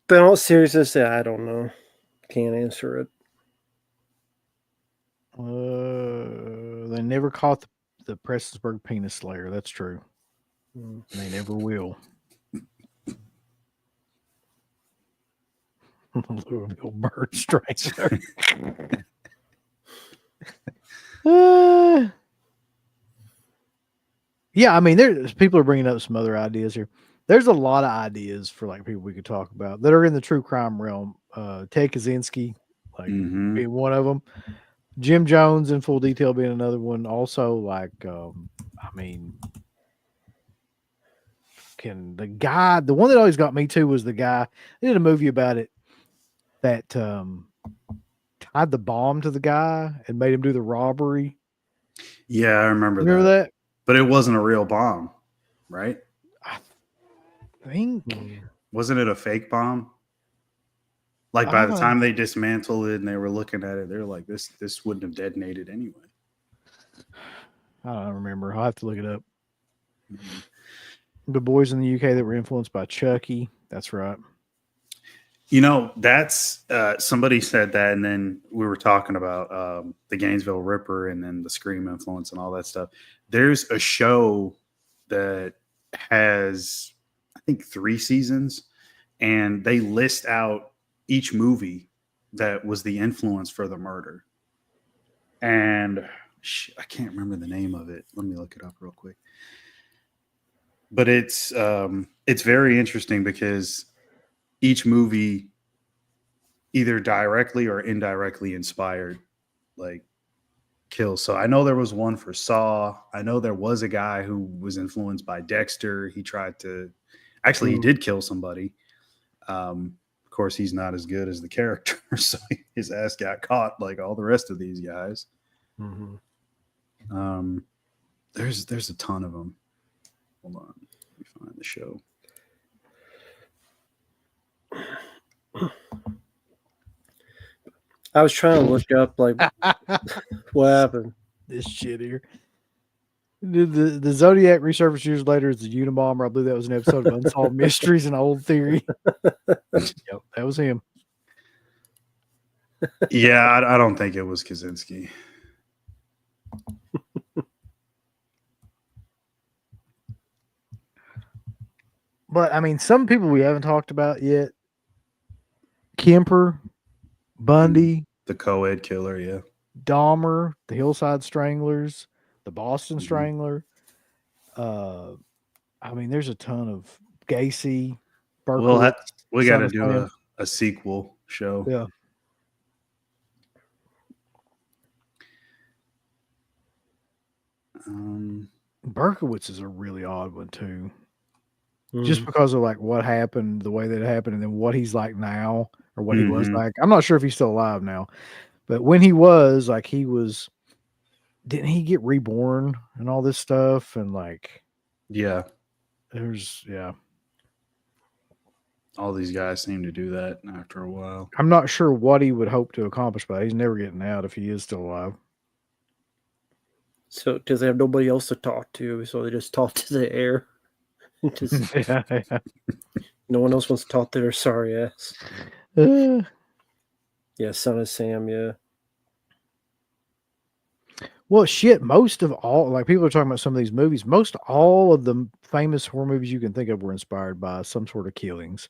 But in all seriousness, I don't know. Can't answer it. They never caught the Prestonsburg penis slayer. That's true. They never will. Louisville bird strangler. Yeah, I mean, there's people are bringing up some other ideas here. There's a lot of ideas for like people we could talk about that are in the true crime realm. Ted Kaczynski, being one of them. Jim Jones in Full Detail being another one. Also, like, the one that always got me too was the guy. They did a movie about it that tied the bomb to the guy and made him do the robbery. Yeah, I remember that. But it wasn't a real bomb, right? I think. Wasn't it a fake bomb? Like by the time they dismantled it and they were looking at it, they're like, this wouldn't have detonated anyway. I don't remember. I'll have to look it up. Mm-hmm. The boys in the UK that were influenced by Chucky. That's right. That's somebody said that, and then we were talking about the Gainesville Ripper and then the Scream influence and all that stuff. There's a show that has, I think, 3 seasons, and they list out each movie that was the influence for the murder. And I can't remember the name of it. Let me look it up real quick. But it's very interesting because each movie either directly or indirectly inspired like kills. So I know there was one for Saw. I know there was a guy who was influenced by Dexter. He tried to actually he did kill somebody. Of course, he's not as good as the character, so his ass got caught like all the rest of these guys. Mm-hmm. There's a ton of them. Hold on, let me find the show. I was trying to look up like what happened. This shit here. The Zodiac resurfaced years later as the Unabomber. I believe that was an episode of Unsolved Mysteries and Old Theory. Yep, that was him. Yeah, I don't think it was Kaczynski. But I mean, some people we haven't talked about yet. Kemper, Bundy, The co-ed killer, yeah. Dahmer, the Hillside Stranglers, the Boston Strangler. I mean, there's a ton of Gacy, Berkowitz. We got to Son of do Sam. a sequel show. Yeah. Berkowitz is a really odd one too. Just because of like what happened, the way that it happened, and then what he's like now, or what he was like. I'm not sure if he's still alive now, but when he was like, didn't he get reborn and all this stuff? And like, Yeah, all these guys seem to do that after a while. I'm not sure what he would hope to accomplish, but he's never getting out if he is still alive. So because they have nobody else to talk to, so they just talk to the air. Just, Yeah. no one else wants to talk to their sorry ass. Yeah, Son of Sam, yeah. Well, shit, most of all, like people are talking about some of these movies, most all of the famous horror movies you can think of were inspired by some sort of killings.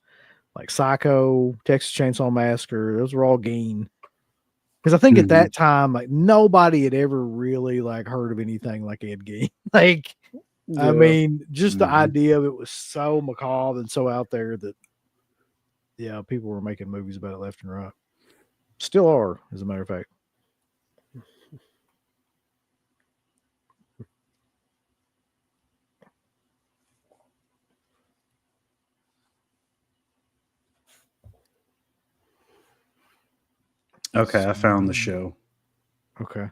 Like Psycho, Texas Chainsaw Massacre, those were all Gein. Because I think at that time, like nobody had ever really like heard of anything like Ed Gein. Like, Yeah. I mean, just the idea of it was so macabre and so out there that, yeah, people were making movies about it left and right. Still are, as a matter of fact. Okay, I found the show. Okay.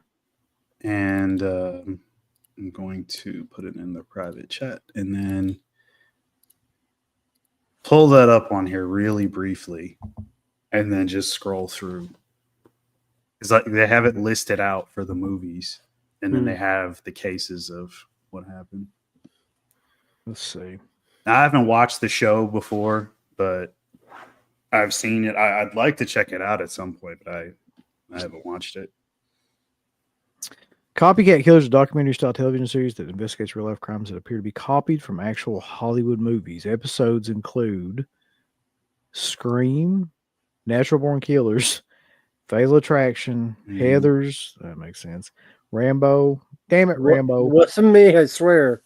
And I'm going to put it in the private chat and then pull that up on here really briefly and then just scroll through. It's like they have it listed out for the movies and then they have the cases of what happened. Let's see. Now, I haven't watched the show before, but I've seen it. I'd like to check it out at some point, but I haven't watched it. Copycat Killers is a documentary-style television series that investigates real-life crimes that appear to be copied from actual Hollywood movies. Episodes include Scream, Natural Born Killers, Fatal Attraction, Heathers. That makes sense. Rambo. Damn it, Rambo. Wasn't me, I swear.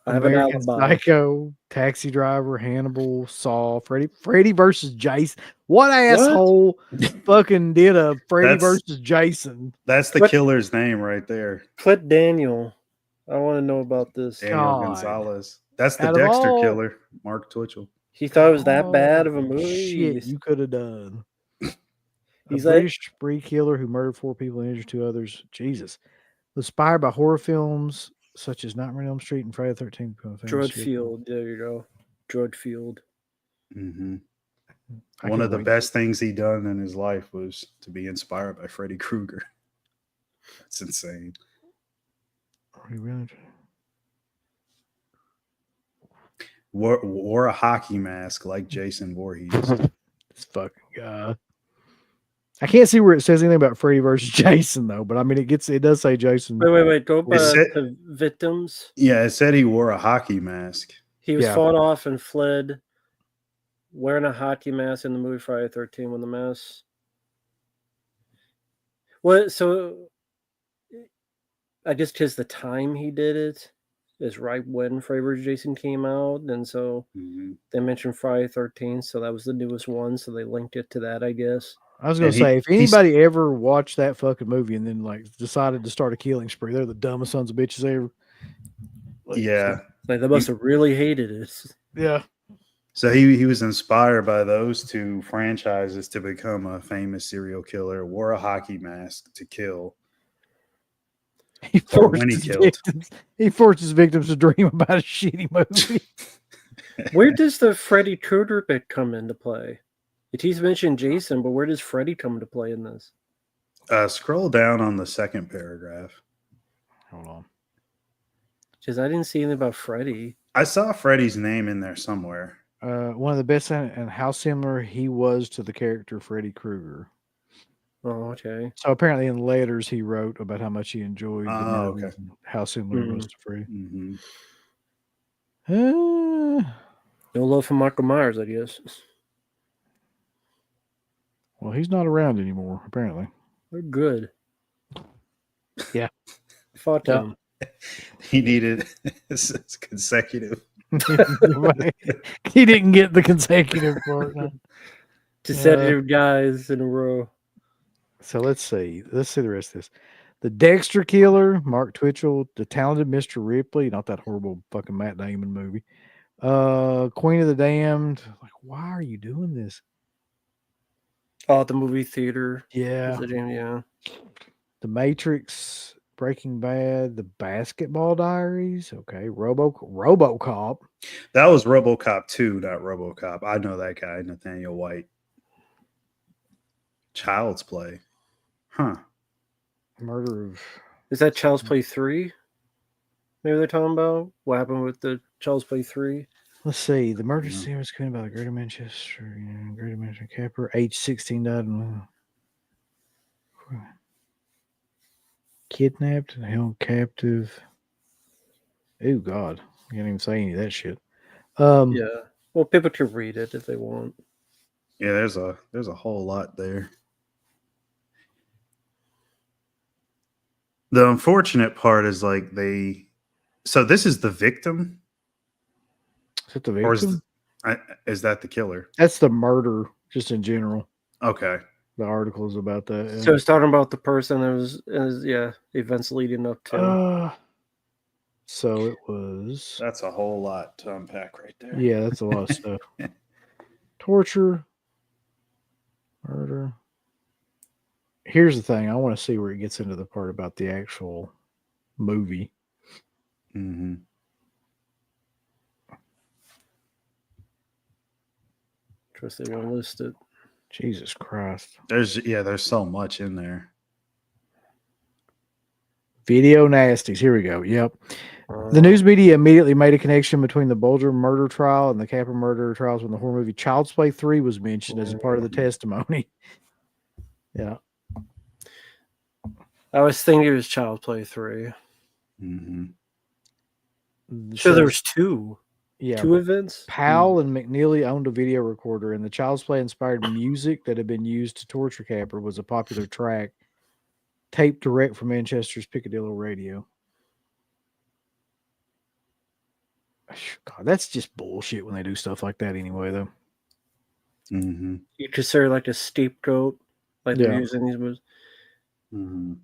I have American an alibi. Psycho, Taxi Driver, Hannibal, Saw, Freddy versus Jason. What asshole fucking did a Freddy versus Jason? That's the killer's name right there. Clint Daniel. I want to know about this. Daniel Gonzalez. That's the Dexter killer, Mark Twitchell. He thought it was that bad of a movie. Shit, you could have done. He's a British spree killer who murdered 4 people and injured 2 others. Jesus. Inspired by horror films such as Nightmare on Elm Street and Friday the 13th. Drudfield. There you go. Drudfield. Mm-hmm. One of the best things he done in his life was to be inspired by Freddy Krueger. That's insane. Are you really? Wore a hockey mask like Jason Voorhees. This fucking guy. I can't see where it says anything about Freddy versus Jason though, but I mean it does say Jason. Wait. Go back to victims. Yeah, it said he wore a hockey mask. He was fought off and fled wearing a hockey mask in the movie Friday 13 when the mask. What? So I guess because the time he did it is right when Freddy vs. Jason came out, and so they mentioned Friday 13th, so that was the newest one, so they linked it to that, I guess. I was gonna say, if anybody ever watched that fucking movie and then like decided to start a killing spree, they're the dumbest sons of bitches ever. Like, yeah, like they must have really hated it. Yeah. So he was inspired by those two franchises to become a famous serial killer. Wore a hockey mask to kill. He forced his victims to dream about a shitty movie. Where does the Freddy Krueger bit come into play? He's mentioned Jason, but where does Freddy come into play in this? Scroll down on the second paragraph. Hold on. Because I didn't see anything about Freddy. I saw Freddy's name in there somewhere. One of the best, and how similar he was to the character Freddy Krueger. Oh, okay. So apparently in letters he wrote about how much he enjoyed the movie okay. and how similar he was to Freddy. No love for Michael Myers, I guess. Well, he's not around anymore, apparently. They're good. Yeah. Fuck him. He needed consecutive. He didn't get the consecutive part. Consecutive guys in a row. So let's see. Let's see the rest of this. The Dexter Killer, Mark Twitchell, The Talented Mr. Ripley, not that horrible fucking Matt Damon movie. Queen of the Damned. Like, why are you doing this? Oh, at the movie theater. Yeah. Yeah. The Matrix, Breaking Bad, The Basketball Diaries. Okay. RoboCop. That was RoboCop 2, not RoboCop. I know that guy, Nathaniel White. Child's Play. Huh. Murder of... Is that Child's Play 3? Maybe they're talking about? What happened with the Child's Play 3? Let's see. The murder scene was committed by the Greater Manchester Capper, age 16, died in... Kidnapped and held captive. Oh, God. I can't even say any of that shit. Yeah. Well, people can read it if they want. Yeah, there's a whole lot there. The unfortunate part is like so this is the victim? Is it the victim? Or is that the killer? That's the murder, just in general. Okay. The article is about that. Yeah. So it's talking about the person that was events leading up to. So it was... That's a whole lot to unpack right there. Yeah, that's a lot of stuff. Torture. Murder. Here's the thing. I want to see where it gets into the part about the actual movie. Mm-hmm. Trust they won't list it. Jesus Christ. There's so much in there. Video nasties. Here we go. Yep. The news media immediately made a connection between the Bulger murder trial and the Capper murder trials when the horror movie Child's Play 3 was mentioned as a part of the testimony. Yeah. I was thinking it was Child's Play 3. Mm-hmm. So there was two. Yeah. Two events? Powell and McNeely owned a video recorder, and the Child's Play inspired music that had been used to torture Capper was a popular track taped direct from Manchester's Piccadilly radio. God, that's just bullshit when they do stuff like that anyway, though. Mm-hmm. You consider like a scapegoat, like they're using these movies. Mm-hmm.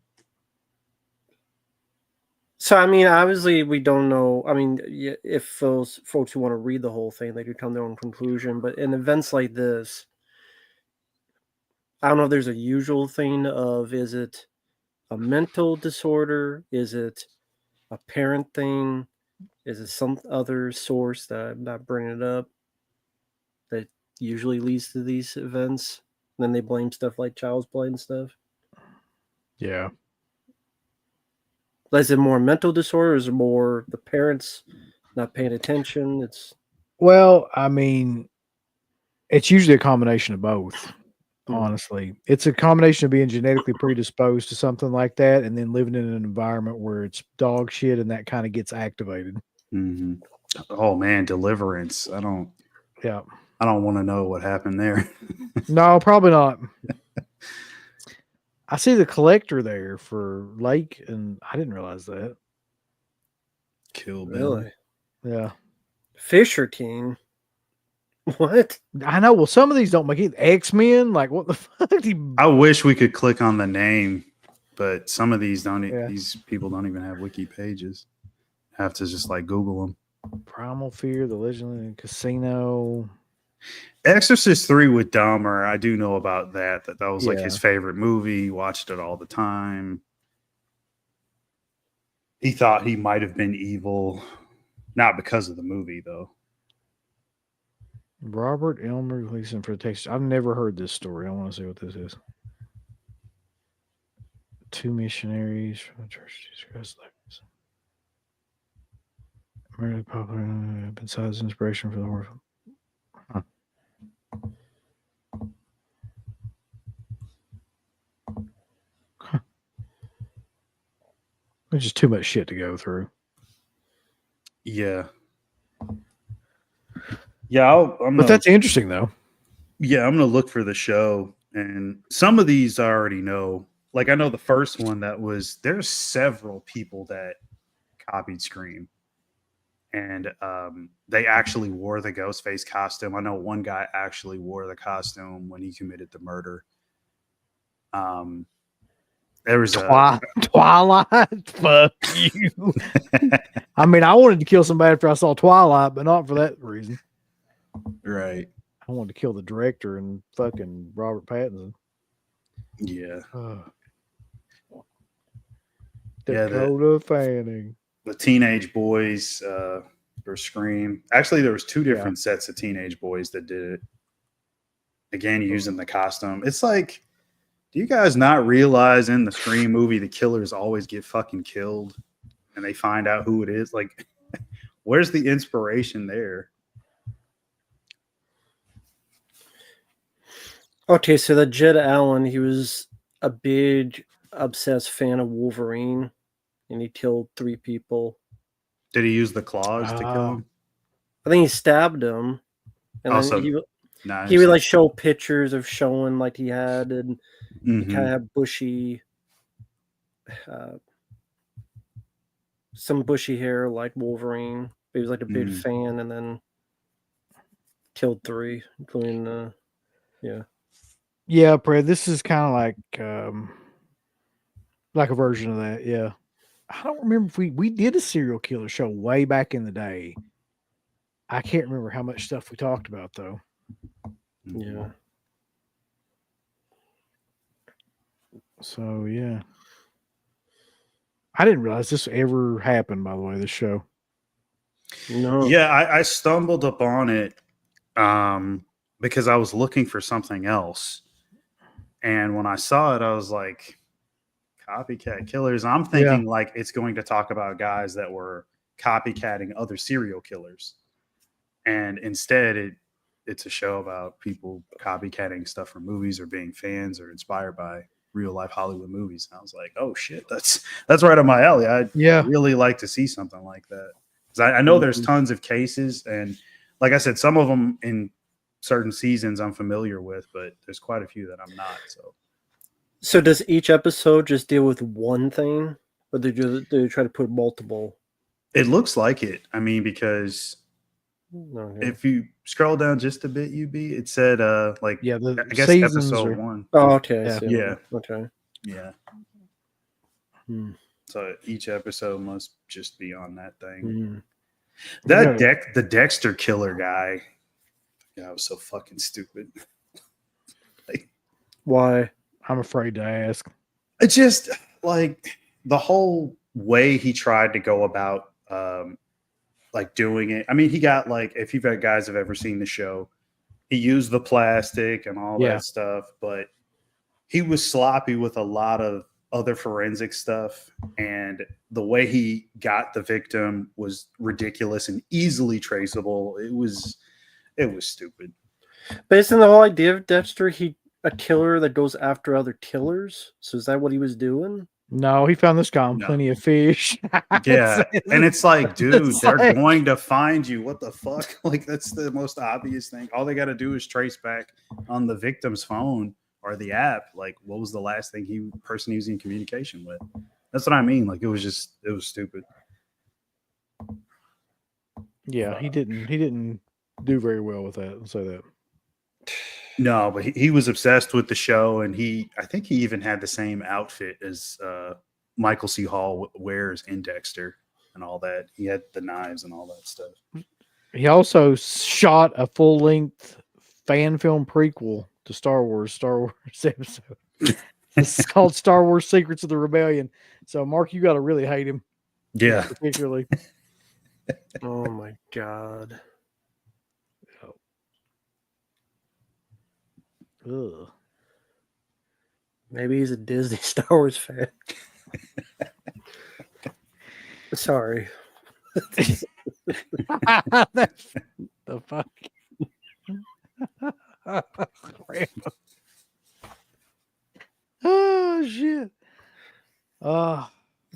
So, I mean, obviously, we don't know. I mean, if those folks who want to read the whole thing, they could come to their own conclusion. But in events like this, I don't know if there's a usual thing of, is it a mental disorder? Is it a parent thing? Is it some other source that I'm not bringing it up that usually leads to these events? And then they blame stuff like Child's Play and stuff. Yeah. Is it more mental disorder? Or is it more the parents not paying attention? Well, I mean, it's usually a combination of both. Honestly, it's a combination of being genetically predisposed to something like that, and then living in an environment where it's dog shit, and that kind of gets activated. Mm-hmm. Oh man, Deliverance. I don't. Yeah. I don't want to know what happened there. No, probably not. I see the collector there for Lake, and I didn't realize that. Kill Bill. Really? Yeah. Fisher King. What? I know. Well, some of these don't make it. X-Men, like what the fuck? I wish we could click on the name, but some of these don't. Yeah. These people don't even have wiki pages. Have to just like Google them. Primal Fear, The Legend of the Casino. Exorcist 3 with Dahmer, I do know about that. That was like Yeah. his favorite movie. He watched it all the time. He thought he might have been evil, not because of the movie though. Robert Elmer Gleason for the Texas. I've never heard this story. I want to see what this is. 2 missionaries from the Church of Jesus Christ. Really popular, besides inspiration for the horror. Huh. Huh. There's just too much shit to go through. Yeah. Yeah, But that's interesting though. Yeah, I'm gonna look for the show, and some of these I already know. Like I know the first one there's several people that copied Scream, and they actually wore the Ghostface costume. I know one guy actually wore the costume when he committed the murder. There was Twilight. Fuck you. I mean, I wanted to kill somebody after I saw Twilight, but not for that reason. right. I wanted to kill the director and fucking Robert Pattinson. Yeah. Dakota Fanning. The teenage boys for Scream. Actually, there was 2 different sets of teenage boys that did it. Again, using the costume. It's like, do you guys not realize in the Scream movie the killers always get fucking killed and they find out who it is? Like, where's the inspiration there? Okay, so the Jed Allen, he was a big, obsessed fan of Wolverine, and he killed 3 people. Did he use the claws to kill him? I think he stabbed him, and Also, then he would like show pictures of showing like he had, and he kind of had bushy, some bushy hair like Wolverine. He was like a big fan, and then killed 3, including Yeah, Brad, this is kind of like a version of that. Yeah. I don't remember if we did a serial killer show way back in the day. I can't remember how much stuff we talked about though. Yeah. So yeah. I didn't realize this ever happened, by the way, this show. No. Yeah, I stumbled upon it because I was looking for something else. And when I saw it, I was like, copycat killers. I'm thinking like it's going to talk about guys that were copycatting other serial killers. And instead it's a show about people copycatting stuff from movies or being fans or inspired by real life Hollywood movies. And I was like, oh shit, that's right up my alley. I'd really like to see something like that. Because I know there's tons of cases, and like I said, some of them in certain seasons I'm familiar with, but there's quite a few that I'm not. So does each episode just deal with one thing, or do they try to put multiple? It looks like it. I mean, because if you scroll down just a bit, it said I guess episode 1. Oh, okay. Yeah. Okay. Yeah. So each episode must just be on that thing. The Dexter killer guy. Yeah, I was so fucking stupid. Why? I'm afraid to ask. It's just like the whole way he tried to go about like doing it. I mean, he got like, if you guys have ever seen the show, he used the plastic and all that stuff, but he was sloppy with a lot of other forensic stuff, and the way he got the victim was ridiculous and easily traceable. It was stupid. But isn't the whole idea of Dexter a killer that goes after other killers? So is that what he was doing? No, he found this guy on No. Plenty of Fish. Yeah, and it's like, dude, it's they're like- going to find you. What the fuck? Like, that's the most obvious thing. All they got to do is trace back on the victim's phone or the app. Like, what was the last thing person he was in communication with? That's what I mean. Like, it was stupid. Yeah, he didn't do very well with that. I'll say that. No, but he was obsessed with the show, and I think he even had the same outfit as Michael C. Hall wears in Dexter and all that. He had the knives and all that stuff. He also shot a full-length fan film prequel to Star Wars episode. It's called Star Wars Secrets of the Rebellion. So, Mark, you got to really hate him. Yeah. Particularly. Oh my god. Ugh. Maybe he's a Disney Star Wars fan. Sorry. That's the fuck. Oh shit.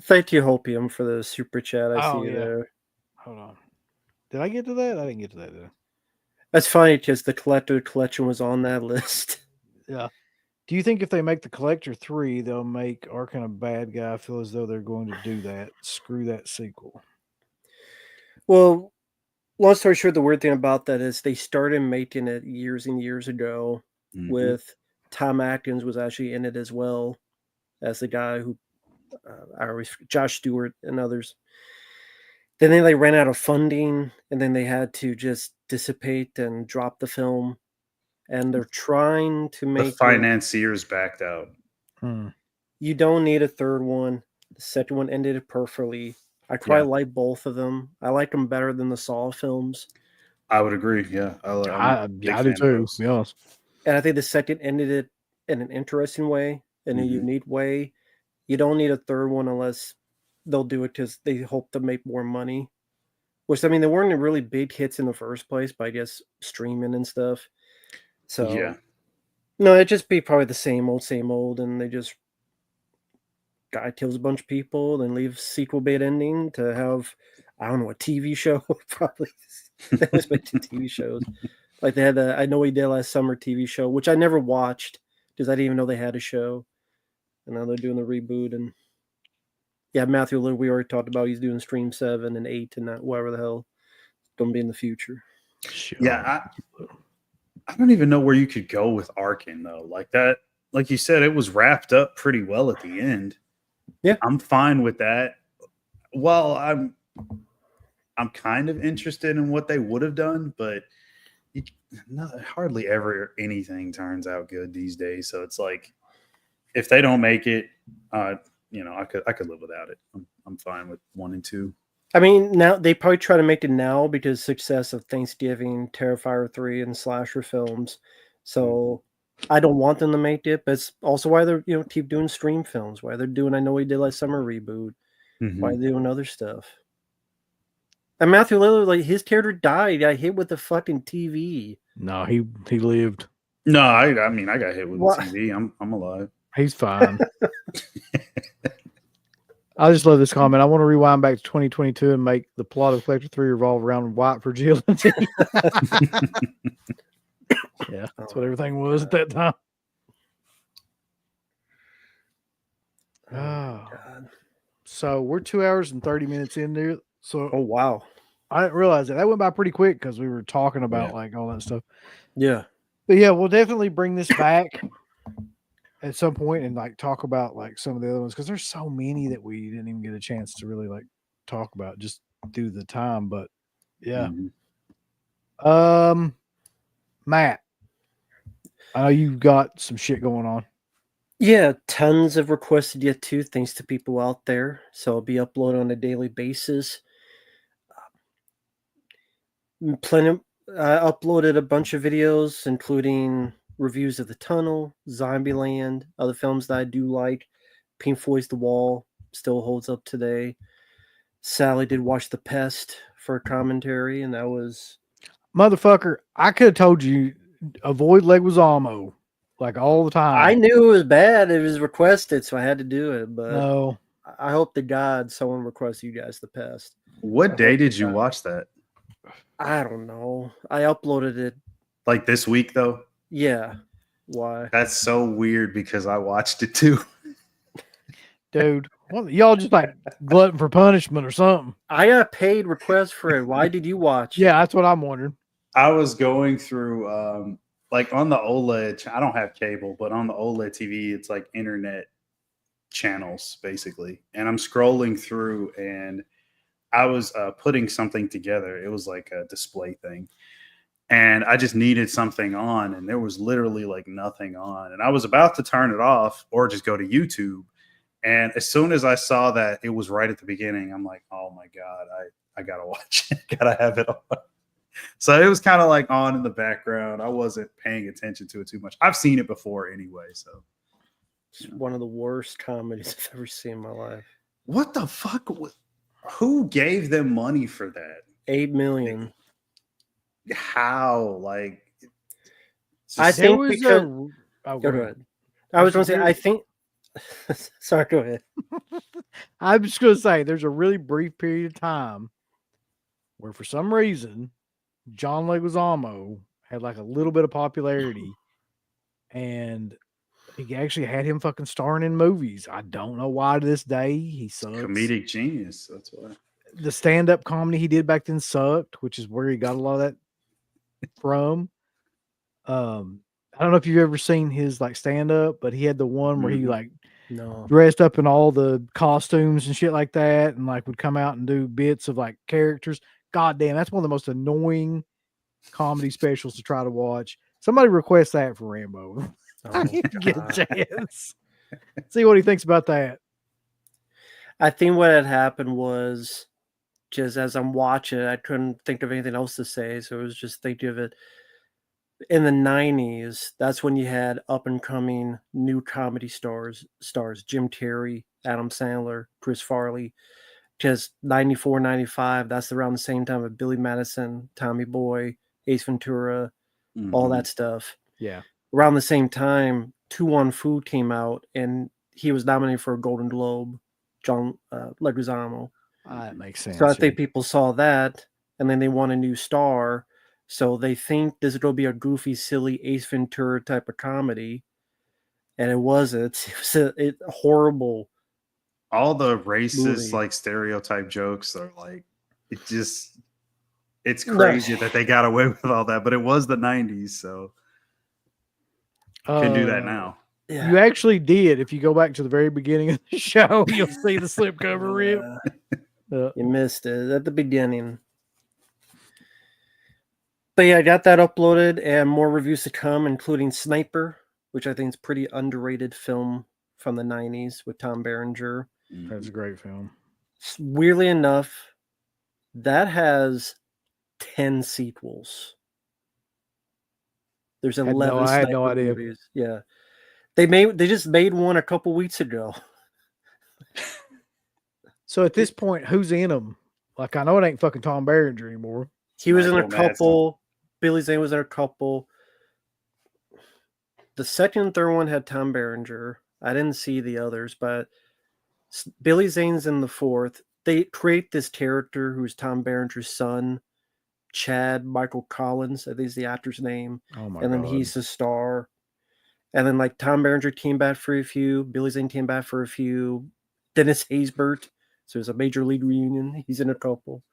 Thank you, Hopium, for the super chat. I Oh, see you yeah. there. Hold on. Did I get to that? I didn't get to that, did I? That's funny because the Collector Collection was on that list. Yeah. Do you think if they make the Collector 3, they'll make Arkin a bad guy? I feel as though they're going to do that. Screw that sequel. Well, long story short, the weird thing about that is they started making it years and years ago with Tom Atkins was actually in it as well as the guy who Josh Stewart and others. Then they ran out of funding, and then they had to just dissipate and drop the film. And they're trying to The make financiers backed out. You don't need a third one. The second one ended it perfectly. I quite like both of them. I like them better than the Saw films. I would agree. Yeah, I do too. Yes. And I think the second ended it in an interesting way, in a unique way. You don't need a third one unless they'll do it because they hope to make more money. Which, I mean, they weren't really big hits in the first place, but I guess streaming and stuff. So, yeah. No, it'd just be probably the same old, and they just guy kills a bunch of people, then leaves sequel bait ending to have, I don't know, a TV show. Probably they always make TV shows. Like they had the I Know He Did Last Summer TV show, which I never watched because I didn't even know they had a show. And now they're doing the reboot. And yeah, Matthew Lillard, we already talked about he's doing Stream 7 and 8 and that whatever the hell it's gonna be in the future. Yeah, I don't even know where you could go with Arkin though. Like that, like you said, it was wrapped up pretty well at the end. Yeah, I'm fine with that. Well, I'm kind of interested in what they would have done, but hardly ever anything turns out good these days. So it's like if they don't make it, I could live without it. I'm fine with 1 and 2. I mean, now they probably try to make it now because success of Thanksgiving, Terrifier 3, and slasher films. So I don't want them to make it, but it's also why they're keep doing stream films. Why they're doing I Know He Did Last Summer reboot. Why they're doing other stuff. And Matthew Lillard, like his character died. Got hit with the fucking TV. No, he lived. No, I mean I got hit with the TV. I'm alive. He's fine. I just love this comment. I want to rewind back to 2022 and make the plot of Collector 3 revolve around white fragility. Yeah, that's what everything was at that time. Oh, God. So we're 2 hours and 30 minutes in there. So wow. I didn't realize that went by pretty quick because we were talking about like all that stuff. Yeah. But yeah, we'll definitely bring this back at some point and like talk about like some of the other ones because there's so many that we didn't even get a chance to really like talk about just due to the time. But yeah. Matt, I know you've got some shit going on. Yeah, tons of requests to get to, thanks to people out there. So I'll be uploaded on a daily basis. I uploaded a bunch of videos, including reviews of The Tunnel, Zombieland, other films that I do like. Pink Floyd's The Wall still holds up today. Sally did watch The Pest for a commentary, and that was... Motherfucker, I could have told you, avoid Leguizamo. like all the time. I knew it was bad. It was requested, so I had to do it. But No, I hope to God someone requests you guys the pest. What I day hope did to you God. watch that? I don't know. I uploaded it. Like this week, though? Yeah. Why? That's so weird because I watched it too. dude, y'all just like glutton for punishment or something. I got paid requests for it. Why did you watch? Yeah, that's what I'm wondering. I was going through, like on the OLED, I don't have cable, but on the OLED TV, it's like internet channels basically. And I'm scrolling through and I was putting something together. It was like a display thing. And I just needed something on, and there was literally like nothing on. And I was about to turn it off or just go to YouTube. And as soon as I saw that it was right at the beginning, I'm like, oh my God, I gotta watch it. Gotta have it on. So it was kind of like on in the background. I wasn't paying attention to it too much. I've seen it before anyway. So It's one of the worst comedies I've ever seen in my life. what the fuck? Who gave them money for that? 8 million. How? Like, I There think was because oh, go ahead. I was going to say, I think. Sorry, go ahead. I'm just going to say there's a really brief period of time where for some reason John Leguizamo had like a little bit of popularity and he actually had him fucking starring in movies. I don't know why to this day he sucks. comedic genius. That's why. The stand-up comedy he did back then sucked, which is where he got a lot of that from. I don't know if you've ever seen his like stand-up, but he had the one where he like No. dressed up in all the costumes and shit like that, and like would come out and do bits of like characters. God damn, that's one of the most annoying comedy specials to try to watch. Somebody request that for Rambo. Oh, Get a chance. See what he thinks about that. I think what had happened was just as I'm watching, I couldn't think of anything else to say, so I was just thinking of it. In the 90s, that's when you had up and coming new comedy stars Jim Carrey, Adam Sandler, Chris Farley. Because 94, 95, that's around the same time of Billy Madison, Tommy Boy, Ace Ventura, all that stuff. Yeah. Around the same time, 2-1 Fu came out, and he was nominated for a Golden Globe, John Leguizamo. That makes sense. So I think people saw that, and then they want a new star. So they think this is going to be a goofy, silly Ace Ventura type of comedy. And it wasn't. It was a horrible. All the racist, movie. like stereotype jokes are like, it's crazy that they got away with all that, but it was the 90s. So you can do that now. Yeah. You actually did. If you go back to the very beginning of the show, you'll see the slipcover rip. You missed it at the beginning. But yeah, I got that uploaded and more reviews to come, including Sniper, which I think is pretty underrated film from the 90s with Tom Berenger. That's a great film. Weirdly enough, that has 10 sequels. There's 11 I had no Sniper idea. movies. Yeah. They just made one a couple weeks ago. So at this point, who's in them? Like, I know it ain't fucking Tom Berenger anymore. He was in a Michael Madsen. couple. Billy Zane was in a couple. The second and third one had Tom Berenger. I didn't see the others, but Billy Zane's in the fourth. They create this character who's Tom Berenger's son, Chad Michael Collins. I think is the actor's name. Oh my and then God. he's the star. And then like Tom Berenger came back for a few. Billy Zane came back for a few. Dennis Haysbert. So it's a major league reunion. He's in a couple.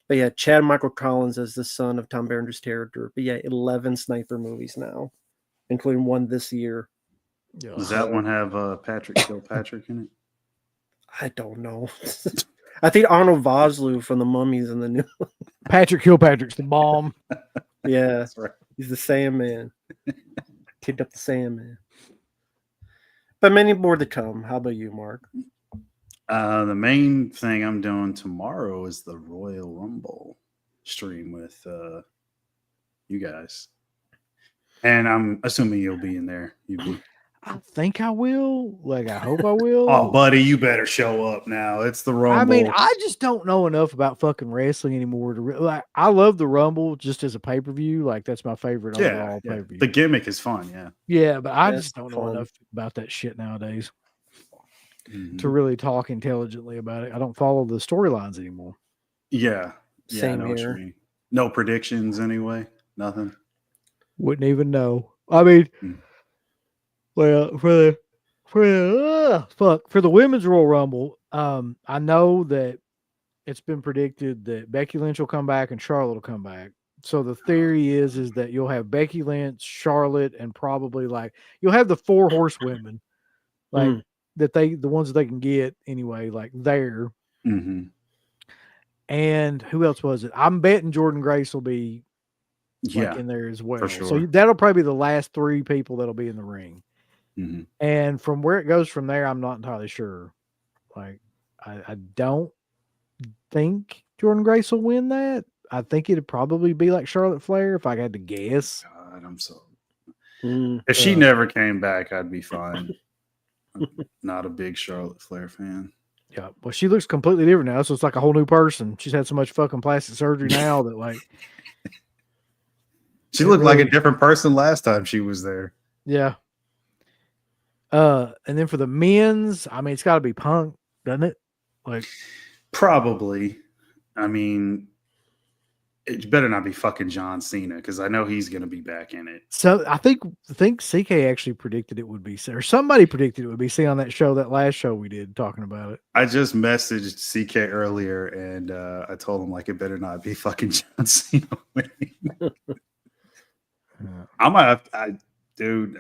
But yeah, Chad Michael Collins is the son of Tom Berenger's character. But yeah, 11 Sniper movies now, including one this year. Yeah. Does that one have Patrick Kilpatrick in it? I don't know. I think Arnold Vosloo from The Mummy's in the new one. Patrick Kilpatrick's the bomb. Yeah, That's right. he's the Sandman. Kicked up the Sandman. But many more to come. How about you, Mark? The main thing I'm doing tomorrow is the Royal Rumble stream with you guys. And I'm assuming you'll be in there. I think I will. Like, I hope I will. Oh, buddy, you better show up now. It's the Rumble. I mean, I just don't know enough about fucking wrestling anymore to like. I love the Rumble just as a pay per view. Like, that's my favorite overall pay per view. The gimmick is fun. Yeah. Yeah, but I That's just don't know fun. enough about that shit nowadays Mhm. to really talk intelligently about it. I don't follow the storylines anymore. Yeah. Same I know what you here. mean. No predictions anyway. Nothing. Wouldn't even know. I mean, Hmm. well, for the women's Royal Rumble, I know that it's been predicted that Becky Lynch will come back and Charlotte will come back. So the theory is that you'll have Becky Lynch, Charlotte, and probably like you'll have the 4 horsewomen, like the ones that they can get anyway, like there. Mm-hmm. And who else was it? I'm betting Jordan Grace will be like in there as well. for sure. So that'll probably be the last 3 people that'll be in the ring. Mm-hmm. And from where it goes from there, I'm not entirely sure. Like, I don't think Jordan Grace will win that. I think it'd probably be like Charlotte Flair if I had to guess. God, I'm so. Mm. If she never came back, I'd be fine. I'm not a big Charlotte Flair fan. Yeah, well, she looks completely different now, so it's like a whole new person. She's had so much fucking plastic surgery now that like she looked like a different person last time she was there. Yeah. And then for the men's, I mean, it's got to be Punk, doesn't it? Like, probably. I mean, it better not be fucking John Cena because I know he's gonna be back in it. So I think CK actually predicted it would be, or somebody predicted it would be seen on that show, that last show we did talking about it. I just messaged CK earlier and I told him like it better not be fucking John Cena winning. I might have, dude.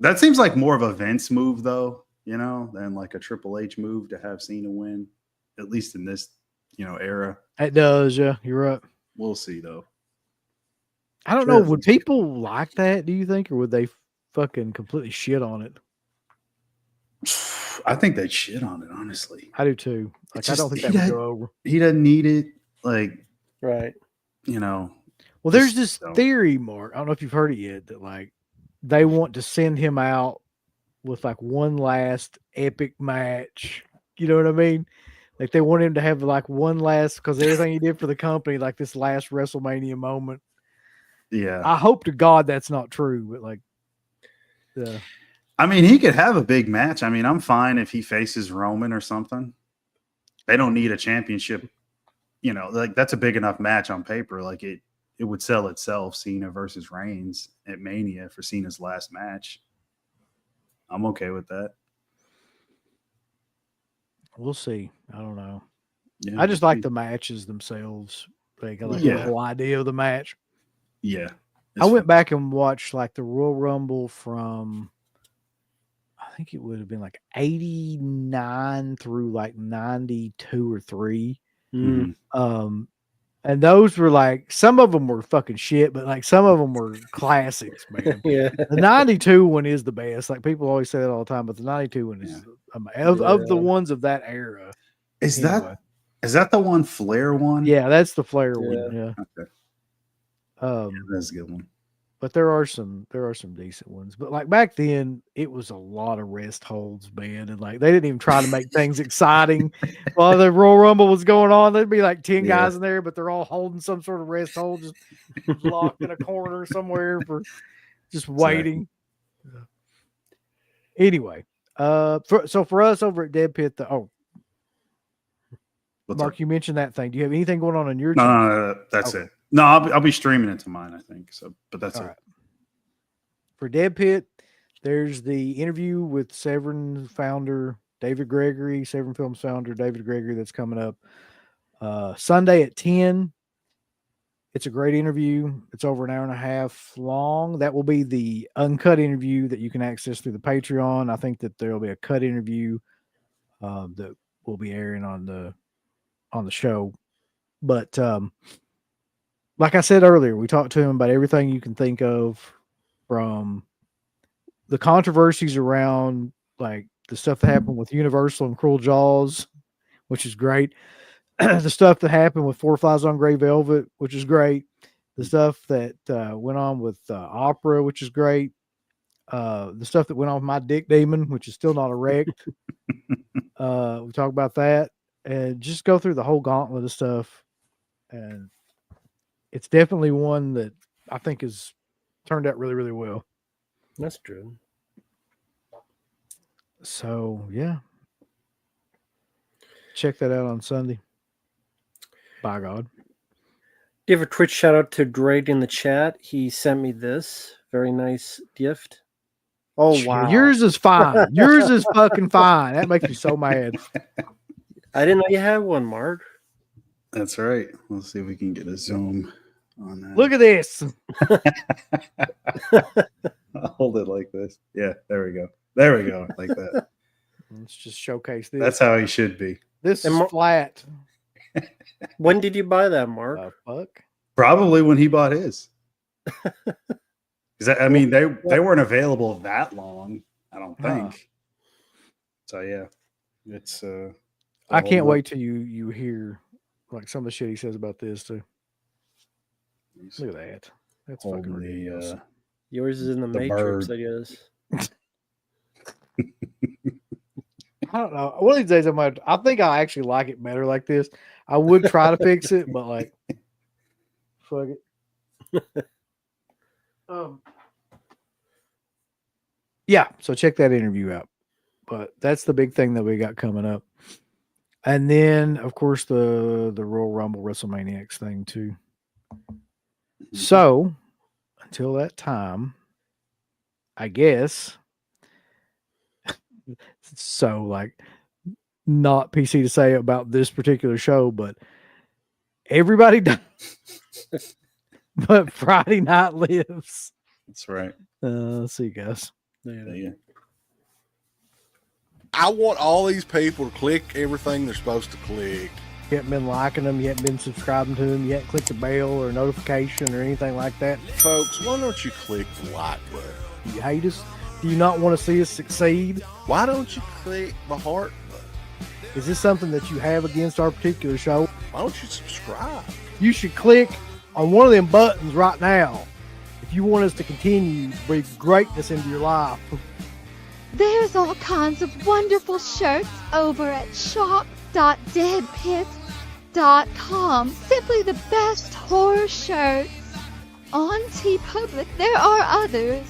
That seems like more of a Vince move though, you know, than like a Triple H move to have Cena win, at least in this, era. It does, yeah. You're right. We'll see though. I don't know. Would people like that, do you think, or would they fucking completely shit on it? I think they'd shit on it, honestly. I do too. Like, I don't think that would go over. He doesn't need it. Like, right. Well, there's this theory, Mark. I don't know if you've heard it yet, that like they want to send him out with like one last epic match. You know what I mean? Like they want him to have like one last, because everything he did for the company, like this last WrestleMania moment. Yeah. I hope to God that's not true, but like, I mean, he could have a big match. I mean, I'm fine if he faces Roman or something. They don't need a championship. Like that's a big enough match on paper. Like it would sell itself. Cena versus Reigns at Mania for Cena's last match. I'm okay with that. We'll see. I don't know. Yeah, I just like the matches themselves. Like I like the whole idea of the match. Yeah. I went back and watched like the Royal Rumble from, I think it would have been like 89 through like 92 or 3. Mm-hmm. And those were like, some of them were fucking shit, but like some of them were classics, man. Yeah. The 92 one is the best. Like people always say that all the time, but the 92 one is of the ones of that era. Is that the one Flair one? Yeah, that's the Flair one. Yeah. Okay. That's a good one. But there are some decent ones. But like back then, it was a lot of rest holds, man. And like they didn't even try to make things exciting. While the Royal Rumble was going on, there'd be like 10 guys in there, but they're all holding some sort of rest hold, just locked in a corner somewhere for just waiting. Anyway, so for us over at Dead Pit, Mark, you mentioned that thing. Do you have anything going on your channel? No, that's it. No, I'll be streaming it to mine, I think. So, but that's it. For Dead Pit, there's the interview with Severn founder David Gregory, Severn Films founder David Gregory, that's coming up Sunday at 10. It's a great interview. It's over an hour and a half long. That will be the uncut interview that you can access through the Patreon. I think that there'll be a cut interview that will be airing on the show. But like I said earlier, we talked to him about everything you can think of, from the controversies around like the stuff that happened with Universal and Cruel Jaws, which is great. The stuff that happened with Four Flies on Grey Velvet, which is great. The stuff that went on with Opera, which is great. The stuff that went on with my dick demon, which is still not erect. We talk about that and just go through the whole gauntlet of stuff. And it's definitely one that I think has turned out really, really well. That's true. So yeah, check that out on Sunday. By God. Give a Twitch shout out to Greg in the chat. He sent me this very nice gift. Oh wow, yours is fine. Yours is fucking fine. That makes me so mad. I didn't know you had one, Mark. That's right. Let's see if we can get a zoom on that. Look at this. I'll hold it like this. Yeah, there we go. There we go. Like that. Let's just showcase this. That's how he should be. This is flat. When did you buy that, Mark? Fuck. Probably when he bought his. I mean, they weren't available that long, I don't think. So yeah, it's. I can't wait till you hear like some of the shit he says about this too. Look at that. That's fucking ridiculous. Yours is in the Matrix, I guess. I don't know. One of these days I think I actually like it better like this. I would try to fix it, but like fuck it. Yeah, so check that interview out. But that's the big thing that we got coming up. And then of course the Royal Rumble WrestleManiacs thing too. So until that time, I guess so like not PC to say about this particular show, but everybody dies. But Friday Night Lives. That's right. Let's see, guys. Yeah. I want all these people to click everything they're supposed to click. You haven't been liking them, you haven't been subscribing to them, you haven't clicked the bell or notification or anything like that. Folks, why don't you click the like button? You hate us? Do you not want to see us succeed? Why don't you click the heart button? Is this something that you have against our particular show? Why don't you subscribe? You should click on one of them buttons right now if you want us to continue to bring greatness into your life. There's all kinds of wonderful shirts over at shop.deadpit.com. Simply the best horror shirts. On TeePublic, there are others,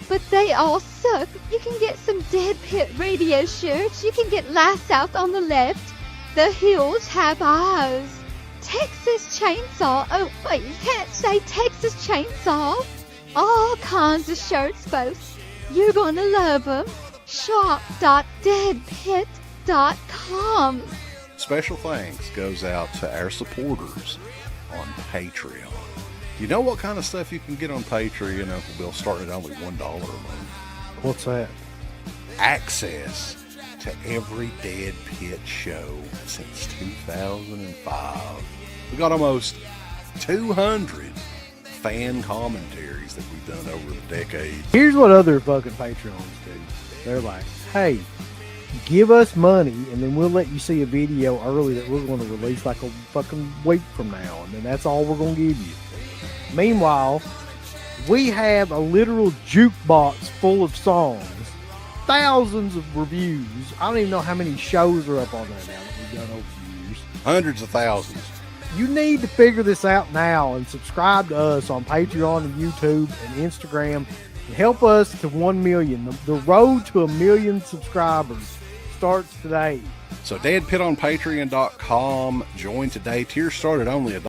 but they all suck. You can get some Dead Pit Radio shirts. You can get Last South on the left. The Hills Have Eyes. Texas Chainsaw. Oh, wait, you can't say Texas Chainsaw. All kinds of shirts, folks. You're going to love them. Shop.deadpit.com. Special thanks goes out to our supporters on Patreon. You know what kind of stuff you can get on Patreon, Uncle Bill, starting at only $1 a month? What's that? Access to every Dead Pit show since 2005. We got almost 200 fan commentaries that we've done over the decades. Here's what other fucking Patreons do. They're like, hey, give us money and then we'll let you see a video early that we're going to release like a fucking week from now, and then that's all we're going to give you. Meanwhile, we have a literal jukebox full of songs, thousands of reviews. I don't even know how many shows are up on there now that we've done over the years. Hundreds of thousands. You need to figure this out now and subscribe to us on Patreon and YouTube and Instagram and help us to 1 million. The road to 1 million subscribers starts today. So deadpitonpatreon.com. Join today. Tiers start at only $1.